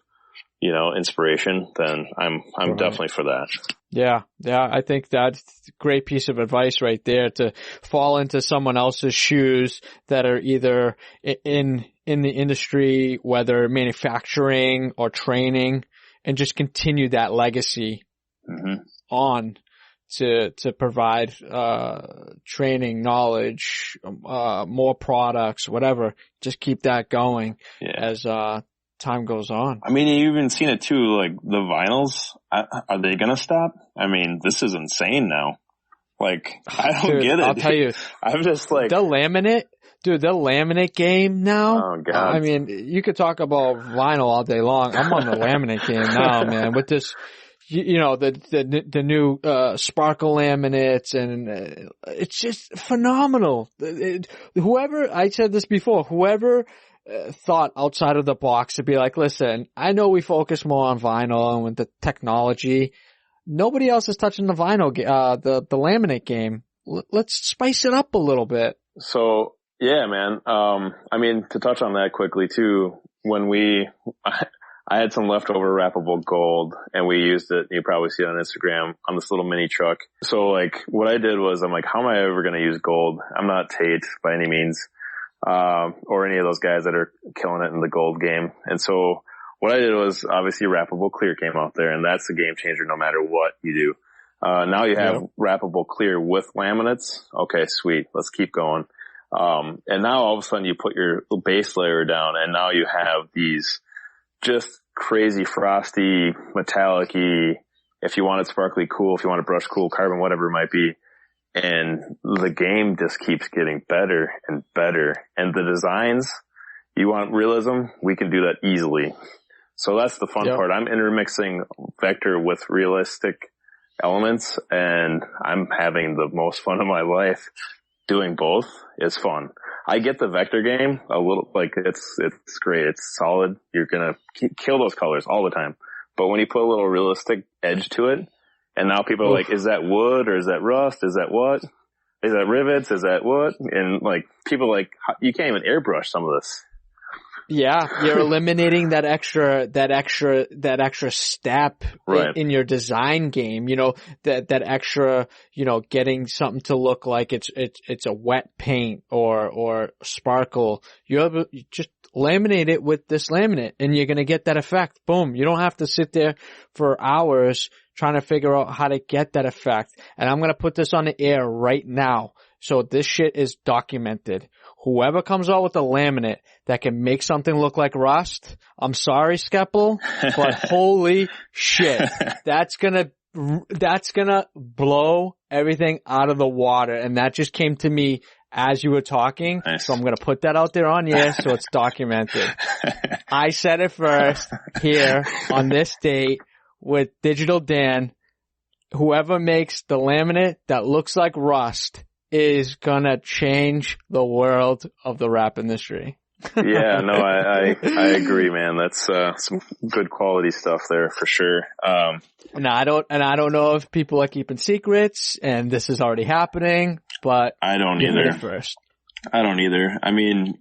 you know, inspiration, then I'm definitely for that. Yeah. I think that's a great piece of advice right there, to fall into someone else's shoes that are either in the industry, whether manufacturing or training, and just continue that legacy on to provide training, knowledge, more products, whatever. Just keep that going as time goes on. I mean, you've even seen it too, like the vinyls. Are they gonna stop? I mean, this is insane now. Like, I don't get it. I'll tell you. I'm just like... The laminate game now. Oh, God. I mean, you could talk about vinyl all day long. I'm on the laminate game now, man, with this, you know, the new, sparkle laminates, and it's just phenomenal. I said this before, whoever thought outside of the box to be like, listen, I know we focus more on vinyl and with the technology. Nobody else is touching the vinyl, the laminate game. Let's spice it up a little bit. So, yeah, man. I mean, to touch on that quickly too, when I had some leftover wrappable gold and we used it, you probably see it on Instagram, on this little mini truck. So like, what I did was I'm like, how am I ever going to use gold? I'm not Tate by any means, or any of those guys that are killing it in the gold game. And so what I did was obviously wrappable clear came out there, and that's the game changer no matter what you do. Now you have wrappable clear with laminates. Okay, sweet. Let's keep going. And now all of a sudden you put your base layer down and now you have these just crazy frosty, metallic-y, if you want it sparkly cool, if you want it brush cool, carbon, whatever it might be. And the game just keeps getting better and better. And the designs, you want realism, we can do that easily. So that's the fun part. I'm intermixing vector with realistic elements, and I'm having the most fun of my life doing both. It's fun. I get the vector game a little, like, it's great. It's solid. You're gonna kill those colors all the time. But when you put a little realistic edge to it, and now people are like, is that wood or is that rust? Is that what? Is that rivets? Is that what? And like, people like, you can't even airbrush some of this. Yeah, you're eliminating that extra step in your design game. You know, that extra, you know, getting something to look like it's a wet paint or sparkle. You just laminate it with this laminate and you're going to get that effect. Boom. You don't have to sit there for hours trying to figure out how to get that effect. And I'm going to put this on the air right now. So this shit is documented. Whoever comes out with a laminate that can make something look like rust, I'm sorry, Skeppel, but holy shit, that's gonna blow everything out of the water. And that just came to me as you were talking. Nice. So I'm gonna put that out there on air so it's documented. I said it first here on this date with Digital Dan. Whoever makes the laminate that looks like rust is gonna change the world of the rap industry. Yeah, no, I agree, man. That's some good quality stuff there for sure. And I don't know if people are keeping secrets and this is already happening, but I don't you heard either. it first. I don't either. I mean,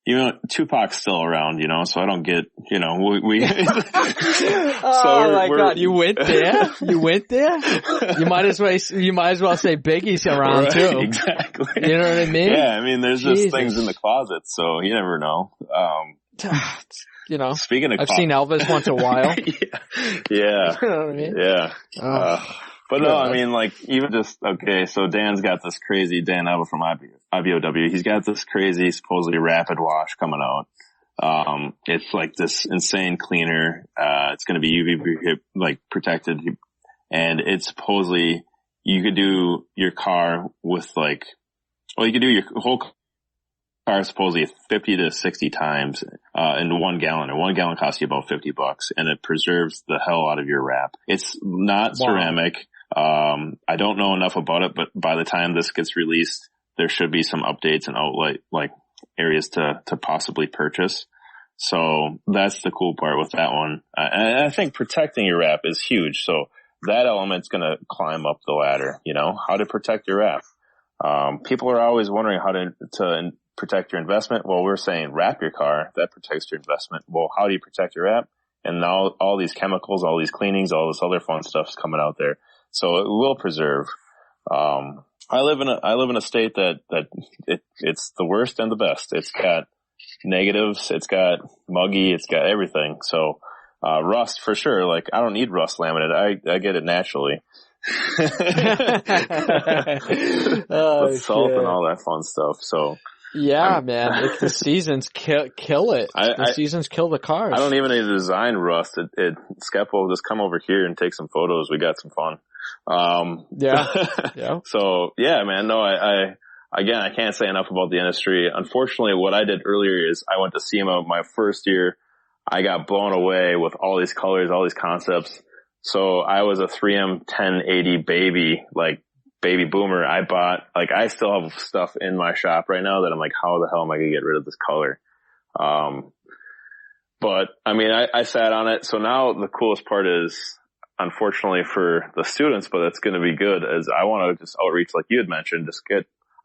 Tupac's still around, so I don't get, we Oh my God, you went there? You went there? You might as well say Biggie's around too. Exactly. You know what I mean? Yeah, I mean, there's just things in the closet, so you never know. Speaking of I've seen Elvis once in a while. Yeah. You know what I mean? Yeah. But no, I mean, even just, okay, so Dan's got this crazy, Dan Elba from IBOW, he's got this crazy, supposedly rapid wash coming out. It's like this insane cleaner. It's going to be UV protected. And it's supposedly, you could do your car with you could do your whole car supposedly 50 to 60 times, in 1 gallon, and 1 gallon costs you about $50, and it preserves the hell out of your wrap. It's not ceramic. I don't know enough about it, but by the time this gets released, there should be some updates and areas to possibly purchase. So that's the cool part with that one. And I think protecting your wrap is huge. So that element's going to climb up the ladder, how to protect your wrap. People are always wondering how to protect your investment. Well, we're saying wrap your car. That protects your investment. Well, how do you protect your wrap? And now all these chemicals, all these cleanings, all this other fun stuff's coming out there. So it will preserve. I live in a state that it's the worst and the best. It's got negatives. It's got muggy. It's got everything. So, rust for sure. I don't need rust laminate. I get it naturally. Oh, salt and all that fun stuff. So yeah, man, the seasons kill it. The seasons kill the cars. I don't even need to design rust. Skep will just come over here and take some photos. We got some fun. Yeah. So yeah, man, no, I can't say enough about the industry. Unfortunately, what I did earlier is I went to SEMA my first year. I got blown away with all these colors, all these concepts. So I was a 3M 1080 baby boomer. I bought, I still have stuff in my shop right now that I'm like, how the hell am I going to get rid of this color? But I mean, I sat on it. So now the coolest part is, unfortunately for the students, but it's going to be good, is I want to just outreach, like you had mentioned,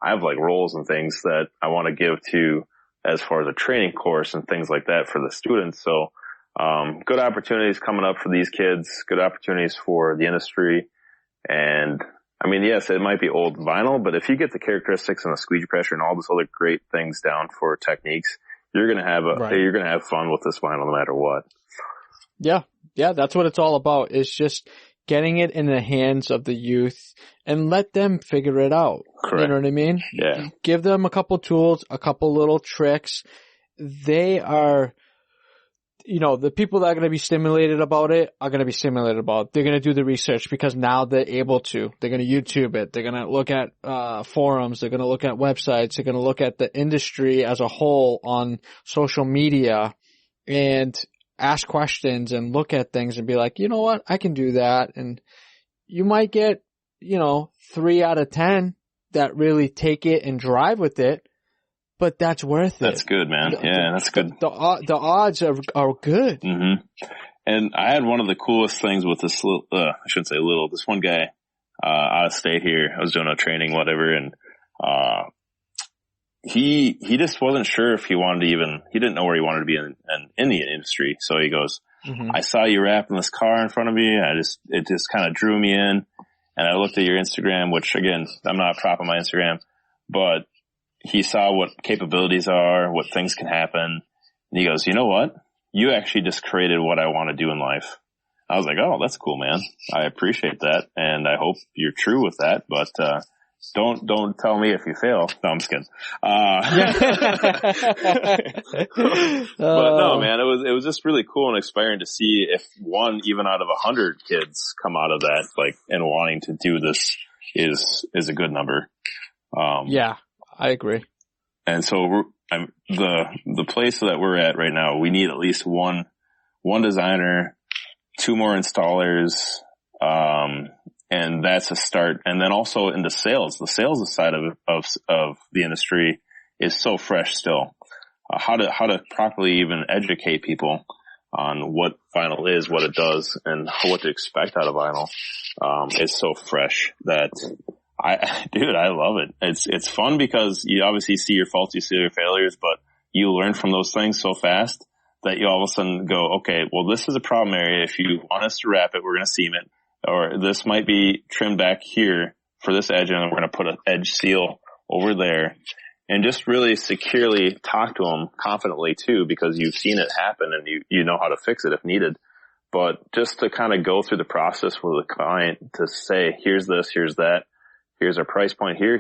I have roles and things that I want to give to as far as a training course and things like that for the students. So, good opportunities coming up for these kids, good opportunities for the industry. And I mean, yes, it might be old vinyl, but if you get the characteristics and the squeegee pressure and all those other great things down for techniques, you're going to have fun with this vinyl no matter what. Yeah. Yeah. That's what it's all about. It's just getting it in the hands of the youth and let them figure it out. Correct. You know what I mean? Yeah. Give them a couple tools, a couple little tricks. They are, the people that are going to be stimulated about it are going to be stimulated about it. They're going to do the research because now they're able to. They're going to YouTube it. They're going to look at forums. They're going to look at websites. They're going to look at the industry as a whole on social media and ask questions and look at things and be like, you know what? I can do that. And you might get, 3 out of 10 that really take it and drive with it. But that's worth it. That's good, man. That's good. The odds are good. Mm-hmm. And I had one of the coolest things with this this one guy, out of state here. I was doing a training, whatever, and, he just wasn't sure if he didn't know where he wanted to be in the industry. So he goes, I saw you wrapping this car in front of me. It just kind of drew me in. And I looked at your Instagram, which again, I'm not propping my Instagram, but he saw what capabilities are, what things can happen. And he goes, you know what? You actually just created what I want to do in life. I was like, oh, that's cool, man. I appreciate that. And I hope you're true with that. But, don't tell me if you fail. No, I'm just kidding. But no, man, it was just really cool and inspiring to see if one, even out of 100 kids come out of that, and wanting to do this is a good number. Yeah, I agree. And so the place that we're at right now, we need at least one designer, 2 more installers, and that's a start. And then also into sales. The sales side of the industry is so fresh still. how to properly even educate people on what vinyl is, what it does, and what to expect out of vinyl. It's so fresh that I love it. It's fun because you obviously see your faults, you see your failures, but you learn from those things so fast that you all of a sudden go, okay, well, this is a problem area. If you want us to wrap it, we're going to seam it, or this might be trimmed back here for this edge, and then we're going to put an edge seal over there. And just really securely talk to them confidently too, because you've seen it happen and you know how to fix it if needed. But just to kind of go through the process with the client to say, here's this, here's that, here's our price point here,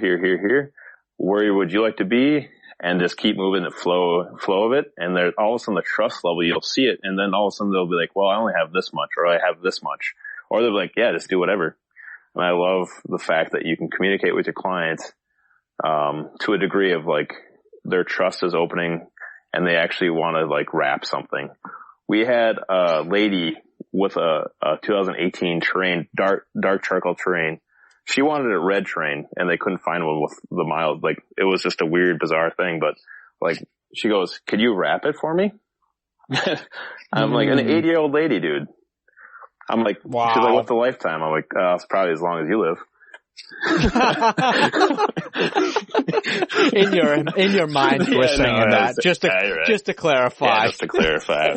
where would you like to be? And just keep moving the flow of it. And there, all of a sudden the trust level, you'll see it. And then all of a sudden they'll be like, well, I only have this much, or I have this much. Or they'll be like, yeah, just do whatever. And I love the fact that you can communicate with your client to a degree of like their trust is opening and they actually want to like wrap something. We had a lady with a 2018 terrain, dark charcoal terrain. She wanted a red terrain and they couldn't find one with the mild. Like it was just a weird, bizarre thing. But like she goes, could you wrap it for me? I'm like, an 80-year-old lady, dude. I'm like, wow. She's like, what's the lifetime? I'm like, it's probably as long as you live. in your mind you were saying that just to clarify. Yeah, just to clarify.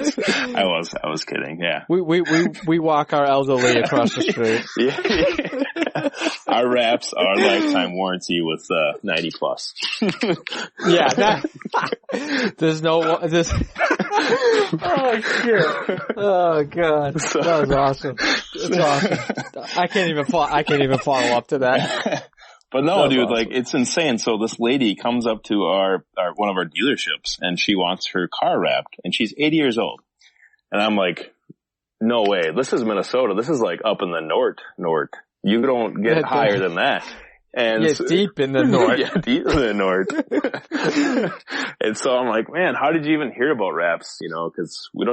I was kidding. Yeah. We walk our elderly across the street. Yeah. Our wraps are lifetime warranty with 90 plus. Yeah, there's oh shit. Oh god. That was awesome. That's awesome. I can't even follow up to that. But no, dude, awesome. Like it's insane. So this lady comes up to our one of our dealerships and she wants her car wrapped and she's 80 years old. And I'm like, no way. This is Minnesota. This is like up in the north. You don't get higher than that. And it's deep in the north. Yeah, deep in the north. And so I'm like, man, how did you even hear about wraps? You know, cause we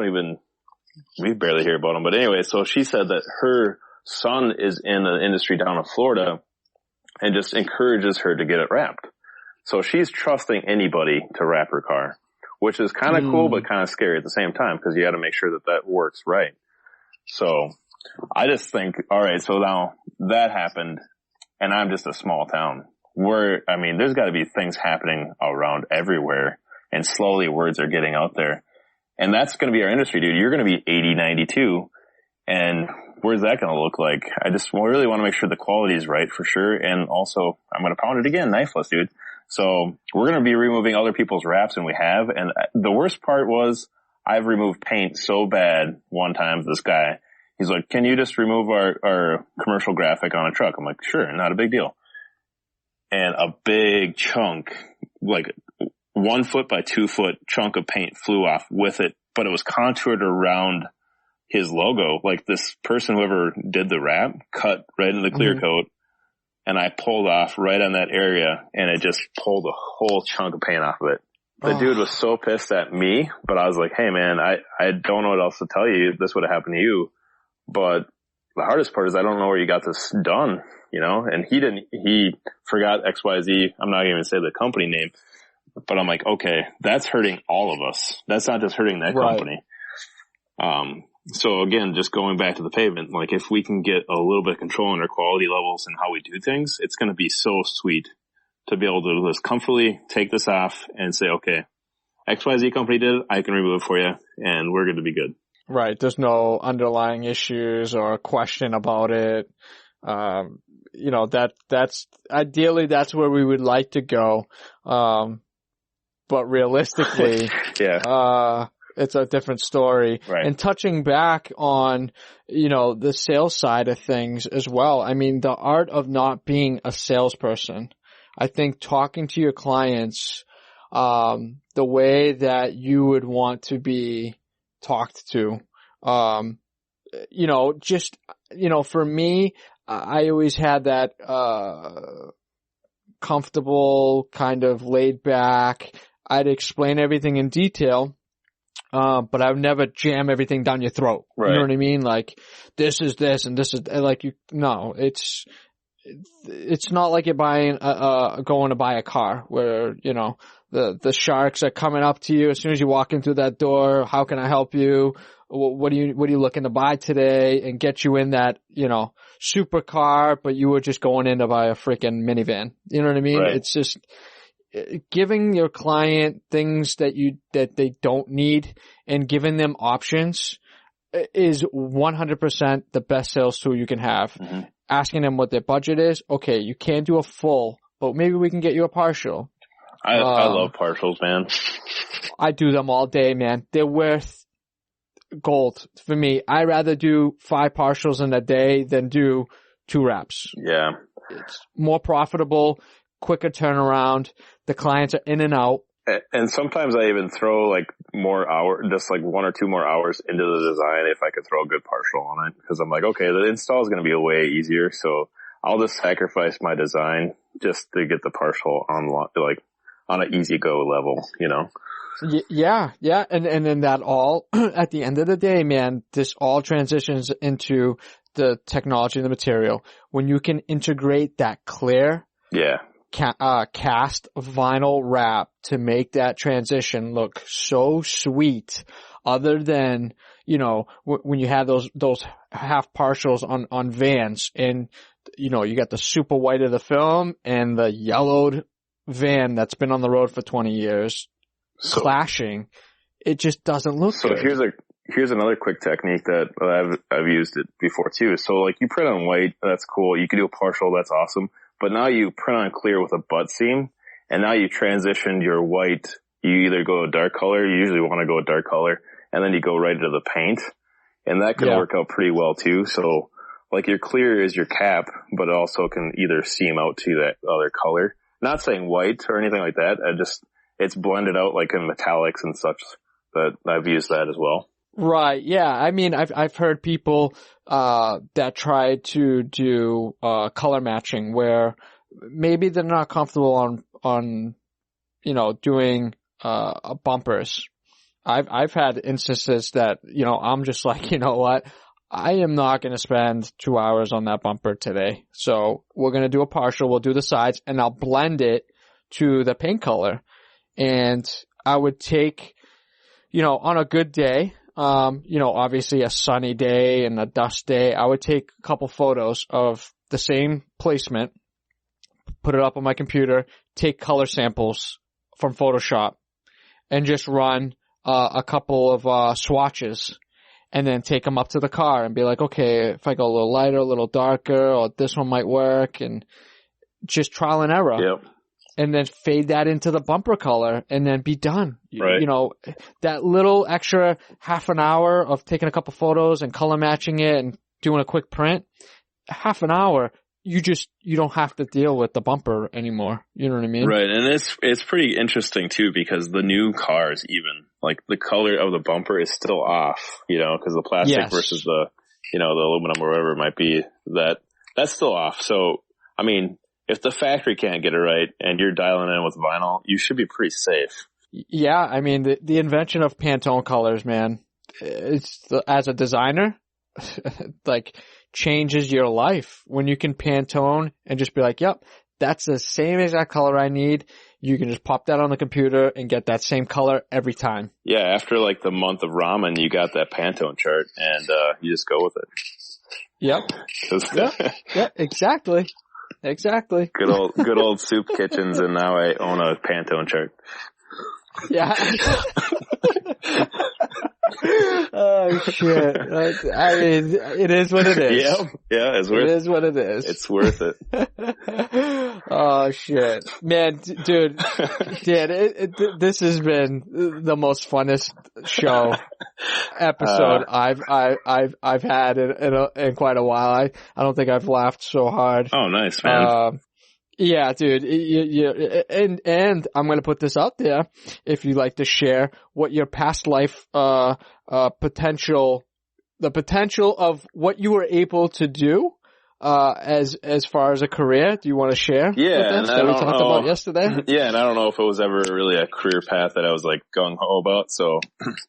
barely hear about them. But anyway, so she said that her son is in the industry down in Florida and just encourages her to get it wrapped. So she's trusting anybody to wrap her car, which is kind of cool, but kind of scary at the same time because you got to make sure that works right. So I just think, all right, so now that happened and I'm just a small town there's got to be things happening around everywhere and slowly words are getting out there. And that's going to be our industry, dude. You're going to be 80, 92. And where's that going to look like? I just really want to make sure the quality is right for sure. And also, I'm going to pound it again, knifeless, dude. So we're going to be removing other people's wraps, and we have. And the worst part was I've removed paint so bad one time, this guy. He's like, can you just remove our commercial graphic on a truck? I'm like, sure, not a big deal. And a big chunk, like 1 foot by 2 foot chunk of paint flew off with it, but it was contoured around his logo. Like this person, whoever did the wrap, cut right in the clear coat, and I pulled off right on that area, and it just pulled a whole chunk of paint off of it. The dude was so pissed at me, but I was like, hey man, I don't know what else to tell you. This would have happened to you. But the hardest part is I don't know where you got this done, you know? And he forgot XYZ. I'm not even going to say the company name, but I'm like, okay, that's hurting all of us. That's not just hurting that company. So again, just going back to the pavement, like if we can get a little bit of control in our quality levels and how we do things, it's going to be so sweet to be able to just comfortably take this off and say, okay, XYZ company did it. I can remove it for you and we're going to be good. Right. There's no underlying issues or question about it. You know, that's ideally that's where we would like to go. But realistically, it's a different story. Right. And touching back on, you know, the sales side of things as well. I mean, the art of not being a salesperson. I think talking to your clients, the way that you would want to be talked to, you know, just, you know, for me, I always had that, comfortable, kind of laid back. I'd explain everything in detail. But I would never jam everything down your throat. Right. You know what I mean? Like, this is this and this is like it's not like you're buying, going to buy a car where, you know, the sharks are coming up to you as soon as you walk in through that door. How can I help you? What are you looking to buy today? And get you in that, you know, supercar, but you were just going in to buy a freaking minivan. You know what I mean? Right. It's just giving your client things that they don't need and giving them options is 100% the best sales tool you can have. Mm-hmm. Asking them what their budget is. Okay, you can't do a full, but maybe we can get you a partial. I love partials, man. I do them all day, man. They're worth gold for me. I rather do 5 partials in a day than do 2 wraps. Yeah. It's more profitable, quicker turnaround. The clients are in and out. And sometimes I even throw like more hours, just like 1 or 2 more hours into the design if I could throw a good partial on it. Because I'm like, okay, the install is going to be way easier. So I'll just sacrifice my design just to get the partial on an easy go level, you know? Yeah. And then that all, at the end of the day, man, this all transitions into the technology and the material. When you can integrate that clear, cast vinyl wrap to make that transition look so sweet, other than, you know, when you have those half partials on vans and, you know, you got the super white of the film and the yellowed van that's been on the road for 20 years clashing. It just doesn't look good. So here's another quick technique that I've used it before too. So like you print on white, that's cool. You can do a partial, that's awesome. But now you print on clear with a butt seam, and now you transitioned your white. You either go a dark color, you usually want to go a dark color, and then you go right into the paint. And that can work out pretty well too. So like your clear is your cap, but it also can either seam out to that other color. Not saying white or anything like that. It's blended out like in metallics and such, but I've used that as well. Right. Yeah. I mean, I've heard people, that try to do, color matching where maybe they're not comfortable on, you know, doing, bumpers. I've had instances that, you know, I'm just like, you know what? I am not going to spend 2 hours on that bumper today. So we're going to do a partial. We'll do the sides and I'll blend it to the paint color. And I would take, you know, on a good day, you know, obviously a sunny day and a dust day, I would take a couple photos of the same placement, put it up on my computer, take color samples from Photoshop and just run a couple of swatches and then take them up to the car and be like, okay, if I go a little lighter, a little darker, or this one might work, and just trial and error. Yep. And then fade that into the bumper color and then be done. Right. You know, that little extra half an hour of taking a couple photos and color matching it and doing a quick print, half an hour, you don't have to deal with the bumper anymore. You know what I mean? Right. And it's pretty interesting too, because the new cars, even like the color of the bumper is still off, you know, because the plastic versus the, you know, the aluminum or whatever it might be, that's still off. So, I mean, if the factory can't get it right and you're dialing in with vinyl, you should be pretty safe. Yeah. I mean, the invention of Pantone colors, man, as a designer, like changes your life when you can Pantone and just be like, yep, that's the same exact color I need. You can just pop that on the computer and get that same color every time. Yeah. After like the month of ramen, you got that Pantone chart and, you just go with it. Yep. Yeah, exactly. Exactly. Good old soup kitchens, and now I own a Pantone chart. Yeah. Oh shit. I mean, it is what it is. Yeah, it's worth it. It is what it is. It's worth it. Oh shit. Man, dude, this has been the most funnest episode I've had in quite a while. I don't think I've laughed so hard. Oh, nice, man. Yeah, dude. And I'm going to put this out there. If you'd like to share what your past life, potential of what you were able to do, as far as a career, do you want to share? Yeah. With us that we talked about yesterday? Yeah. And I don't know if it was ever really a career path that I was like gung ho about. So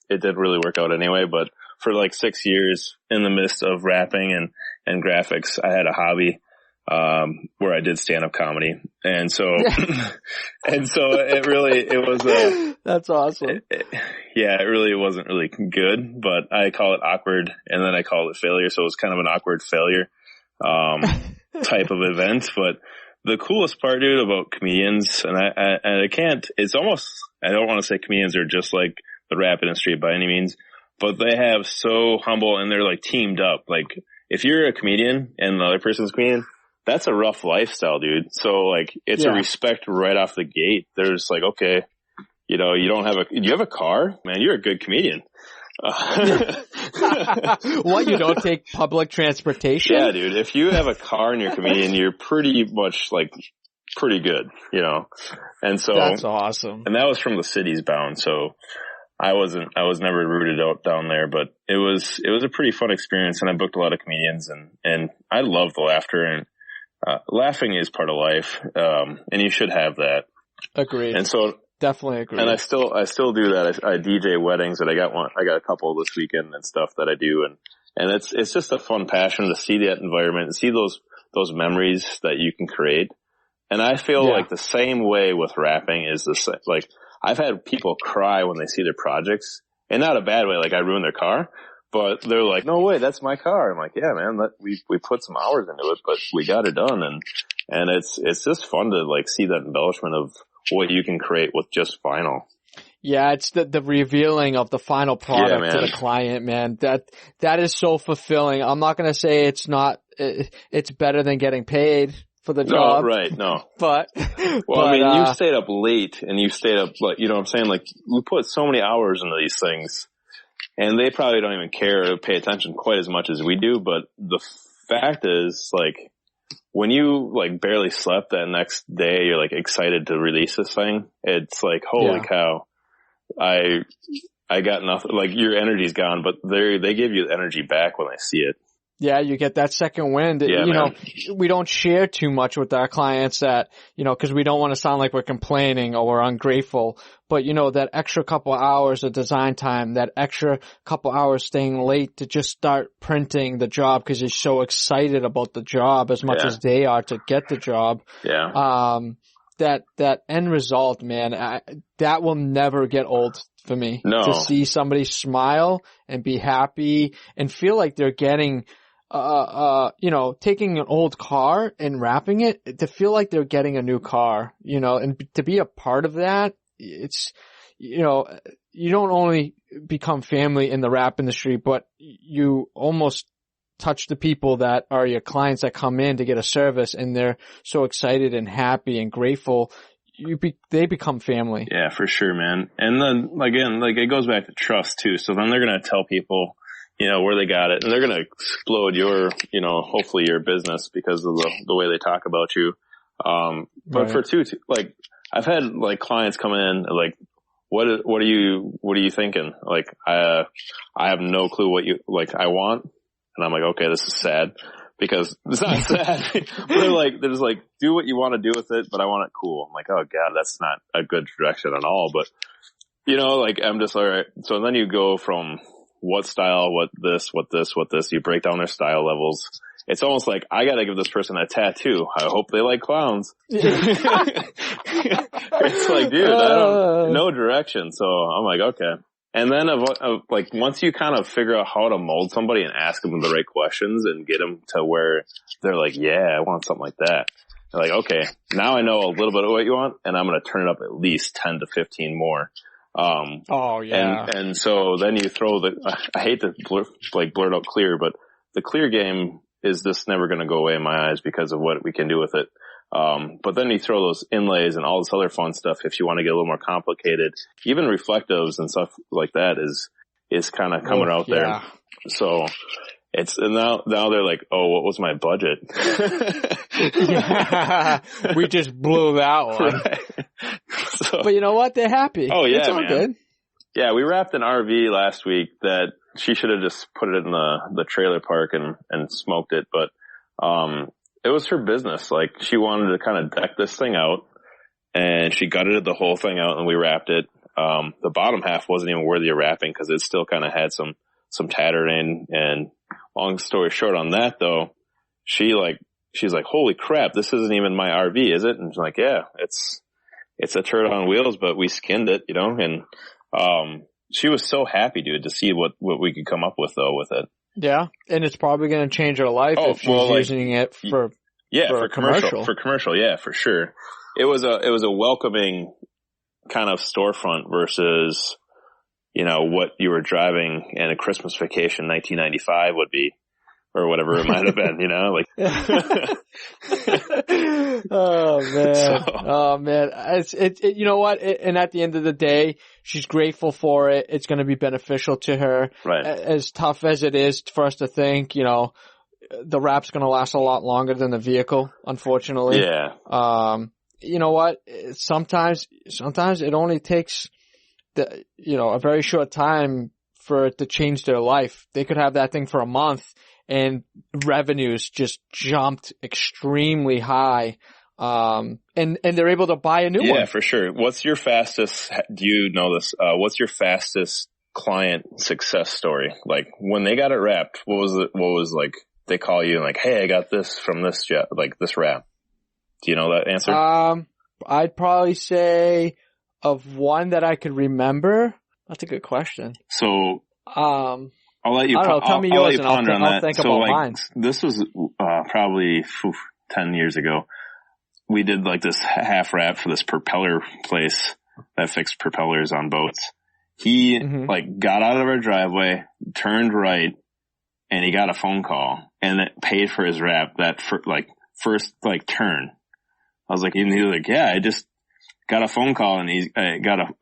it did really work out anyway. But for like 6 years in the midst of rapping and graphics, I had a hobby. where I did stand-up comedy. And so, it was, that's awesome. It really wasn't really good, but I call it awkward and then I call it failure. So it was kind of an awkward failure, type of event. But the coolest part, dude, about comedians, and I can't, it's almost, I don't want to say comedians are just like the rap industry by any means, but they have so humble and they're like teamed up. Like if you're a comedian and the other person's a comedian, that's a rough lifestyle, dude. So like it's a respect right off the gate. There's like, okay, you know, do you have a car? Man, you're a good comedian. What, you don't take public transportation? Yeah, dude. If you have a car and you're a comedian, you're pretty much like pretty good, you know? And so that's awesome. And that was from the cities bound. So I was never rooted out down there, but it was a pretty fun experience. And I booked a lot of comedians and I love the laughter, and laughing is part of life. And you should have that. Agreed. And so definitely agree. And I still do that. I DJ weddings, and I got a couple this weekend and stuff that I do. And it's just a fun passion to see that environment and see those memories that you can create. And I feel like the same way with rapping is the same. Like I've had people cry when they see their projects, and not a bad way. Like I ruined their car, but they're like, no way, that's my car. I'm like, yeah, man, we put some hours into it, but we got it done. And it's just fun to like see that embellishment of what you can create with just vinyl. Yeah, it's the revealing of the final product to the client, man. That is so fulfilling. I'm not going to say it's better than getting paid for the job. No, right, no. But I mean, you stayed up late and you stayed up, like, you know what I'm saying? Like, we put so many hours into these things, and they probably don't even care or pay attention quite as much as we do. But the fact is, like, when you like barely slept that next day, you're like excited to release this thing. It's like, holy cow. I got nothing. Like your energy's gone, but they give you the energy back when they see it. Yeah, you get that second wind. Yeah, you know, we don't share too much with our clients that, you know, cause we don't want to sound like we're complaining or we're ungrateful. But you know, that extra couple hours of design time, that extra couple hours staying late to just start printing the job cause you're so excited about the job as much as they are to get the job. Yeah. That end result, man, that will never get old for me. No. To see somebody smile and be happy and feel like they're getting, you know, taking an old car and wrapping it, to feel like they're getting a new car, you know, and to be a part of that, it's, you know, you don't only become family in the rap industry, but you almost touch the people that are your clients that come in to get a service, and they're so excited and happy and grateful. They become family. Yeah, for sure, man. And then again, like it goes back to trust too. So then they're going to tell people, you know, where they got it, and they're going to explode your, you know, hopefully your business because of the way they talk about you. But for like I've had like clients come in like, what are you thinking? Like, I have no clue what you like I want. And I'm like, okay, this is sad, because it's not sad. But they're just like, do what you want to do with it, but I want it cool. I'm like, oh God, that's not a good direction at all. But you know, like I'm just all right. So then you go from what style, what this, you break down their style levels. It's almost like I got to give this person a tattoo. I hope they like clowns. It's like, dude, no direction. So I'm like, okay. And then like once you kind of figure out how to mold somebody and ask them the right questions and get them to where they're like, yeah, I want something like that. They're like, okay, now I know a little bit of what you want, and I'm going to turn it up at least 10 to 15 more. And so then you throw I hate to blurt it out clear, but the clear game is just never going to go away in my eyes because of what we can do with it. But then you throw those inlays and all this other fun stuff if you want to get a little more complicated. Even reflectives and stuff like that is kind of coming out there. So and now they're like, oh, what was my budget? We just blew that one. Right. So, but you know what? They're happy. Oh yeah, it's all good. Yeah, we wrapped an RV last week that she should have just put it in the trailer park and smoked it. But, it was her business. Like she wanted to kind of deck this thing out, and she gutted the whole thing out and we wrapped it. The bottom half wasn't even worthy of wrapping because it still kind of had some tattering. And long story short on that though, she like she's like, holy crap, this isn't even my RV, is it? And she's like, yeah, it's a turd on wheels, but we skinned it, you know, and, she was so happy, dude, to see what we could come up with though with it. Yeah. And it's probably going to change her life if she's using it for commercial. For commercial. Yeah, for sure. It was a welcoming kind of storefront versus, you know, what you were driving in a Christmas vacation 1995 would be. Or whatever it might have been, you know, like. Oh man. Oh man. You know what? And at the end of the day, she's grateful for it. It's going to be beneficial to her. Right. As tough as it is for us to think, you know, the wrap's going to last a lot longer than the vehicle, unfortunately. Yeah. You know what? Sometimes it only takes a very short time for it to change their life. They could have that thing for a month and revenues just jumped extremely high. And they're able to buy a new one. Yeah, for sure. What's your fastest, do you know this, what's your fastest client success story? Like when they got it wrapped, what was like, they call you and like, hey, I got this from this this wrap. Do you know that answer? I'd probably say of one that I could remember. That's a good question. So, I'll let you. I don't know. Tell me yours, and I'll think so about mine. This was probably 10 years ago. We did like this half wrap for this propeller place that fixed propellers on boats. He like got out of our driveway, turned right, and he got a phone call, and it paid for his wrap that first turn. I was like, he was like, yeah, I just got a phone call, and he's got a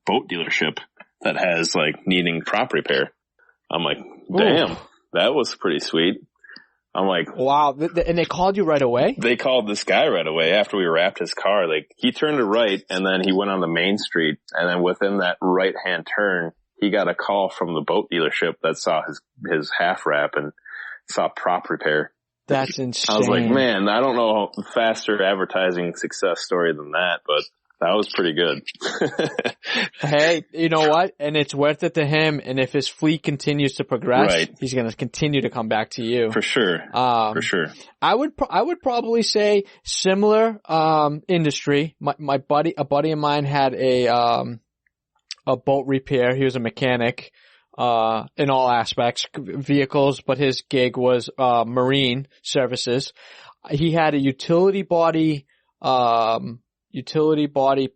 boat dealership that has needing prop repair. I'm like, damn, that was pretty sweet. I'm like, wow. And they called you right away? They called this guy right away after we wrapped his car. Like he turned to right and then he went on the main street. And then within that right hand turn, he got a call from the boat dealership that saw his half wrap and saw prop repair. That's insane. I was like, man, I don't know a faster advertising success story than that, but that was pretty good. Hey, you know what? And it's worth it to him. And if his fleet continues to progress, he's going to continue to come back to you. For sure. For sure. I would probably say similar, industry. A buddy of mine had a boat repair. He was a mechanic, in all aspects, vehicles, but his gig was, marine services. He had a utility body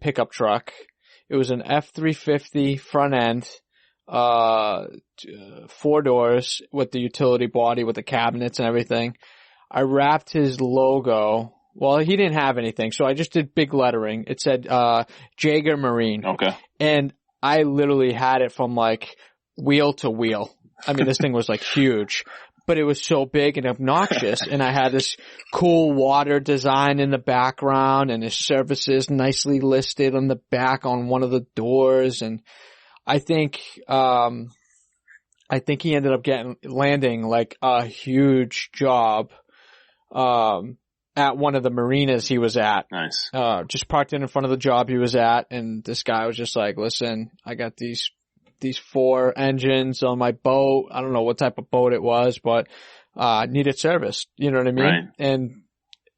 pickup truck. It was an F-350 front end, 4 doors with the utility body with the cabinets and everything. I wrapped his logo. Well, he didn't have anything, so I just did big lettering. It said, Jaeger Marine. Okay. And I literally had it from wheel to wheel. I mean, this thing was huge. But it was so big and obnoxious, and I had this cool water design in the background and his services nicely listed on the back on one of the doors, and I think he ended up landing a huge job at one of the marinas he was at. Nice. Just parked in front of the job he was at, and this guy was just like, listen, I got these 4 engines on my boat. I don't know what type of boat it was, but needed service. You know what I mean? Right. And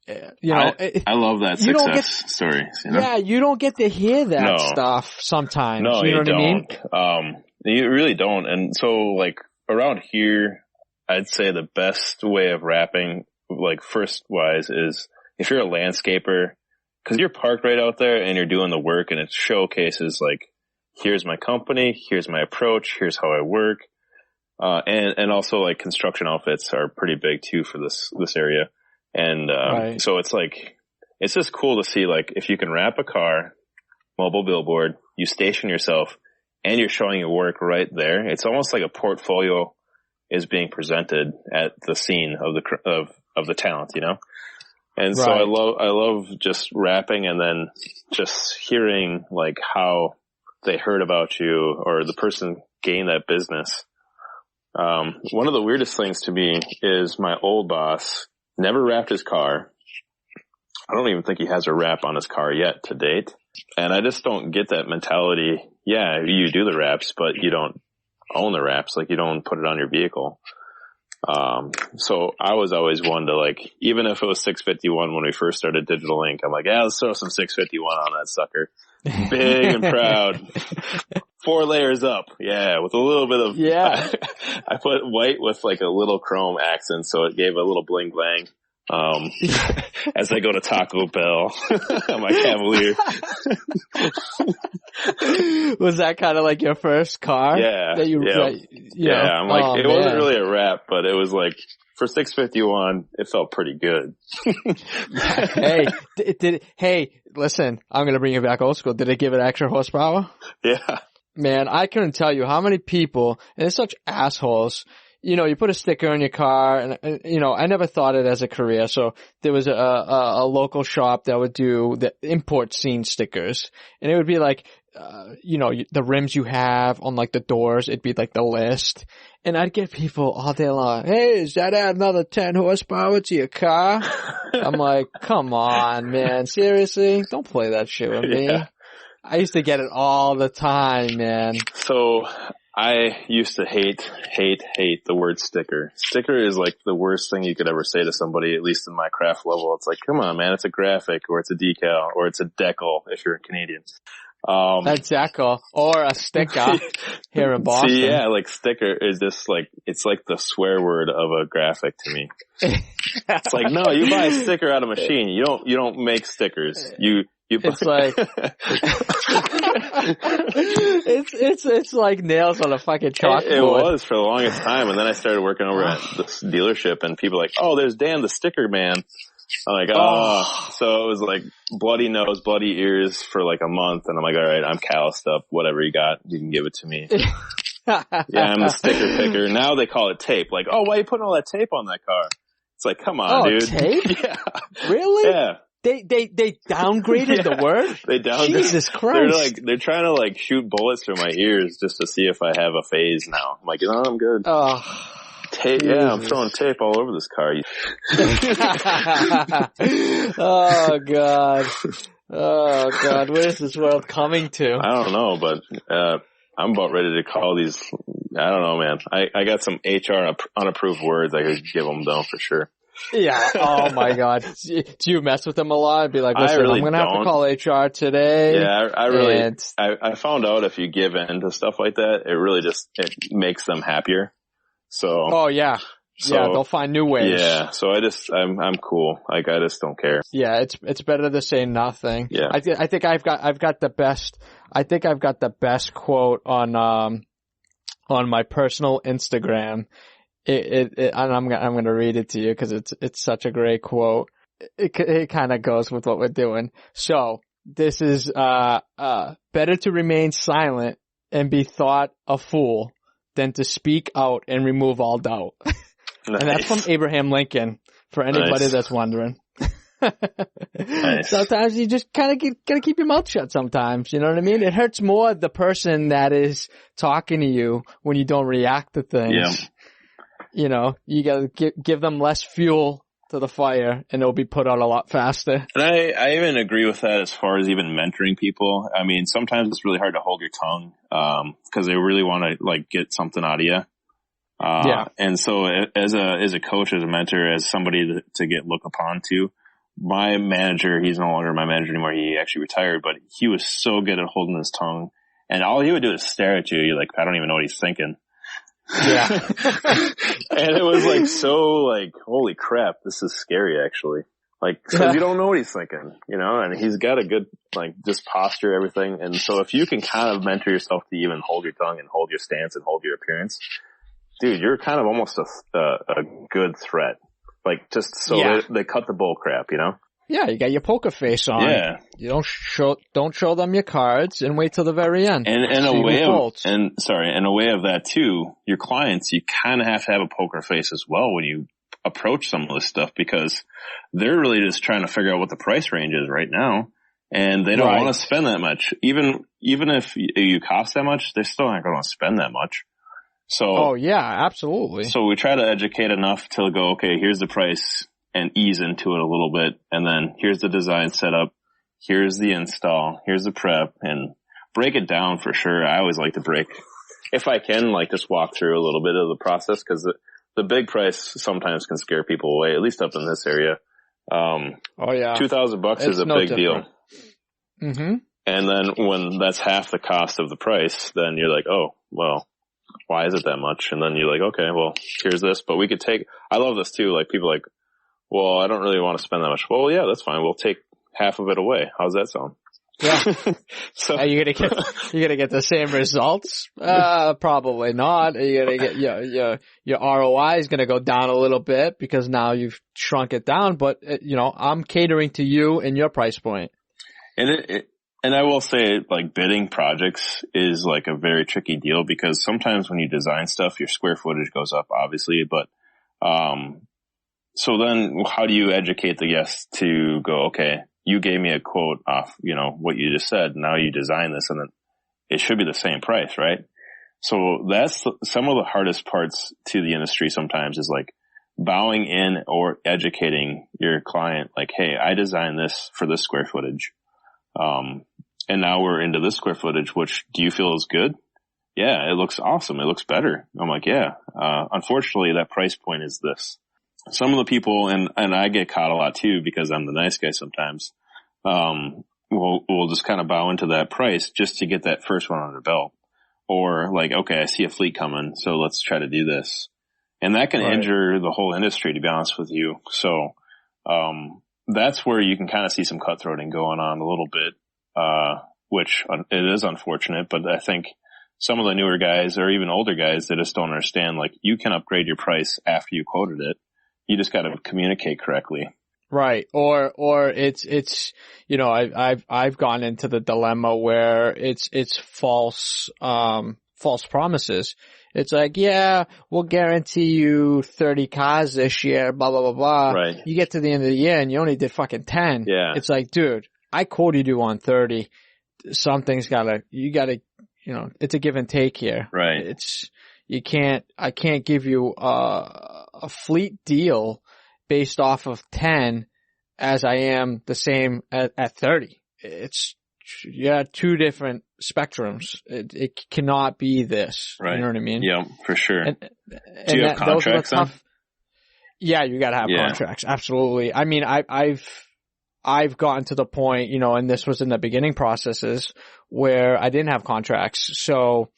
I love that success story. You know? Yeah, you don't get to hear that stuff sometimes. No, you know what don't. I mean? You really don't. And so around here, I'd say the best way of wrapping, first wise, is if you're a landscaper, because you're parked right out there and you're doing the work, and it showcases here's my company, here's my approach, here's how I work. And also construction outfits are pretty big too for this area. And, so it's it's just cool to see if you can wrap a car, mobile billboard, you station yourself and you're showing your work right there. It's almost like a portfolio is being presented at the scene of the talent, you know? And so I love just wrapping and then just hearing how they heard about you or the person gained that business. One of the weirdest things to me is my old boss never wrapped his car. I don't even think he has a wrap on his car yet to date. And I just don't get that mentality. Yeah, you do the wraps, but you don't own the wraps. You don't put it on your vehicle. So I was always one to like, even if it was 651 when we first started Digital Ink, I'm like, yeah, let's throw some 651 on that sucker. Big and proud. 4 layers up. Yeah. With a little bit of, I put white with like a little chrome accent. So it gave a little bling blang. As I go to Taco Bell on my Cavalier. Was that kind of like your first car? Yeah. That you, yeah. I'm like, it wasn't really a rap, but it was like, for 651, it felt pretty good. Hey, listen, I'm going to bring it back old school. Did it give it extra horsepower? Yeah. Man, I couldn't tell you how many people, and they're such assholes. You know, you put a sticker on your car, and you know, I never thought it as a career. So there was a local shop that would do the import scene stickers, and it would be like, you know, the rims you have on like the doors. It'd be like the list, and I'd get people all day long. Hey, does that add another 10 horsepower to your car? I'm like, come on, man, seriously, don't play that shit with me. I used to get it all the time, man. So I used to hate the word sticker. Sticker is like the worst thing you could ever say to somebody, at least in my craft level. It's like, come on, man, it's a graphic, or it's a decal, or it's a decal if you're a Canadian. A decal or a sticker here in Boston. See, yeah, like sticker is just like, it's like the swear word of a graphic to me. It's like, no, you buy a sticker out of a machine. You don't make stickers. It's like it's like nails on a fucking chalkboard. It was for the longest time, and then I started working over at this dealership, and people were like, "Oh, there's Dan, the sticker man." I'm like, "Oh." So it was like bloody nose, bloody ears for like a month, and I'm like, "All right, I'm calloused up. Whatever you got, you can give it to me." Yeah, I'm the sticker picker. Now they call it tape. Like, "Oh, why are you putting all that tape on that car?" It's like, come on, dude. Tape? Yeah. Really? Yeah. They downgraded the word? They downgraded. Jesus Christ. They're trying to like shoot bullets through my ears just to see if I have a phase now. I'm like, no, I'm good. Oh. Tape, Jesus. yeah, I'm throwing tape all over this car. Oh God, where's this world coming to? I don't know, but, I'm about ready to call these, I don't know, man. I got some HR unapproved words I could give them though, for sure. Yeah. Oh my God. Do you mess with them a lot and be like, listen, I'm going to have to call HR today? Yeah, I found out if you give in to stuff like that, it really just, it makes them happier. So. Oh yeah. Yeah, they'll find new ways. Yeah, so I'm cool. Like, I just don't care. Yeah, it's better to say nothing. Yeah. I think I've got the best quote on my personal Instagram. And I'm going to read it to you because it's such a great quote. It kind of goes with what we're doing. So this is, better to remain silent and be thought a fool than to speak out and remove all doubt. Nice. And that's from Abraham Lincoln, for anybody that's wondering. Nice. Sometimes you just kind of gotta keep your mouth shut sometimes, you know what I mean? It hurts more the person that is talking to you when you don't react to things. Yeah. You know, you gotta give them less fuel to the fire and it'll be put out a lot faster. And I even agree with that as far as even mentoring people. I mean, sometimes it's really hard to hold your tongue, cause they really want to like get something out of you. And so as a coach, as a mentor, as somebody to get looked upon to, my manager, he's no longer my manager anymore. He actually retired, but he was so good at holding his tongue, and all he would do is stare at you. You're like, I don't even know what he's thinking. Yeah. And it was like, so like, holy crap, this is scary actually. Like, cause you don't know what he's thinking, you know, and he's got a good, like, just posture, everything. And so if you can kind of mentor yourself to even hold your tongue and hold your stance and hold your appearance, dude, you're kind of almost a good threat. Like, just so they cut the bull crap, you know? Yeah, you got your poker face on. Yeah. You don't show them your cards and wait till the very end. And a way of that too, your clients, you kind of have to have a poker face as well when you approach some of this stuff, because they're really just trying to figure out what the price range is right now. And they don't want to spend that much. Even if you cost that much, they're still not going to spend that much. So. Oh yeah, absolutely. So we try to educate enough to go, okay, here's the price, and ease into it a little bit. And then here's the design setup. Here's the install. Here's the prep, and break it down for sure. I always like to break, if I can, like just walk through a little bit of the process, because the big price sometimes can scare people away, at least up in this area. Oh yeah. $2,000 is a big deal. Mm-hmm. And then when that's half the cost of the price, then you're like, oh, well, why is it that much? And then you're like, okay, well, here's this, but we could I love this too. Like people are like, well, I don't really want to spend that much. Well, yeah, that's fine. We'll take half of it away. How's that sound? Yeah. So are you gonna get the same results? Probably not. Are you gonna get your ROI is gonna go down a little bit because now you've shrunk it down. But I'm catering to you and your price point. And I will say, like, bidding projects is like a very tricky deal because sometimes when you design stuff, your square footage goes up, obviously. But so then, how do you educate the guests to go? Okay, you gave me a quote off, what you just said. Now you design this, and then it should be the same price, right? So that's some of the hardest parts to the industry. Sometimes is like bowing in or educating your client, like, hey, I designed this for this square footage. And now we're into this square footage, which do you feel is good? Yeah, it looks awesome. It looks better. I'm like, yeah. Unfortunately, that price point is this. Some of the people, and I get caught a lot too because I'm the nice guy sometimes, we'll just kind of bow into that price just to get that first one on their belt. Or like, okay, I see a fleet coming, so let's try to do this. And that can injure the whole industry, to be honest with you. So, that's where you can kind of see some cutthroating going on a little bit, which it is unfortunate, but I think some of the newer guys or even older guys, they just don't understand, like, you can upgrade your price after you quoted it. You just got to communicate correctly. Right. Or it's, I've gone into the dilemma where it's false promises. It's like, yeah, we'll guarantee you 30 cars this year, blah, blah, blah, blah. Right. You get to the end of the year and you only did fucking 10. Yeah. It's like, dude, I quoted you on 30. Something's you gotta, it's a give and take here. Right. I can't give you a fleet deal based off of 10 as I am the same at 30. It's, two different spectrums. It cannot be this. Right. You know what I mean? Yeah, for sure. Do you have contracts then? Yeah, you gotta have contracts. Absolutely. I mean, I've gotten to the point, and this was in the beginning processes where I didn't have contracts. So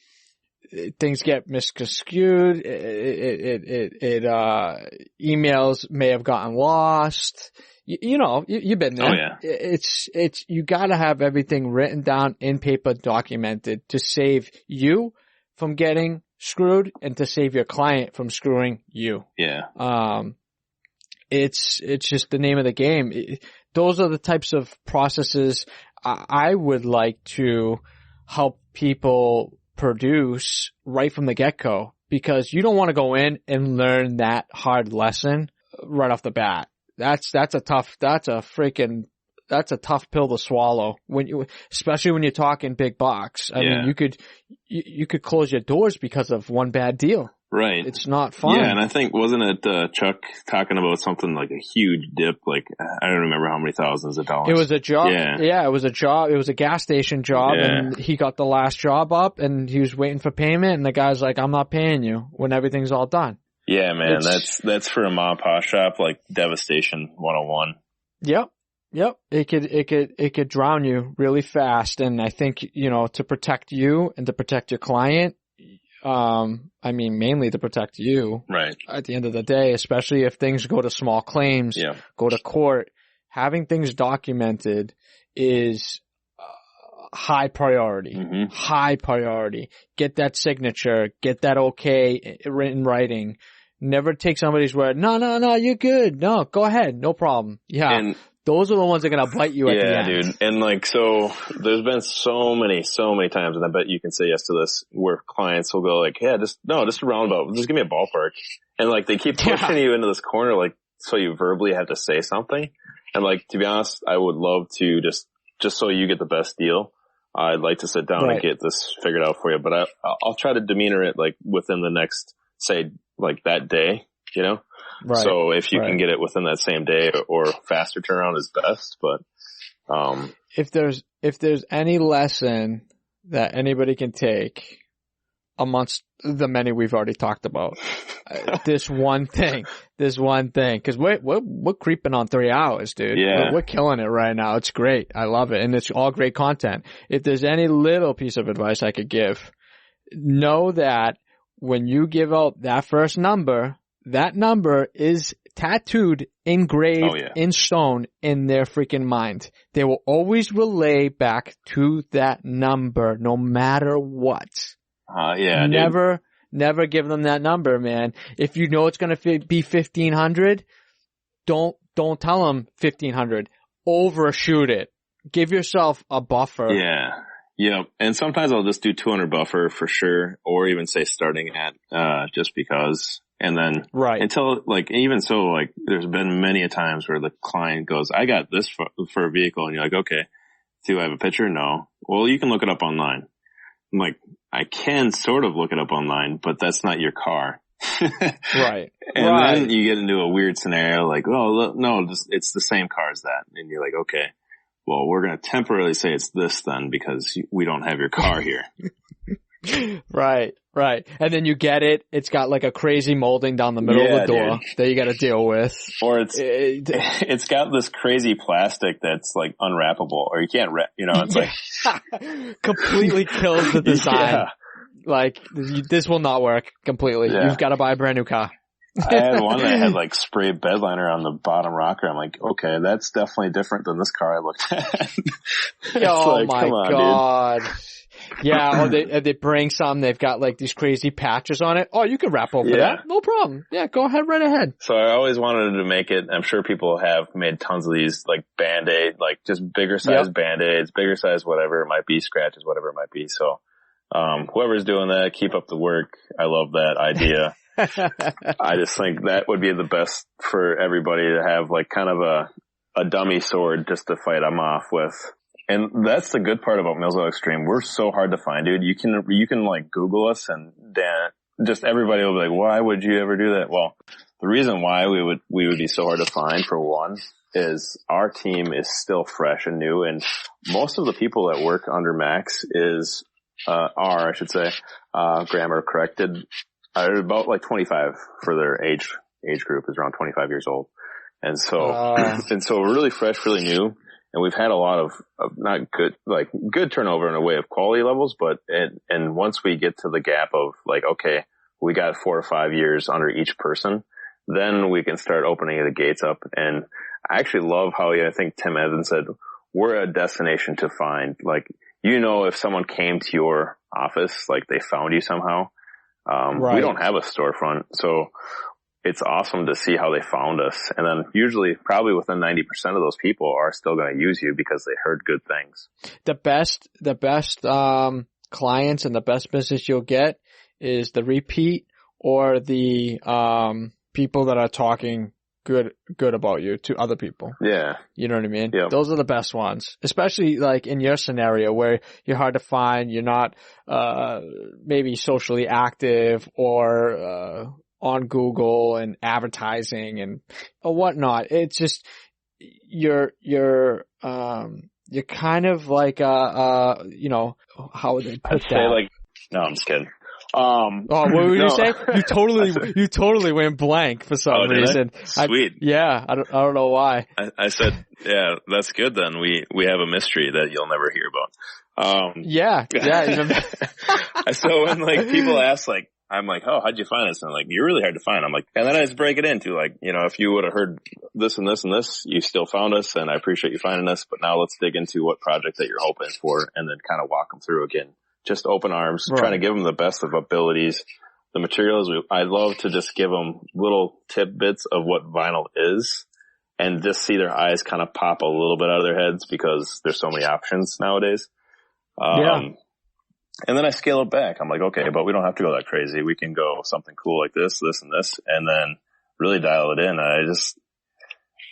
things get misconstrued. Emails may have gotten lost. You've been there. Oh yeah. It's, you gotta have everything written down in paper, documented to save you from getting screwed and to save your client from screwing you. Yeah. It's just the name of the game. Those are the types of processes I would like to help people produce right from the get-go, because you don't want to go in and learn that hard lesson right off the bat. That's a tough pill to swallow especially when you're talking big bucks. I mean, you could close your doors because of one bad deal. Right. It's not fun. Yeah, and I think, wasn't it Chuck talking about something like a huge dip, like, I don't remember how many thousands of dollars. It was a job. Yeah, it was a job. It was a gas station job, and he got the last job up, and he was waiting for payment, and the guy's like, I'm not paying you when everything's all done. Yeah, man, that's for a mom and pop shop, like devastation 101. Yep. It could drown you really fast, and I think, to protect you and to protect your client, mainly to protect you. Right. At the end of the day, especially if things go to small claims, go to court, having things documented is high priority. Mm-hmm. High priority. Get that signature, get that okay in writing. Never take somebody's word. No, you're good. No, go ahead. No problem. Yeah. And those are the ones that are going to bite you at the end. Yeah, dude. And like, so there's been so many times, and I bet you can say yes to this, where clients will go like, yeah, just a roundabout. Just give me a ballpark. And like, they keep pushing you into this corner, like, so you verbally have to say something. And like, to be honest, I would love to just so you get the best deal, I'd like to sit down and get this figured out for you. But I'll try to demeanor it like within the next, say, like that day, Right. So if you can get it within that same day or faster turnaround is best, but, if there's any lesson that anybody can take, amongst the many we've already talked about. This one thing, cause we're creeping on 3 hours, dude. Yeah. We're killing it right now. It's great. I love it. And it's all great content. If there's any little piece of advice I could give, know that when you give out that first number, that number is tattooed, engraved in stone in their freaking mind. They will always relay back to that number no matter what. Never give them that number, man. If you know it's going to be 1,500, don't tell them 1,500. Overshoot it. Give yourself a buffer. Yeah. Yep. And sometimes I'll just do 200 buffer for sure, or even say starting at, just because. And then until like, even so, like there's been many a times where the client goes, I got this for a vehicle. And you're like, okay, do I have a picture? No. Well, you can look it up online. I'm like, I can sort of look it up online, but that's not your car. Right. And then you get into a weird scenario like, oh, no, it's the same car as that. And you're like, okay, well, we're going to temporarily say it's this then because we don't have your car here. Right. And then you get it. It's got like a crazy molding down the middle of the door that you got to deal with. Or it's got this crazy plastic that's like unwrappable, or you can't wrap, it's like completely kills the design. Yeah. Like this will not work completely. Yeah. You've got to buy a brand new car. I had one that had like spray bed liner on the bottom rocker. I'm like, okay, that's definitely different than this car I looked at. Oh like, my God. Dude. Yeah, or they bring some, they've got like these crazy patches on it. Oh, you can wrap over that. No problem. Yeah, go ahead, right ahead. So I always wanted to make it, I'm sure people have made tons of these like Band-Aid, like just bigger size Band-Aids, bigger size whatever it might be, scratches, whatever it might be. So, whoever's doing that, keep up the work. I love that idea. I just think that would be the best for everybody to have like kind of a dummy sword just to fight them off with. And that's the good part about Millsville Xtreme. We're so hard to find, dude. You can like Google us and just everybody will be like, why would you ever do that? Well, the reason why we would be so hard to find, for one, is our team is still fresh and new, and most of the people that work under Max I should say, grammar corrected, are about like 25 for their age group is around 25 years old. And so we're really fresh, really new. And we've had a lot of not good, like good turnover in a way of quality levels, but and once we get to the gap of like, okay, we got 4 or 5 years under each person, then we can start opening the gates up. And I actually love how I think Tim Evans said, we're a destination to find. Like, if someone came to your office, like they found you somehow. We don't have a storefront. So it's awesome to see how they found us. And then usually probably within 90% of those people are still going to use you because they heard good things. The best, clients and the best business you'll get is the repeat or the, people that are talking good about you to other people. Yeah. You know what I mean? Yep. Those are the best ones, especially like in your scenario where you're hard to find, you're not, maybe socially active or, on Google and advertising and or whatnot. It's just, you're kind of like, how would they put that? No, I'm just kidding. What were you saying? You totally went blank for some reason. Sweet. I don't know why. I said, yeah, that's good then. We have a mystery that you'll never hear about. Yeah. So when like people ask like, I'm like, oh, how'd you find us? And I'm like, you're really hard to find. I'm like, and then I just break it into like, if you would have heard this and this and this, you still found us, and I appreciate you finding us. But now let's dig into what project that you're hoping for, and then kind of walk them through again. Just open arms, trying to give them the best of abilities. The materials, I love to just give them little tidbits of what vinyl is, and just see their eyes kind of pop a little bit out of their heads because there's so many options nowadays. And then I scale it back. I'm like, okay, but we don't have to go that crazy. We can go something cool like this, this, and this, and then really dial it in.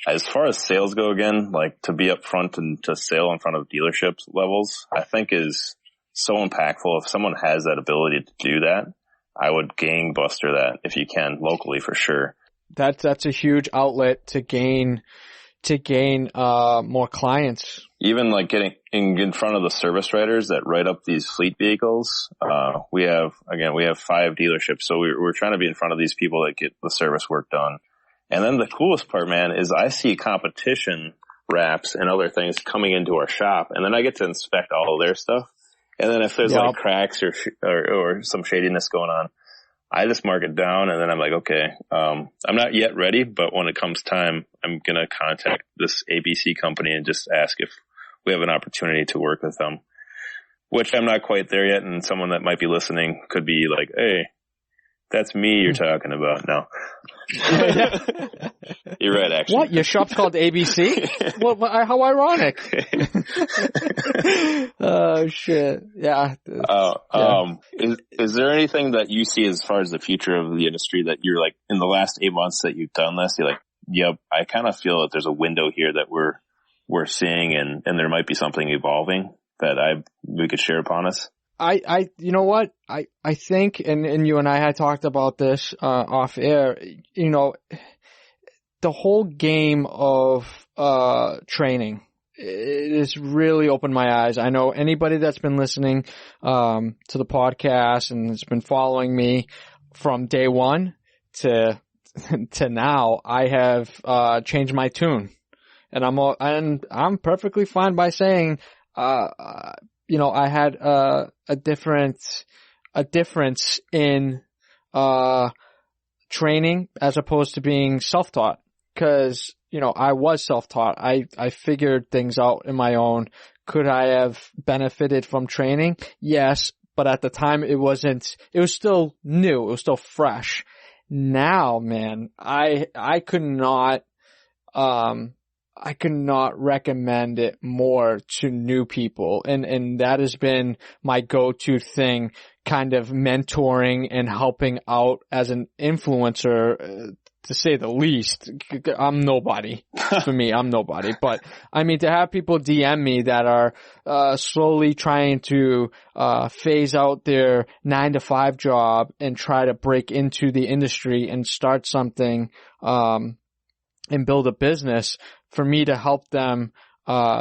As far as sales go again, like to be up front and to sell in front of dealerships levels, I think is so impactful. If someone has that ability to do that, I would gangbuster that if you can locally for sure. That's a huge outlet to gain to gain more clients. Even like getting in front of the service writers that write up these fleet vehicles. We have 5 dealerships. So we're trying to be in front of these people that get the service work done. And then the coolest part, man, is I see competition wraps and other things coming into our shop, and then I get to inspect all of their stuff. And then if there's like cracks or some shadiness going on, I just mark it down, and then I'm like, okay, I'm not yet ready, but when it comes time, I'm going to contact this ABC company and just ask if we have an opportunity to work with them, which I'm not quite there yet. And someone that might be listening could be like, hey, that's me you're talking about. No. You're right, actually. What? Your shop's called ABC? How ironic. Oh, shit. Yeah. Is there anything that you see as far as the future of the industry that you're like, in the last 8 months that you've done this, you're like, yep, I kind of feel that there's a window here that we're seeing, and there might be something evolving that we could share upon us? You know what? I think, and you and I had talked about this, off air, you know, the whole game of, training, it has really opened my eyes. I know anybody that's been listening, to the podcast and has been following me from day one to now, I have, changed my tune, and I'm perfectly fine by saying, you know, I had a difference in training as opposed to being self-taught, because, you know, I was self-taught. I figured things out in my own. Could I have benefited from training? Yes, but at the time it was still new. It was still fresh. Now, man, I could not recommend it more to new people. And that has been my go-to thing, kind of mentoring and helping out as an influencer, to say the least. I'm nobody. For me, I'm nobody. But I mean, to have people DM me that are, slowly trying to, phase out their 9-to-5 job and try to break into the industry and start something, and build a business, for me to help them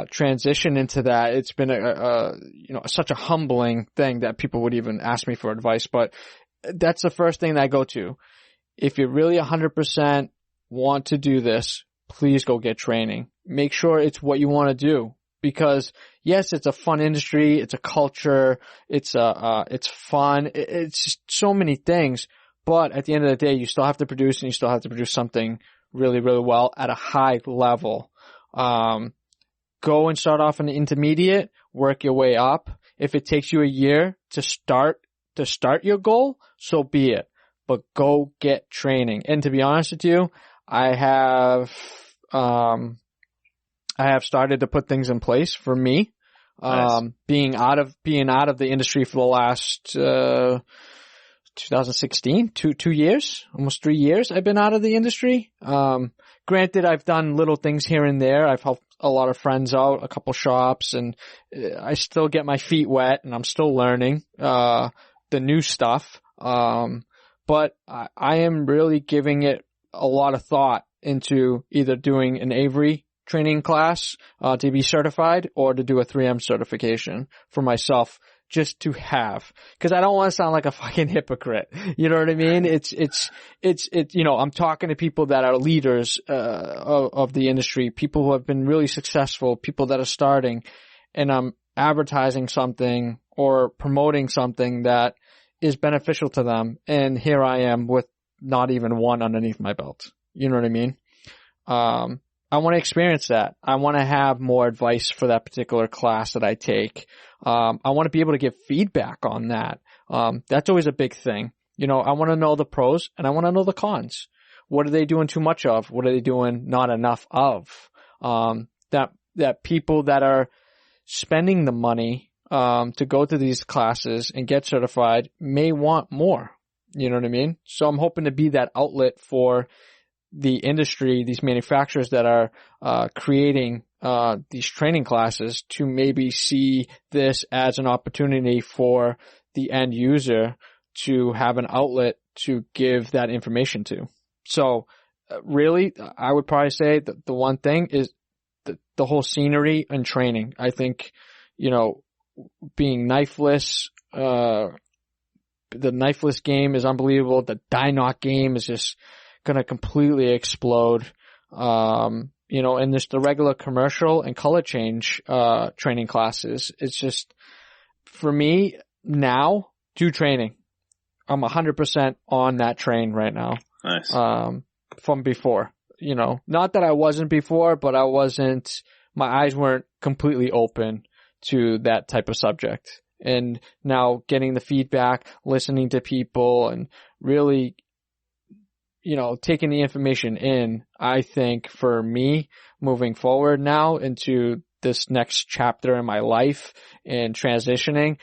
transition into that, it's been you know, such a humbling thing that people would even ask me for advice. But that's the first thing that I go to. If you really 100% want to do this, please go get training. Make sure it's what you want to do, because yes, it's a fun industry, it's a culture, it's fun, it's just so many things. But at the end of the day, you still have to produce, and you still have to produce something really, really well at a high level. Go and start off in the intermediate, work your way up. If it takes you a year to start your goal, so be it. But go get training. And to be honest with you, I have started to put things in place for me. Nice. Being out of the industry for the last, 2016, 2 years, almost 3 years I've been out of the industry. Granted, I've done little things here and there. I've helped a lot of friends out, a couple shops, and I still get my feet wet, and I'm still learning, the new stuff. But I am really giving it a lot of thought into either doing an Avery training class, to be certified, or to do a 3M certification for myself, just to have, because I don't want to sound like a fucking hypocrite. You know what I mean? It's, you know, I'm talking to people that are leaders, of the industry, people who have been really successful, people that are starting, and I'm advertising something or promoting something that is beneficial to them. And here I am with not even one underneath my belt. You know what I mean? I want to experience that. I want to have more advice for that particular class that I take. I want to be able to give feedback on that. That's always a big thing. You know, I want to know the pros and I want to know the cons. What are they doing too much of? What are they doing not enough of? That people that are spending the money, to go to these classes and get certified may want more. You know what I mean? So I'm hoping to be that outlet for the industry, these manufacturers that are creating these training classes, to maybe see this as an opportunity for the end user to have an outlet to give that information to. So really, I would probably say that the one thing is the whole scenery and training. I think, being knifeless, the knifeless game is unbelievable. The die knock game is just gonna completely explode. And there's the regular commercial and color change, training classes. It's just, for me now, do training. I'm 100% on that train right now. Nice. From before, not that I wasn't before, but my eyes weren't completely open to that type of subject. And now getting the feedback, listening to people, and really, taking the information in, I think for me moving forward now into this next chapter in my life and transitioning,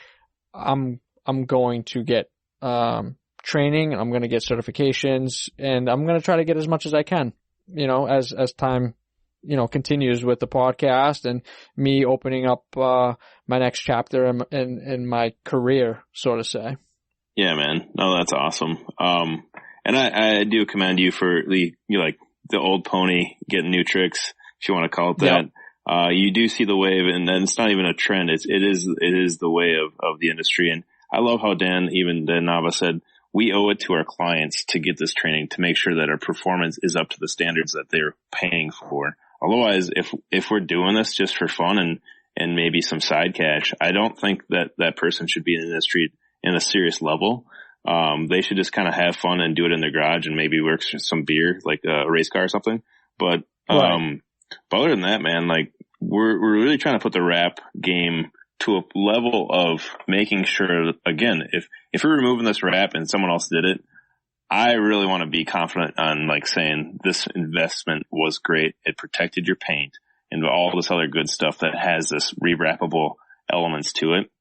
I'm going to get, training, and I'm going to get certifications, and I'm going to try to get as much as I can, as time, continues with the podcast and me opening up, my next chapter in my career, so to say. Yeah, man. No, that's awesome. And I do commend you for the old pony getting new tricks, if you want to call it that. Yep. You do see the wave, and then it's not even a trend. It is the way of the industry. And I love how Dan Nava said, we owe it to our clients to get this training to make sure that our performance is up to the standards that they're paying for. Otherwise, if we're doing this just for fun and maybe some side cash, I don't think that person should be in the industry in a serious level. They should just kind of have fun and do it in their garage and maybe work some beer, like a race car or something. But, right. But other than that, man, like we're really trying to put the rap game to a level of making sure, again, if we're removing this rap and someone else did it, I really want to be confident on like saying this investment was great. It protected your paint and all this other good stuff that has this rewrappable elements to it.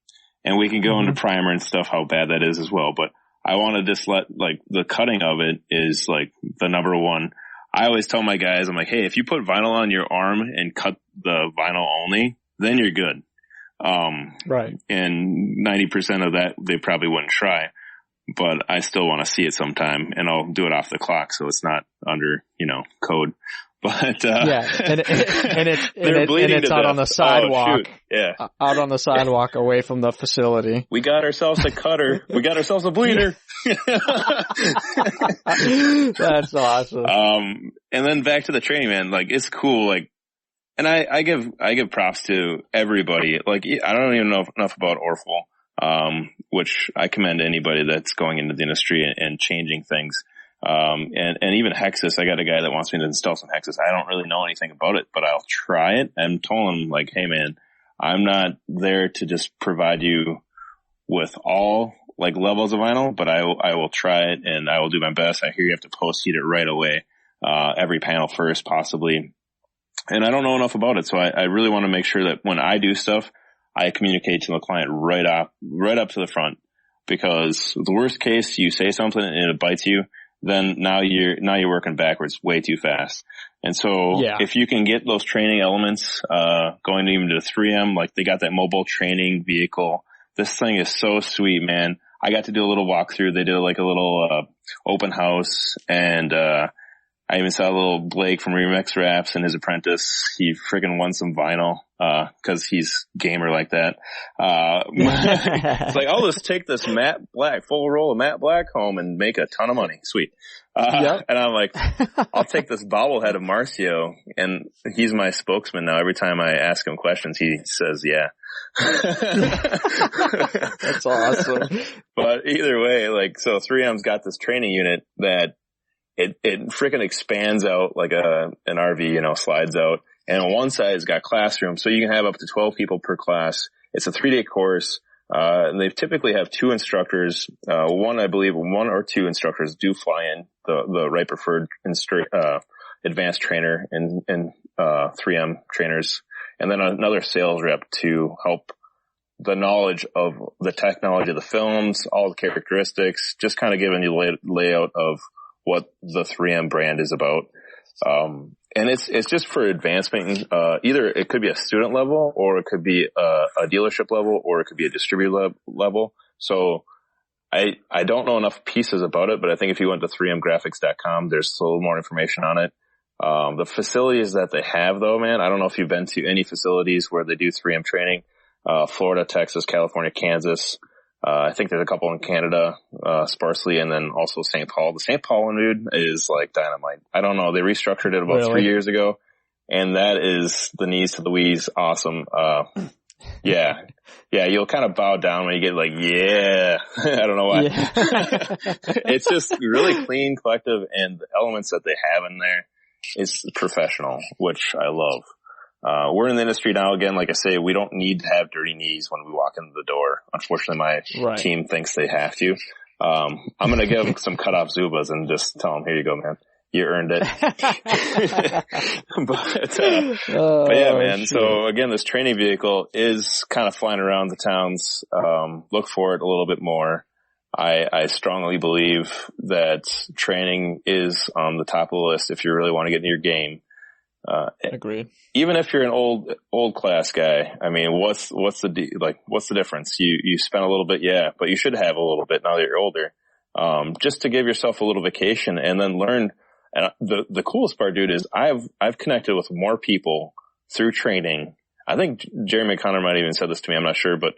And we can go into primer and stuff, how bad that is as well. But I want to just let, like, the cutting of it is like the number one. I always tell my guys, I'm like, hey, if you put vinyl on your arm and cut the vinyl only, then you're good. Right. And 90% of that, they probably wouldn't try, but I still want to see it sometime, and I'll do it off the clock. So it's not under, code, but, yeah. And it's out on the sidewalk. Oh, yeah. Out on the sidewalk away from the facility. We got ourselves a cutter. We got ourselves a bleeder. That's awesome. And then back to the training, man, like it's cool. Like, and I give props to everybody. Like, I don't even know enough about Orful, which I commend anybody that's going into the industry and changing things. And even Hexus, I got a guy that wants me to install some Hexus. I don't really know anything about it, but I'll try it. I'm telling him like, hey man, I'm not there to just provide you with all like levels of vinyl, but I will try it and I will do my best. I hear you have to post heat it right away, every panel first possibly. And I don't know enough about it. So I really want to make sure that when I do stuff, I communicate to the client right up to the front, because the worst case, you say something and it bites you, then now you're working backwards way too fast. And so if you can get those training elements, going even to 3M, like they got that mobile training vehicle. This thing is so sweet, man. I got to do a little walkthrough. They did like a little, open house, and, I even saw little Blake from Remix Raps and his apprentice. He friggin' won some vinyl, cause he's gamer like that. It's like, I'll just take this matte black, full roll of matte black home and make a ton of money. Sweet. And I'm like, I'll take this bobblehead of Marcio, and he's my spokesman now. Every time I ask him questions, he says, yeah. That's awesome. But either way, like, so 3M's got this training unit that it freaking expands out like an RV, slides out. And on one side it's got classrooms, so you can have up to 12 people per class. It's a 3-day course. And they typically have 2 instructors. One or two instructors do fly in, the right preferred advanced trainer and 3M trainers. And then another sales rep to help the knowledge of the technology of the films, all the characteristics, just kind of giving you layout of what the 3M brand is about. And it's just for advancement. Either it could be a student level, or it could be a dealership level, or it could be a distributor level. So I don't know enough pieces about it, but I think if you went to 3mgraphics.com, there's a little more information on it. The facilities that they have though, man, I don't know if you've been to any facilities where they do 3M training. Florida, Texas, California, Kansas. I think there's a couple in Canada, sparsely, and then also St. Paul. The St. Paul one, dude, is like dynamite. I don't know. They restructured it about 3 years ago, and that is the knees to the wheeze. Awesome. Yeah. Yeah, you'll kind of bow down when you get like, yeah. I don't know why. Yeah. It's just really clean, collective, and the elements that they have in there is professional, which I love. We're in the industry now. Again, like I say, we don't need to have dirty knees when we walk into the door. Unfortunately, my team thinks they have to. I'm going to give them some cut off Zubas and just tell them, here you go, man. You earned it. But yeah, man. Shit. So again, this training vehicle is kind of flying around the towns. Look for it a little bit more. I strongly believe that training is on the top of the list if you really want to get in your game. Agreed. Even if you're an old class guy, I mean, what's the difference? You spent a little bit, yeah, but you should have a little bit now that you're older. Just to give yourself a little vacation and then learn. And the coolest part, dude, is I've connected with more people through training. I think Jeremy Connor might have even said this to me. I'm not sure, but,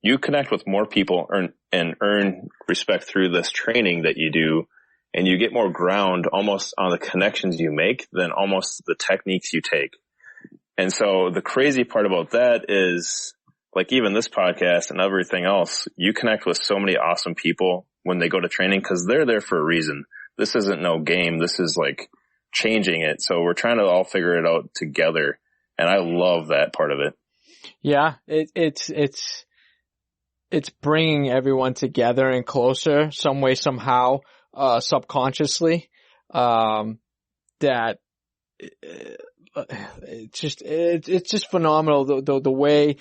you connect with more people and earn respect through this training that you do. And you get more ground almost on the connections you make than almost the techniques you take. And so the crazy part about that is, like even this podcast and everything else, you connect with so many awesome people when they go to training because they're there for a reason. This isn't no game. This is like changing it. So we're trying to all figure it out together. And I love that part of it. Yeah, it's bringing everyone together and closer some way, somehow. Subconsciously, that it's just phenomenal the way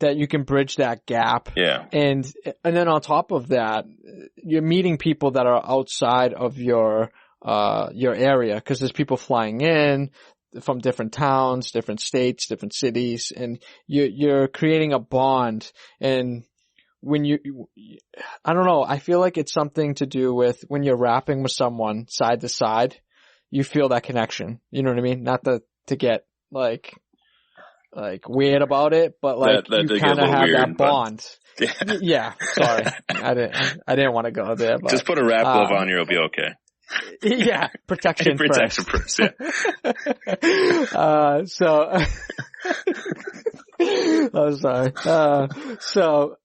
that you can bridge that gap. Yeah. And then on top of that, you're meeting people that are outside of your area because there's people flying in from different towns, different states, different cities, and you're creating a bond. And when I don't know, I feel like it's something to do with when you're rapping with someone side to side, you feel that connection. You know what I mean? Not to get like weird about it, but like that you kind of have weird, that bond. Yeah. Sorry. I didn't want to go there, but just put a rap glove on, you'll be okay. Yeah. Protection first. Yeah. So, oh, sorry. So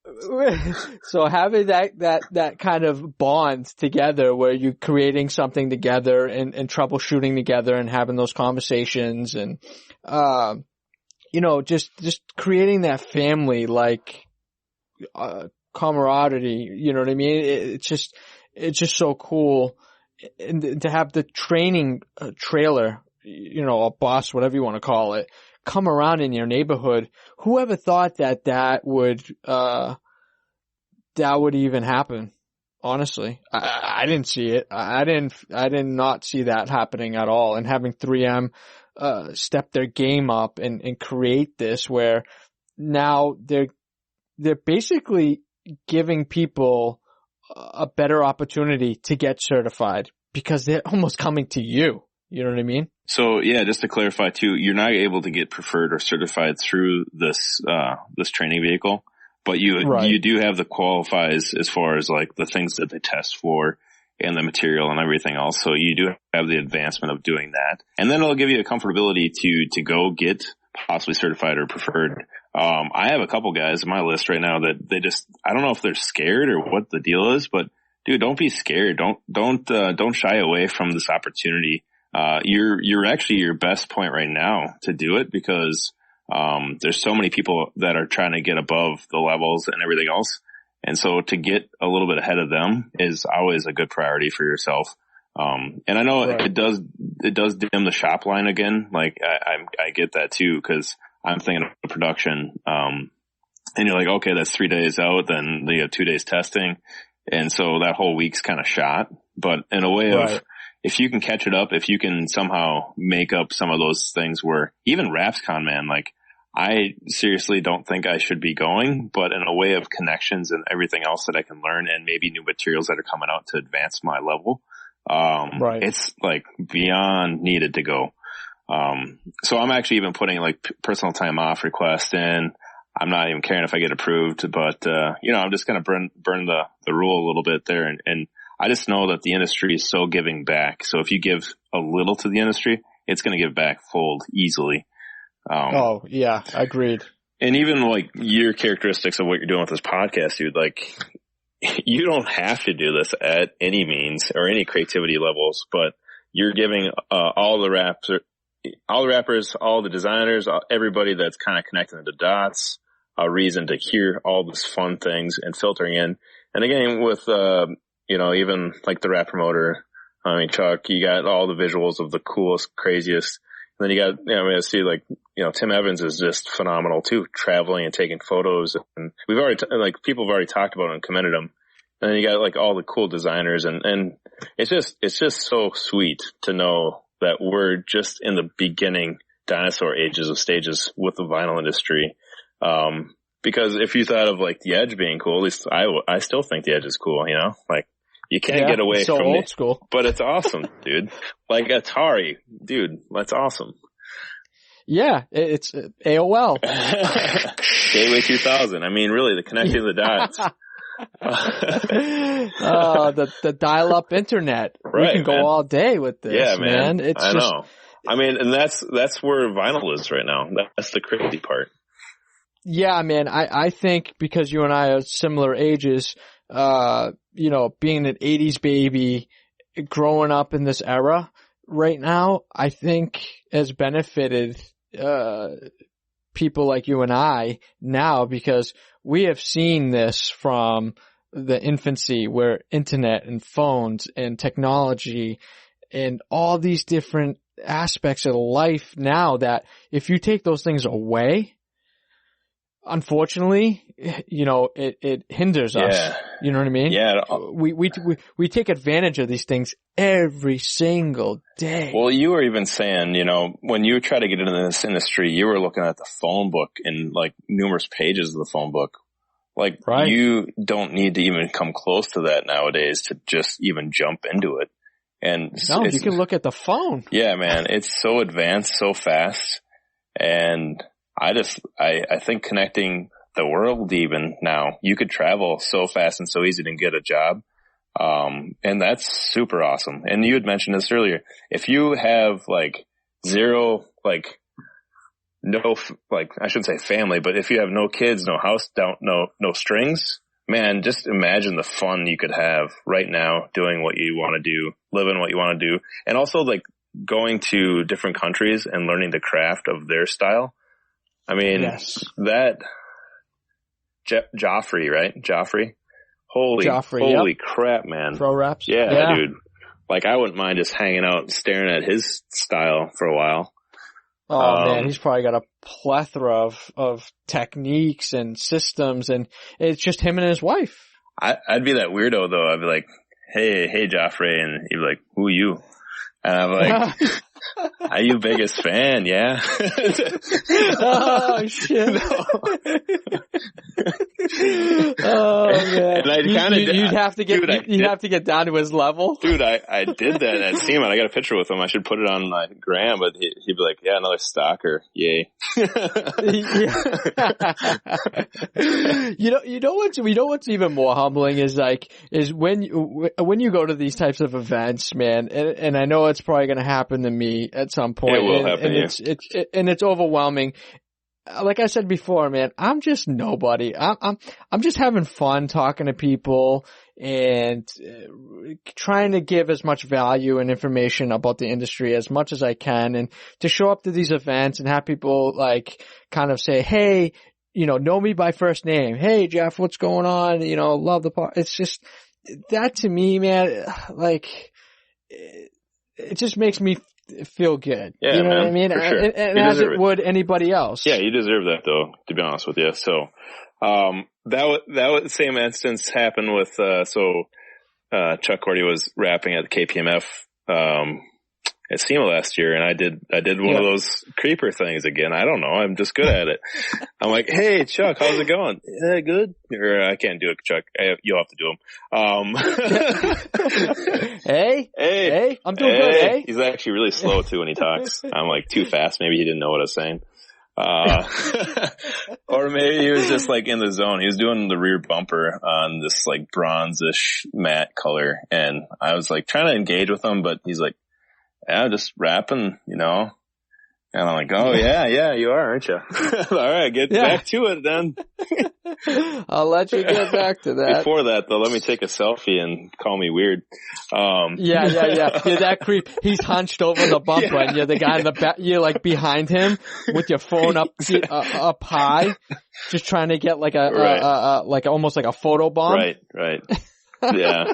having that kind of bond together where you're creating something together and troubleshooting together and having those conversations and, just creating that family, like, camaraderie, you know what I mean? It's just so cool. And to have the training trailer, a bus, whatever you want to call it, come around in your neighborhood. Whoever thought that would even happen? Honestly, I didn't see it. I did not see that happening at all. And having 3M, step their game up and create this where now they're basically giving people a better opportunity to get certified because they're almost coming to you. You know what I mean? So yeah, just to clarify too, you're not able to get preferred or certified through this training vehicle, but you do have the qualifies as far as like the things that they test for and the material and everything else. So you do have the advancement of doing that. And then it'll give you a comfortability to go get possibly certified or preferred. I have a couple guys on my list right now that they just, I don't know if they're scared or what the deal is, but dude, don't be scared. Don't shy away from this opportunity. You're actually your best point right now to do it because, there's so many people that are trying to get above the levels and everything else. And so to get a little bit ahead of them is always a good priority for yourself. And I know it does dim the shop line again. Like I get that too, cause I'm thinking of production. And you're like, okay, that's 3 days out. Then you have 2 days testing. And so that whole week's kind of shot, but in a way of, if you can catch it up, if you can somehow make up some of those things where even RapsCon, man, like I seriously don't think I should be going, but in a way of connections and everything else that I can learn and maybe new materials that are coming out to advance my level, Right. it's like beyond needed to go. So I'm actually even putting like personal time off request in. I'm not even caring if I get approved, but, I'm just going to burn the rule a little bit there. And I just know that the industry is so giving back. So if you give a little to the industry, it's going to give back fold easily. Oh yeah, agreed. And even like your characteristics of what you're doing with this podcast, dude, like you don't have to do this at any means or any creativity levels, but you're giving, all the rappers, all the designers, everybody that's kind of connecting the dots, a reason to hear all these fun things and filtering in. And again, with, even like the rap promoter, I mean, Chuck, you got all the visuals of the coolest, craziest. And then you got, I see like, Tim Evans is just phenomenal too, traveling and taking photos. And we've already, people have already talked about it and commended him. And then you got like all the cool designers and it's just so sweet to know that we're just in the beginning dinosaur ages of stages with the vinyl industry. Because if you thought of like the Edge being cool, at least I still think the Edge is cool, like you can't get away so from old school, but it's awesome, dude. Like Atari, dude, that's awesome. Yeah, it's AOL. Gateway 2000. I mean, really, the connecting the dots. The dial-up internet. Right, we can go all day with this. Yeah, man. It's I just, know. I mean, and that's where vinyl is right now. That's the crazy part. Yeah, man. I think because you and I are similar ages, being an 80s baby, growing up in this era right now, I think has benefited people like you and I now, because we have seen this from the infancy, where internet and phones and technology and all these different aspects of life now, that if you take those things away, unfortunately, it hinders us. Yeah. You know what I mean? Yeah. We take advantage of these things every single day. Well, you were even saying, when you try to get into this industry, you were looking at the phone book and like numerous pages of the phone book. Like, right. You don't need to even come close to that nowadays to just even jump into it. And no, you can look at the phone. Yeah, man. It's so advanced, so fast. And I think connecting the world even now, you could travel so fast and so easy to get a job. And that's super awesome. And you had mentioned this earlier. If you have like zero, like no, like I shouldn't say family, but if you have no kids, no house, no strings, man, just imagine the fun you could have right now doing what you want to do, living what you want to do. And also like going to different countries and learning the craft of their style. I mean, yes. That Joffrey, right? Joffrey. Holy crap, man. Pro Reps. Yeah, dude. Like I wouldn't mind just hanging out and staring at his style for a while. Oh man, he's probably got a plethora of techniques and systems, and it's just him and his wife. I'd be that weirdo though. I'd be like, hey, Joffrey, and he'd be like, who are you? And I'm like, are you biggest fan? Yeah. Oh shit. No. Oh man. And you'd have to get down to his level. Dude, I did that at SEMA. I got a picture with him. I should put it on my gram, but he'd be like, yeah, another stalker. Yay. You know what's even more humbling is when you go to these types of events, man, and I know it's probably going to happen to me at some point. It will happen. And it's overwhelming. Like I said before, man, I'm just nobody. I'm just having fun talking to people and trying to give as much value and information about the industry as much as I can, and to show up to these events and have people like kind of say, hey, know me by first name. Hey, Jeff, what's going on? Love the part. It's just that to me, man, like it just makes me feel good. Yeah, you know man, what I mean? For sure. And as it would anybody else. Yeah, you deserve that though, to be honest with you. So, that same instance happened with, Chuck Cordy was rapping at the KPMF, SEMA last year, and I did one of those creeper things again. I don't know. I'm just good at it. I'm like, hey, Chuck, how's it going? Yeah, good. Or I can't do it, Chuck. You'll have to do them. Hey, I'm doing good, hey? He's actually really slow too when he talks. I'm like too fast. Maybe he didn't know what I was saying. Or maybe he was just like in the zone. He was doing the rear bumper on this like bronzish matte color, and I was like trying to engage with him, but he's like, yeah, just rapping, you know. And I'm like, oh yeah, you are, aren't you? All right, get back to it then. I'll let you get back to that. Before that though, let me take a selfie and call me weird. Yeah. You're that creep. He's hunched over the bumper and you're the guy in the back, you're like behind him with your phone up high, just trying to get like like almost like a photo bomb. Right. Yeah.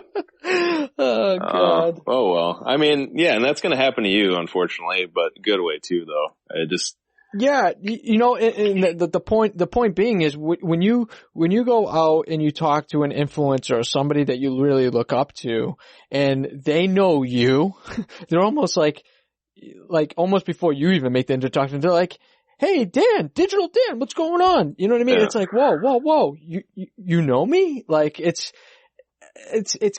Oh God. Oh well. I mean, yeah, and that's going to happen to you, unfortunately, but good way too, though. Yeah, you know, and the point being is when you go out and you talk to an influencer or somebody that you really look up to, and they know you, they're almost like almost before you even make the introduction, they're like, hey, Dan, Digital Dan, what's going on? You know what I mean? Yeah. It's like, whoa, you know me? Like it's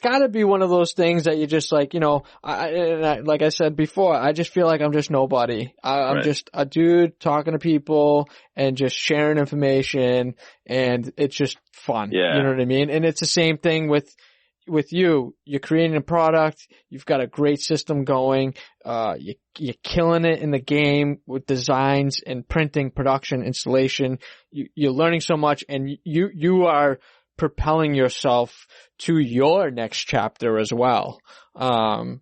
gotta be one of those things that you just like, you know, I like I said before, I just feel like I'm just nobody. I'm just a dude talking to people and just sharing information, and it's just fun. Yeah. You know what I mean? And it's the same thing with you. You're creating a product. You've got a great system going. You're killing it in the game with designs and printing, production, installation. You're learning so much, and you are propelling yourself to your next chapter as well. And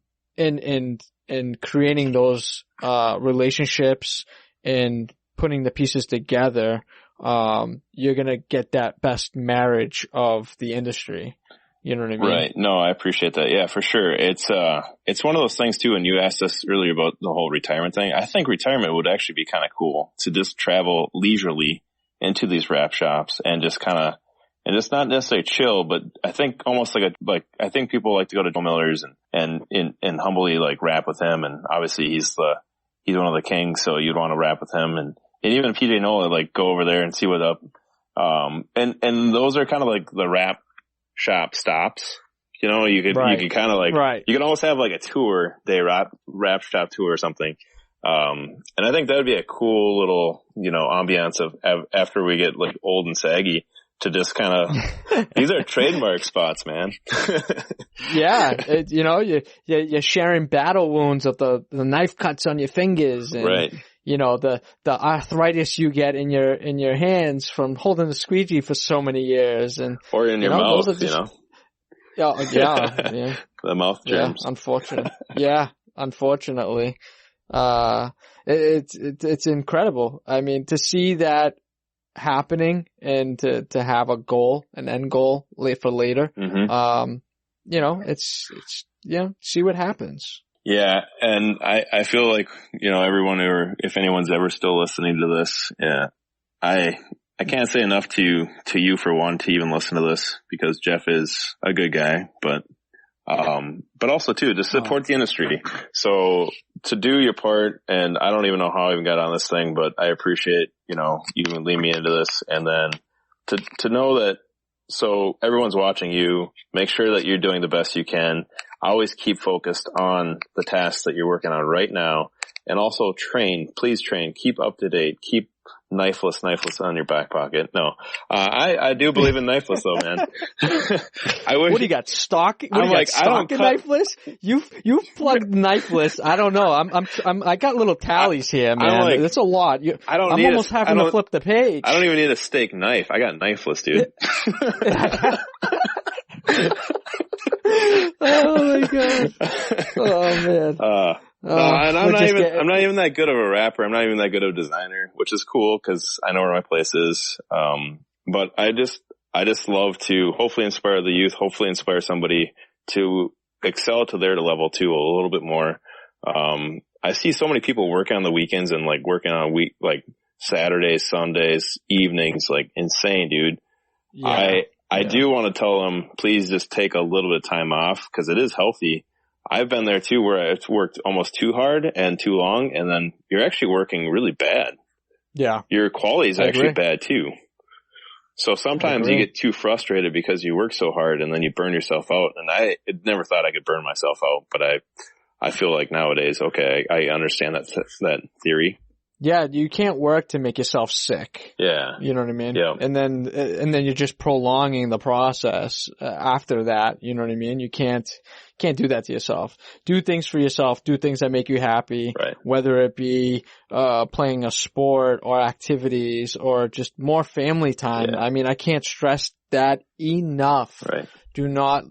creating those, relationships and putting the pieces together, you're going to get that best marriage of the industry. You know what I mean? Right. No, I appreciate that. Yeah, for sure. It's one of those things too. And you asked us earlier about the whole retirement thing. I think retirement would actually be kind of cool to just travel leisurely into these wrap shops and just kind of, and it's not necessarily chill, but I think almost I think people like to go to Joe Miller's and humbly like rap with him. And obviously he's one of the kings. So you'd want to rap with him, and even PJ Nola, like go over there and see what's up. And those are kind of like the rap shop stops. You know, you could kind of like, you could almost have like a tour day, rap shop tour or something. And I think that would be a cool little, you know, ambiance of after we get like old and saggy, to just kind of, these are trademark spots, man. Yeah. You know, you're sharing battle wounds of the knife cuts on your fingers and, you know, the arthritis you get in your hands from holding the squeegee for so many years, and, or in your mouth, you know? Yeah. The mouth germs. Yeah, unfortunate. Yeah, unfortunately. It's incredible. I mean, to see that happening and to have a goal, an end goal for later. Mm-hmm. You know, it's see what happens. Yeah. And I feel like, you know, everyone if anyone's ever still listening to this, I can't say enough to you for one, to even listen to this, because Jeff is a good guy, but also too, to support the industry. So to do your part, and I don't even know how I even got on this thing, but I appreciate, you know, you even lead me into this, and then to know that, so everyone's watching you, make sure that you're doing the best you can. Always keep focused on the tasks that you're working on right now, and also please train, keep up to date, keep knifeless on your back pocket. No, I do believe in knifeless though, man. I wish. What do you got? Stock? What do you got? Stock in knifeless? You've plugged knifeless. I don't know. I got little tallies here, man. That's a lot. I'm almost having to flip the page. I don't even need a steak knife. I got knifeless, dude. Oh my god. Oh man. No, and I'm not even that good of a rapper. I'm not even that good of a designer, which is cool because I know where my place is. But I just love to hopefully inspire the youth, hopefully inspire somebody to excel to their level too, a little bit more. I see so many people working on the weekends and like working on like Saturdays, Sundays, evenings, like insane, dude. Yeah. I do want to tell them, please just take a little bit of time off, because it is healthy. I've been there too, where it's worked almost too hard and too long, and then you're actually working really bad. Yeah. Your quality is actually bad too. So sometimes you get too frustrated because you work so hard and then you burn yourself out. And I never thought I could burn myself out, but I feel like nowadays, okay, I understand that theory. Yeah, you can't work to make yourself sick. Yeah. You know what I mean? Yeah. And then you're just prolonging the process after that. You know what I mean? You can't do that to yourself. Do things for yourself. Do things that make you happy. Right. Whether it be playing a sport or activities or just more family time. Yeah. I mean, I can't stress that enough. Right. Do not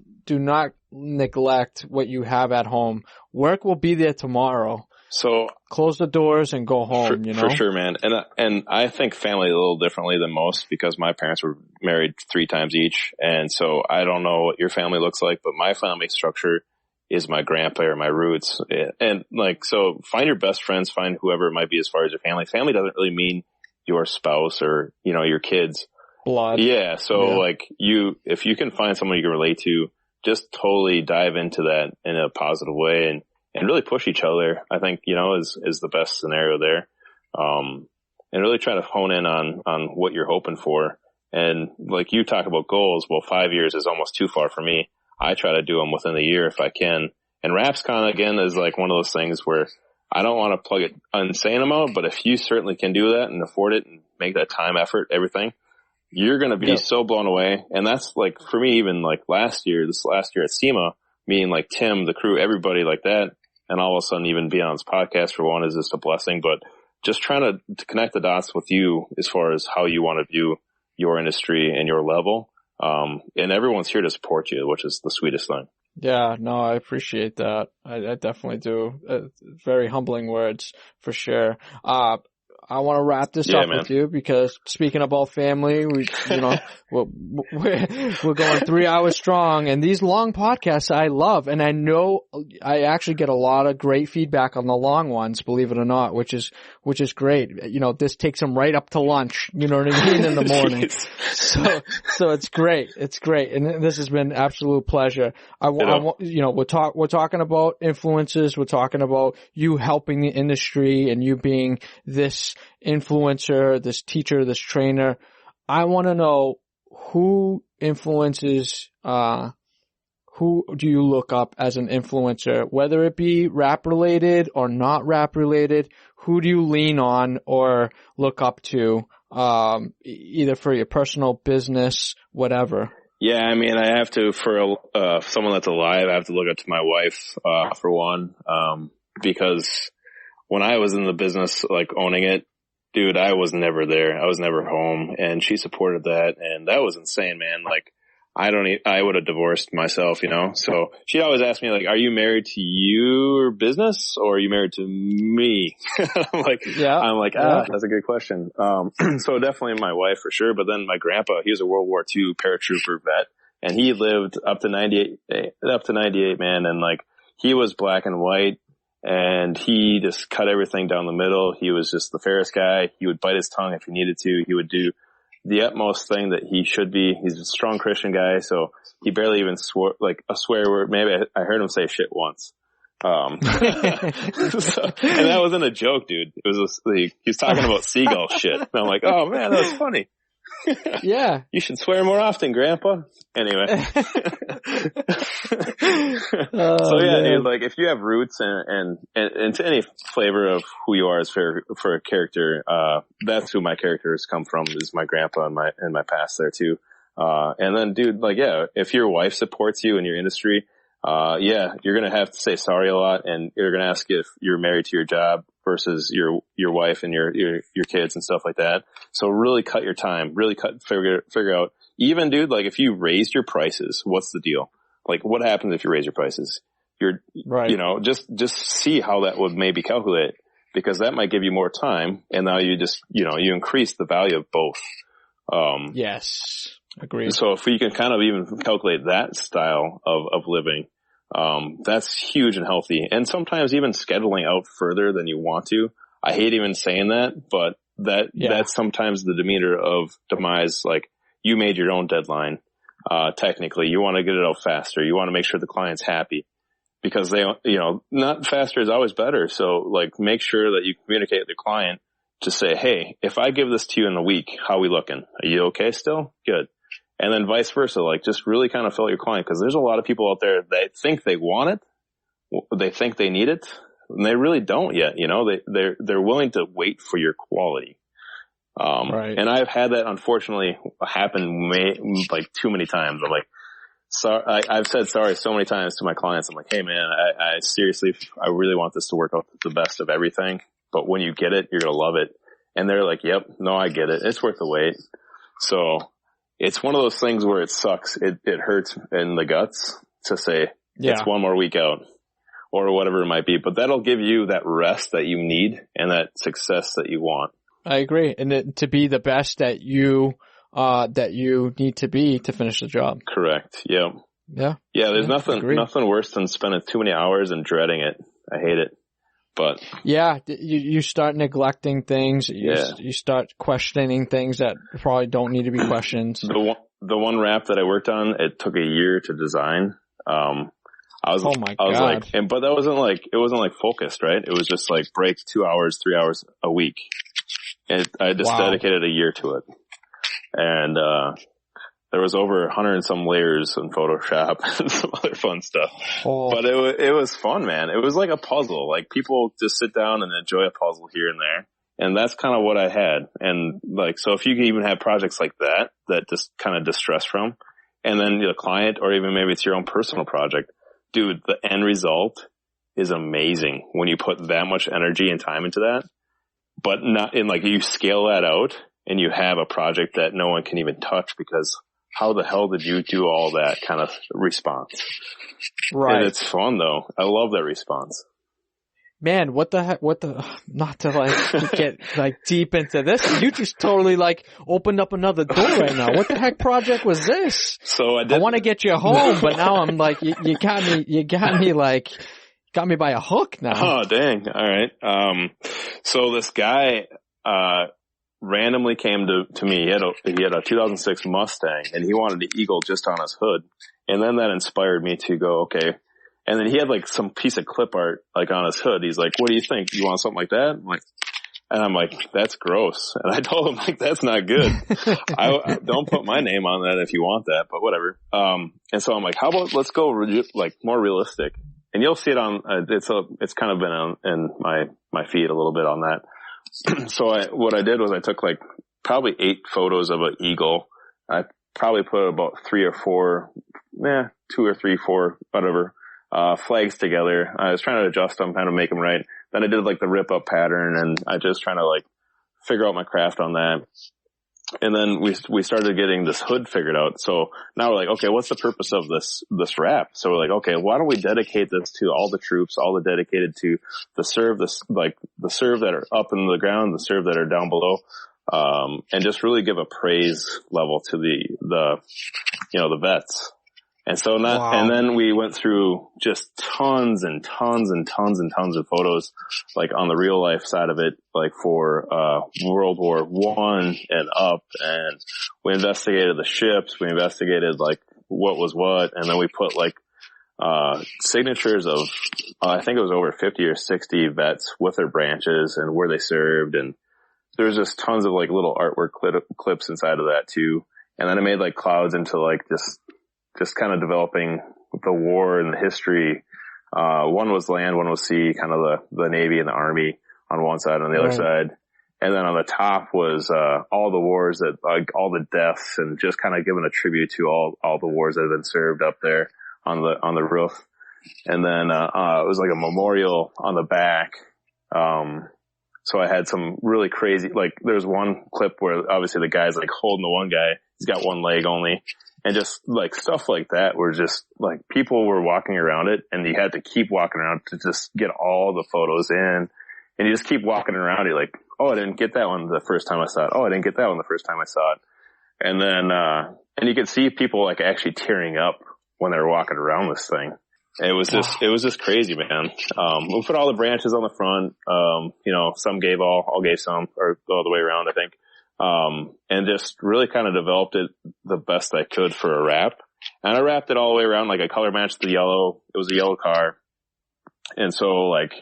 neglect what you have at home. Work will be there tomorrow. So close the doors and go home, you know? For sure, man. And I think family a little differently than most because my parents were married 3 times each. And so I don't know what your family looks like, but my family structure is my grandpa or my roots. And like, so find your best friends, find whoever it might be as far as your family. Family doesn't really mean your spouse or, you know, your kids. Blood. Yeah. So like if you can find someone you can relate to, just totally dive into that in a positive way and really push each other, I think, you know, is the best scenario there. And really try to hone in on what you're hoping for. And like you talk about goals, well, 5 years is almost too far for me. I try to do them within a year if I can. And RapsCon again is like one of those things where I don't want to plug it insane amount, but if you certainly can do that and afford it and make that time, effort, everything, you're going to be so blown away. And that's like, for me, even like this last year at SEMA, meeting like Tim, the crew, everybody like that. And all of a sudden even being on this podcast for one is just a blessing, but just trying to connect the dots with you as far as how you want to view your industry and your level. And everyone's here to support you, which is the sweetest thing. Yeah, no, I appreciate that. I definitely do. Very humbling words for sure. I want to wrap this up with you because speaking about family, we're going 3 hours strong, and these long podcasts I love, and I know I actually get a lot of great feedback on the long ones, believe it or not, which is great. You know, this takes them right up to lunch, you know what I mean, in the morning. So it's great. It's great. And this has been absolute pleasure. We're talking about influences. We're talking about you helping the industry and you being this influencer, this teacher, this trainer. I want to know who influences, who do you look up as an influencer, whether it be rap related or not rap related? Who do you lean on or look up to, either for your personal business, whatever? Yeah, I mean, I have to, for someone that's alive, I have to look up to my wife, for one, because when I was in the business, like owning it, dude, I was never there. I was never home, and she supported that, and that was insane, man. Like, I would have divorced myself, you know? So she'd always ask me, like, are you married to your business or are you married to me? I'm like, that's a good question. So definitely my wife for sure. But then my grandpa, he was a World War II paratrooper vet, and he lived up to 98, man. And like, he was black and white. And he just cut everything down the middle. He was just the fairest guy. He would bite his tongue if he needed to. He would do the utmost thing that he should be. He's a strong Christian guy, so he barely even swore, like a swear word. Maybe I heard him say shit once. And that wasn't a joke, dude. It was he was talking about seagull shit. And I'm like, oh man, that was funny. Yeah. You should swear more often, Grandpa. Anyway. So yeah, dude, like if you have roots and to any flavor of who you are as for a character, that's who my characters come from, is my grandpa and my past there too. And then dude, like, yeah, if your wife supports you in your industry, you're going to have to say sorry a lot, and you're going to ask if you're married to your job versus your wife and your kids and stuff like that. So really cut your time, figure out, even dude, like if you raised your prices, what's the deal? Like what happens if you raise your prices? You're right. You know, just see how that would maybe calculate, because that might give you more time. And now you just, you increase the value of both. Yes. Agreed. So if we can kind of even calculate that style of living, that's huge and healthy. And sometimes even scheduling out further than you want to. I hate even saying that, but that's sometimes the demeanor of demise. Like you made your own deadline. Technically you want to get it out faster. You want to make sure the client's happy, because they, not faster is always better. So like make sure that you communicate with the client to say, hey, if I give this to you in a week, how are we looking? Are you okay still? Good. And then vice versa, like just really kind of fill your client, because there's a lot of people out there that think they want it, they think they need it, and they really don't yet. They're willing to wait for your quality. Right. And I've had that unfortunately happen like too many times. I'm like, I've said sorry so many times to my clients. I'm like, hey man, I seriously, I really want this to work out the best of everything, but when you get it, you're going to love it. And they're like, yep, no, I get it. It's worth the wait. So it's one of those things where it sucks. It hurts in the guts to say it's one more week out or whatever it might be, but that'll give you that rest that you need and that success that you want. I agree. And to be the best that you need to be to finish the job. Correct. Yeah. Yeah. Yeah. There's nothing worse than spending too many hours and dreading it. I hate it. But yeah, you start neglecting things. You start questioning things that probably don't need to be questioned. The one wrap that I worked on, it took a year to design. I was like, but that wasn't like, it wasn't like focused, right? It was just like break 2 hours, 3 hours a week. And I just dedicated a year to it. And, there was over 100 and some layers in Photoshop and some other fun stuff. Oh. But it was fun, man. It was like a puzzle. Like people just sit down and enjoy a puzzle here and there. And that's kind of what I had. And like, so if you can even have projects like that just kind of distress from, and then the client, or even maybe it's your own personal project, dude, the end result is amazing when you put that much energy and time into that. But not in like, you scale that out and you have a project that no one can even touch, because how the hell did you do all that kind of response? Right. And it's fun though. I love that response. Man, what the heck, not to like get like deep into this. You just totally like opened up another door right now. What the heck project was this? So I want to get you home, but now I'm like, you got me by a hook now. Oh, dang. All right. So this guy, randomly came to me. He had a 2006 Mustang and he wanted the Eagle just on his hood. And then that inspired me to go, okay. And then he had like some piece of clip art like on his hood. He's like, what do you think? You want something like that? I'm like, that's gross. And I told him like, that's not good. I don't put my name on that if you want that, but whatever. And so I'm like, how about let's go like more realistic. And you'll see it on, it's kind of been in my feed a little bit on that. So what I did was I took like probably 8 photos of an eagle. I probably put about 3 or 4, 2 or 3, 4, whatever, flags together. I was trying to adjust them, kind of make them right. Then I did like the rip up pattern, and I just trying to like figure out my craft on that. And then we started getting this hood figured out. So now we're like, okay, what's the purpose of this wrap? So we're like, okay, why don't we dedicate this to all the troops, all the dedicated to the serve that are up in the ground, the serve that are down below, and just really give a praise level to the vets. And so and then we went through just tons and tons and tons and tons of photos, like on the real life side of it, like for, World War I and up. And we investigated the ships. We investigated like what was what. And then we put like, signatures of, I think it was over 50 or 60 vets with their branches and where they served. And there's just tons of like little artwork clips inside of that too. And then I made like clouds into like just kind of developing the war and the history. One was land, one was sea, kind of the Navy and the Army on one side, on the other side. And then on the top was, all the wars that, like all the deaths, and just kind of giving a tribute to all the wars that have been served up there on the roof. And then, it was like a memorial on the back. So I had some really crazy, like there's one clip where obviously the guy's like holding the one guy. He's got one leg only. And just like stuff like that where just like people were walking around it, and you had to keep walking around to just get all the photos in. And you just keep walking around. You're like, oh, I didn't get that one the first time I saw it. Oh, I didn't get that one the first time I saw it. And then, and you could see people like actually tearing up when they were walking around this thing. It was just crazy, man. We put all the branches on the front. Some gave all gave some, or all the way around, I think. And just really kind of developed it the best I could for a wrap. And I wrapped it all the way around, like I color matched the yellow. It was a yellow car. And so like,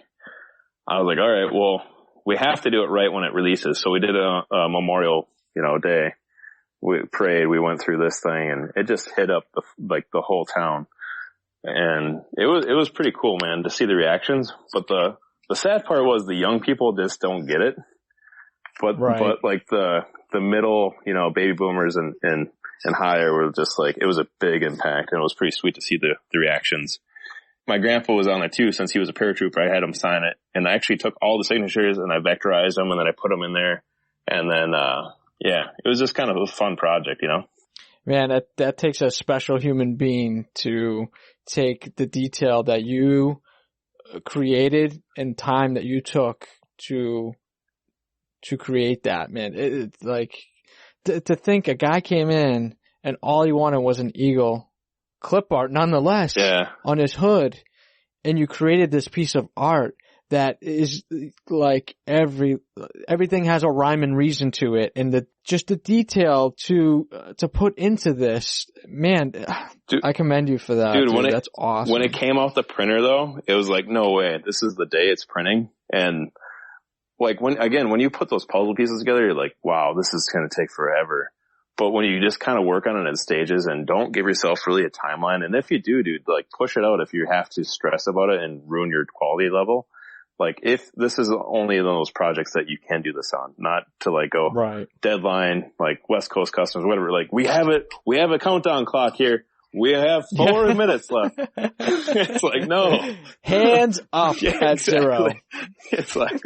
I was like, all right, well, we have to do it right when it releases. So we did a Memorial, day. We prayed, we went through this thing, and it just hit up the whole town. And it was pretty cool, man, to see the reactions. But the sad part was the young people just don't get it. But like the middle, baby boomers and higher were just like, it was a big impact, and it was pretty sweet to see the reactions. My grandpa was on it too, since he was a paratrooper. I had him sign it, and I actually took all the signatures and I vectorized them, and then I put them in there. And then, it was just kind of a fun project, Man, that takes a special human being to take the detail that you created and time that you took to create that, man. It's like, to think a guy came in and all he wanted was an eagle clip art nonetheless on his hood, and you created this piece of art that is like everything has a rhyme and reason to it, and just the detail to put into this, man. Dude, I commend you for that, dude. That's awesome. When it came off the printer though, it was like, no way, this is the day it's printing. And like when you put those puzzle pieces together, you're like, wow, this is going to take forever. But when you just kind of work on it in stages and don't give yourself really a timeline, and if you do, dude, like push it out if you have to stress about it and ruin your quality level. Like if this is only one of those projects that you can do this on, not to like go deadline, like West Coast Customs, whatever. Like we have a countdown clock here. We have 4 minutes left. It's like, no. Hands up at zero. It's like,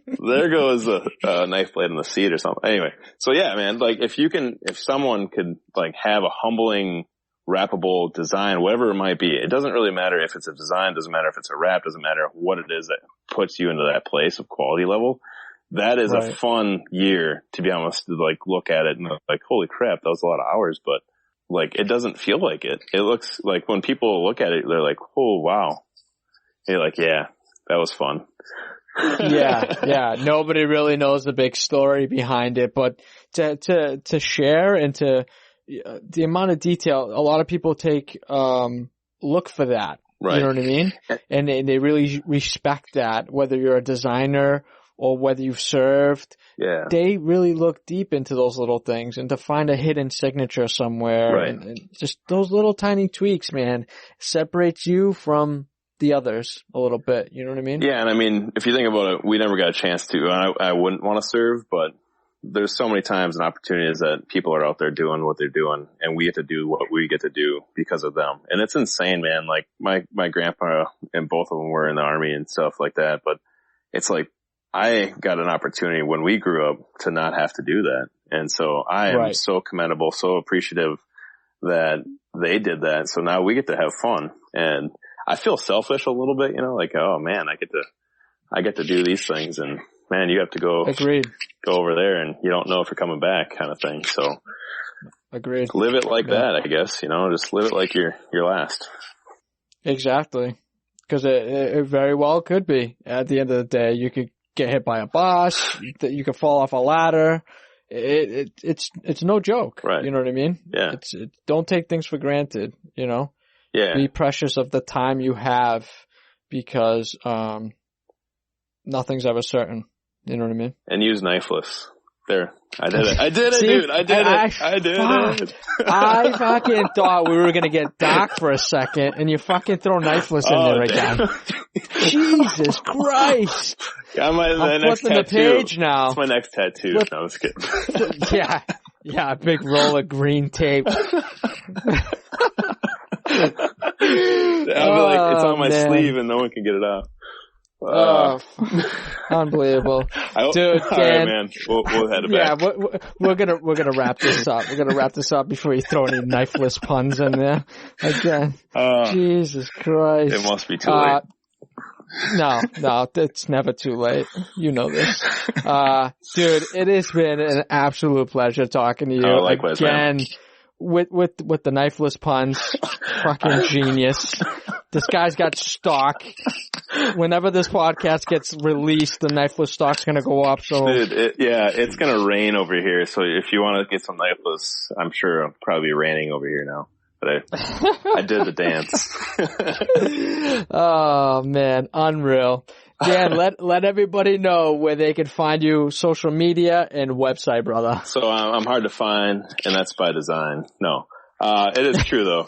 there goes a knife blade in the seat or something. Anyway, so yeah, man, like if someone could like have a humbling, wrappable design, whatever it might be, it doesn't really matter if it's a design, doesn't matter if it's a wrap, doesn't matter what it is that puts you into that place of quality level. That is a fun year, to be honest, to like look at it and like, holy crap, that was a lot of hours, but like, it doesn't feel like it. It looks like when people look at it, they're like, oh, wow. You're like, yeah, that was fun. Yeah. Nobody really knows the big story behind it, but to share and to the amount of detail, a lot of people look for that. Right. You know what I mean? And they really respect that, whether you're a designer or whether you've served. Yeah. They really look deep into those little things, and to find a hidden signature somewhere, and just those little tiny tweaks, man, separates you from the others a little bit. You know what I mean? Yeah. And I mean, if you think about it, we never got a chance to, and I wouldn't want to serve, but there's so many times and opportunities that people are out there doing what they're doing, and we get to do what we get to do because of them. And it's insane, man. Like my grandpa and both of them were in the Army and stuff like that, but it's like, I got an opportunity when we grew up to not have to do that. And so I am so commendable, so appreciative that they did that. So now we get to have fun, and I feel selfish a little bit, like, oh man, I get to do these things, and man, you have to go over there and you don't know if you're coming back kind of thing. So agreed. Live it like that, I guess, just live it like your last. Exactly. Cause it very well could be. At the end of the day, you could get hit by a bus, you could fall off a ladder. It's no joke. Right. You know what I mean? Yeah. Don't take things for granted, Yeah. Be precious of the time you have, because, nothing's ever certain. You know what I mean? And use knifeless. There. I did it. See, dude. I did it. I fucking thought we were going to get dark for a second, and you fucking throw knifeless in there again. Jesus Christ. I'm flipping the page now. It's my next tattoo. No, I was kidding. Yeah, a big roll of green tape. I'll be like, it's on my sleeve and no one can get it out. Unbelievable, dude. All right, man. We'll head it back. Yeah, we're gonna wrap this up. We're gonna wrap this up before you throw any knifeless puns in there again. Jesus Christ! It must be too late. No, it's never too late. You know this. Dude, it has been an absolute pleasure talking to you likewise, again. Man. With the knifeless puns. Fucking genius. This guy's got stock. Whenever this podcast gets released, the knifeless stock's gonna go up. So, dude, it's gonna rain over here. So if you want to get some knifeless, I'm sure it'll probably be raining over here now. but I did the dance. Oh man, unreal. Dan, let everybody know where they can find you, social media and website, brother. So I'm hard to find, and that's by design. No, it is true though.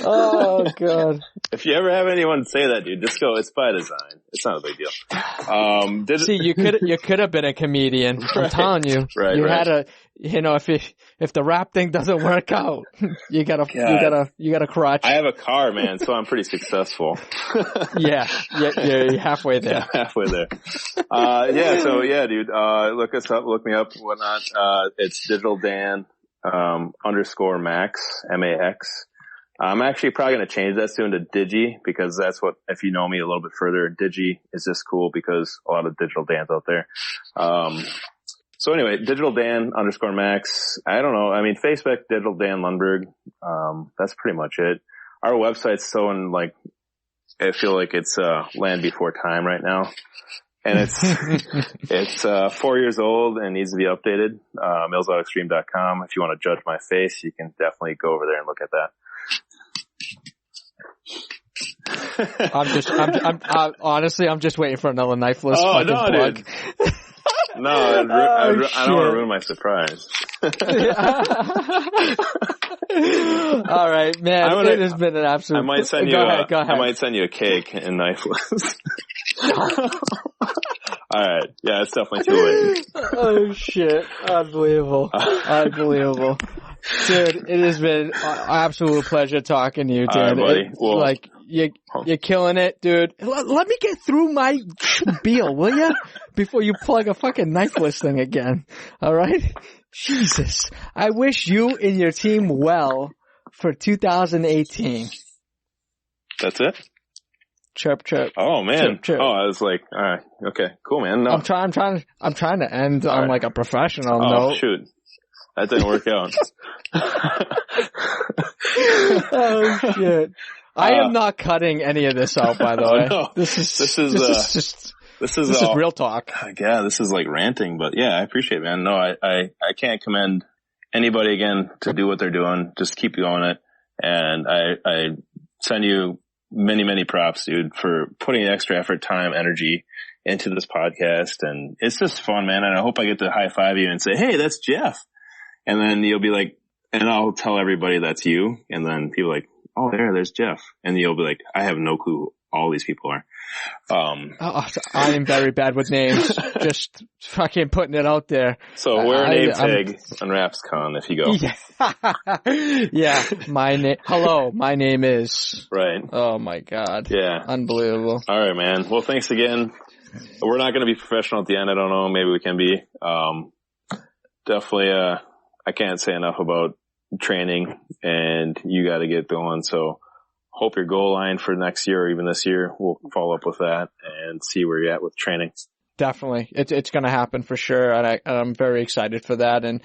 Oh god. If you ever have anyone say that, dude, just go, it's by design. It's not a big deal. See, you could have been a comedian. I'm telling you. Right. Had a, if the rap thing doesn't work out, you got a crutch. I have a car, man, so I'm pretty successful. Yeah, you're halfway there. Yeah, halfway there. So yeah, dude, look us up, look me up, whatnot. It's Digital Dan, _ Max, MAX. I'm actually probably going to change that soon to Digi, because that's what, if you know me a little bit further, Digi is just cool because a lot of digital Dans out there. So anyway, Digital Dan _ Max. I don't know. I mean, Facebook, Digital Dan Lundberg. That's pretty much it. Our website's so I feel like it's, land before time right now. And it's 4 years old and needs to be updated. millsoutxtreme.com. If you want to judge my face, you can definitely go over there and look at that. Honestly, I'm just waiting for another knifeless fucking no, plug. Dude. No, I don't want to ruin my surprise. All right, man. It has been an absolute. I might send you. Go ahead. I might send you a cake and knifeless. All right. Yeah, it's definitely too late. Oh shit! Unbelievable. Unbelievable. Dude, it has been an absolute pleasure talking to you, dude. All right, buddy. You're killing it, dude. Let me get through my spiel, will ya? Before you plug a fucking knifeless thing again. All right? Jesus. I wish you and your team well for 2018. That's it? Chirp, chirp. Oh man. Chirp, chirp. Oh, I was like, all right. Okay. Cool, man. No. I'm trying to end on like a professional note. Oh, shoot. That didn't work out. Oh shit. I am not cutting any of this out, by the way. No. This is real talk. Yeah, this is like ranting, but yeah, I appreciate it, man. No, I can't commend anybody again to do what they're doing. Just keep going it. And I send you many, many props, dude, for putting extra effort, time, energy into this podcast. And it's just fun, man. And I hope I get to high five you and say, hey, that's Jeff. And then you'll be like, and I'll tell everybody that's you. And then people are like, oh, there's Jeff. And you'll be like, I have no clue who all these people are. I am very bad with names. Just fucking putting it out there. So wear a name tag on RapsCon if you go. Yeah. Yeah. Hello, my name is. Right. Oh my God. Yeah. Unbelievable. All right, man. Well, thanks again. We're not going to be professional at the end. I don't know. Maybe we can be. Definitely, I can't say enough about training, and you got to get going. So hope your goal line for next year or even this year, we'll follow up with that and see where you're at with training. Definitely. It's going to happen for sure. And I'm very excited for that. And,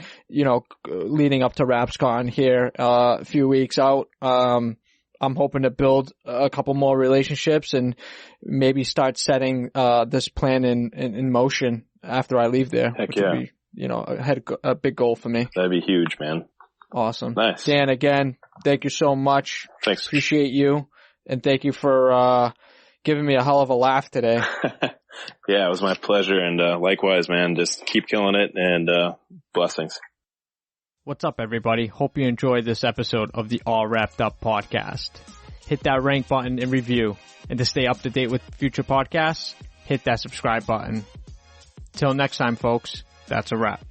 leading up to RapsCon here, a few weeks out, I'm hoping to build a couple more relationships and maybe start setting, this plan in motion after I leave there. Heck which yeah. would be, a big goal for me. That'd be huge, man. Awesome. Nice. Dan, again, thank you so much. Thanks. Appreciate you. And thank you for, giving me a hell of a laugh today. Yeah, it was my pleasure. And, likewise, man, just keep killing it and, blessings. What's up, everybody? Hope you enjoyed this episode of the All Wrapped Up podcast. Hit that rank button and review. And to stay up to date with future podcasts, hit that subscribe button. Till next time, folks, that's a wrap.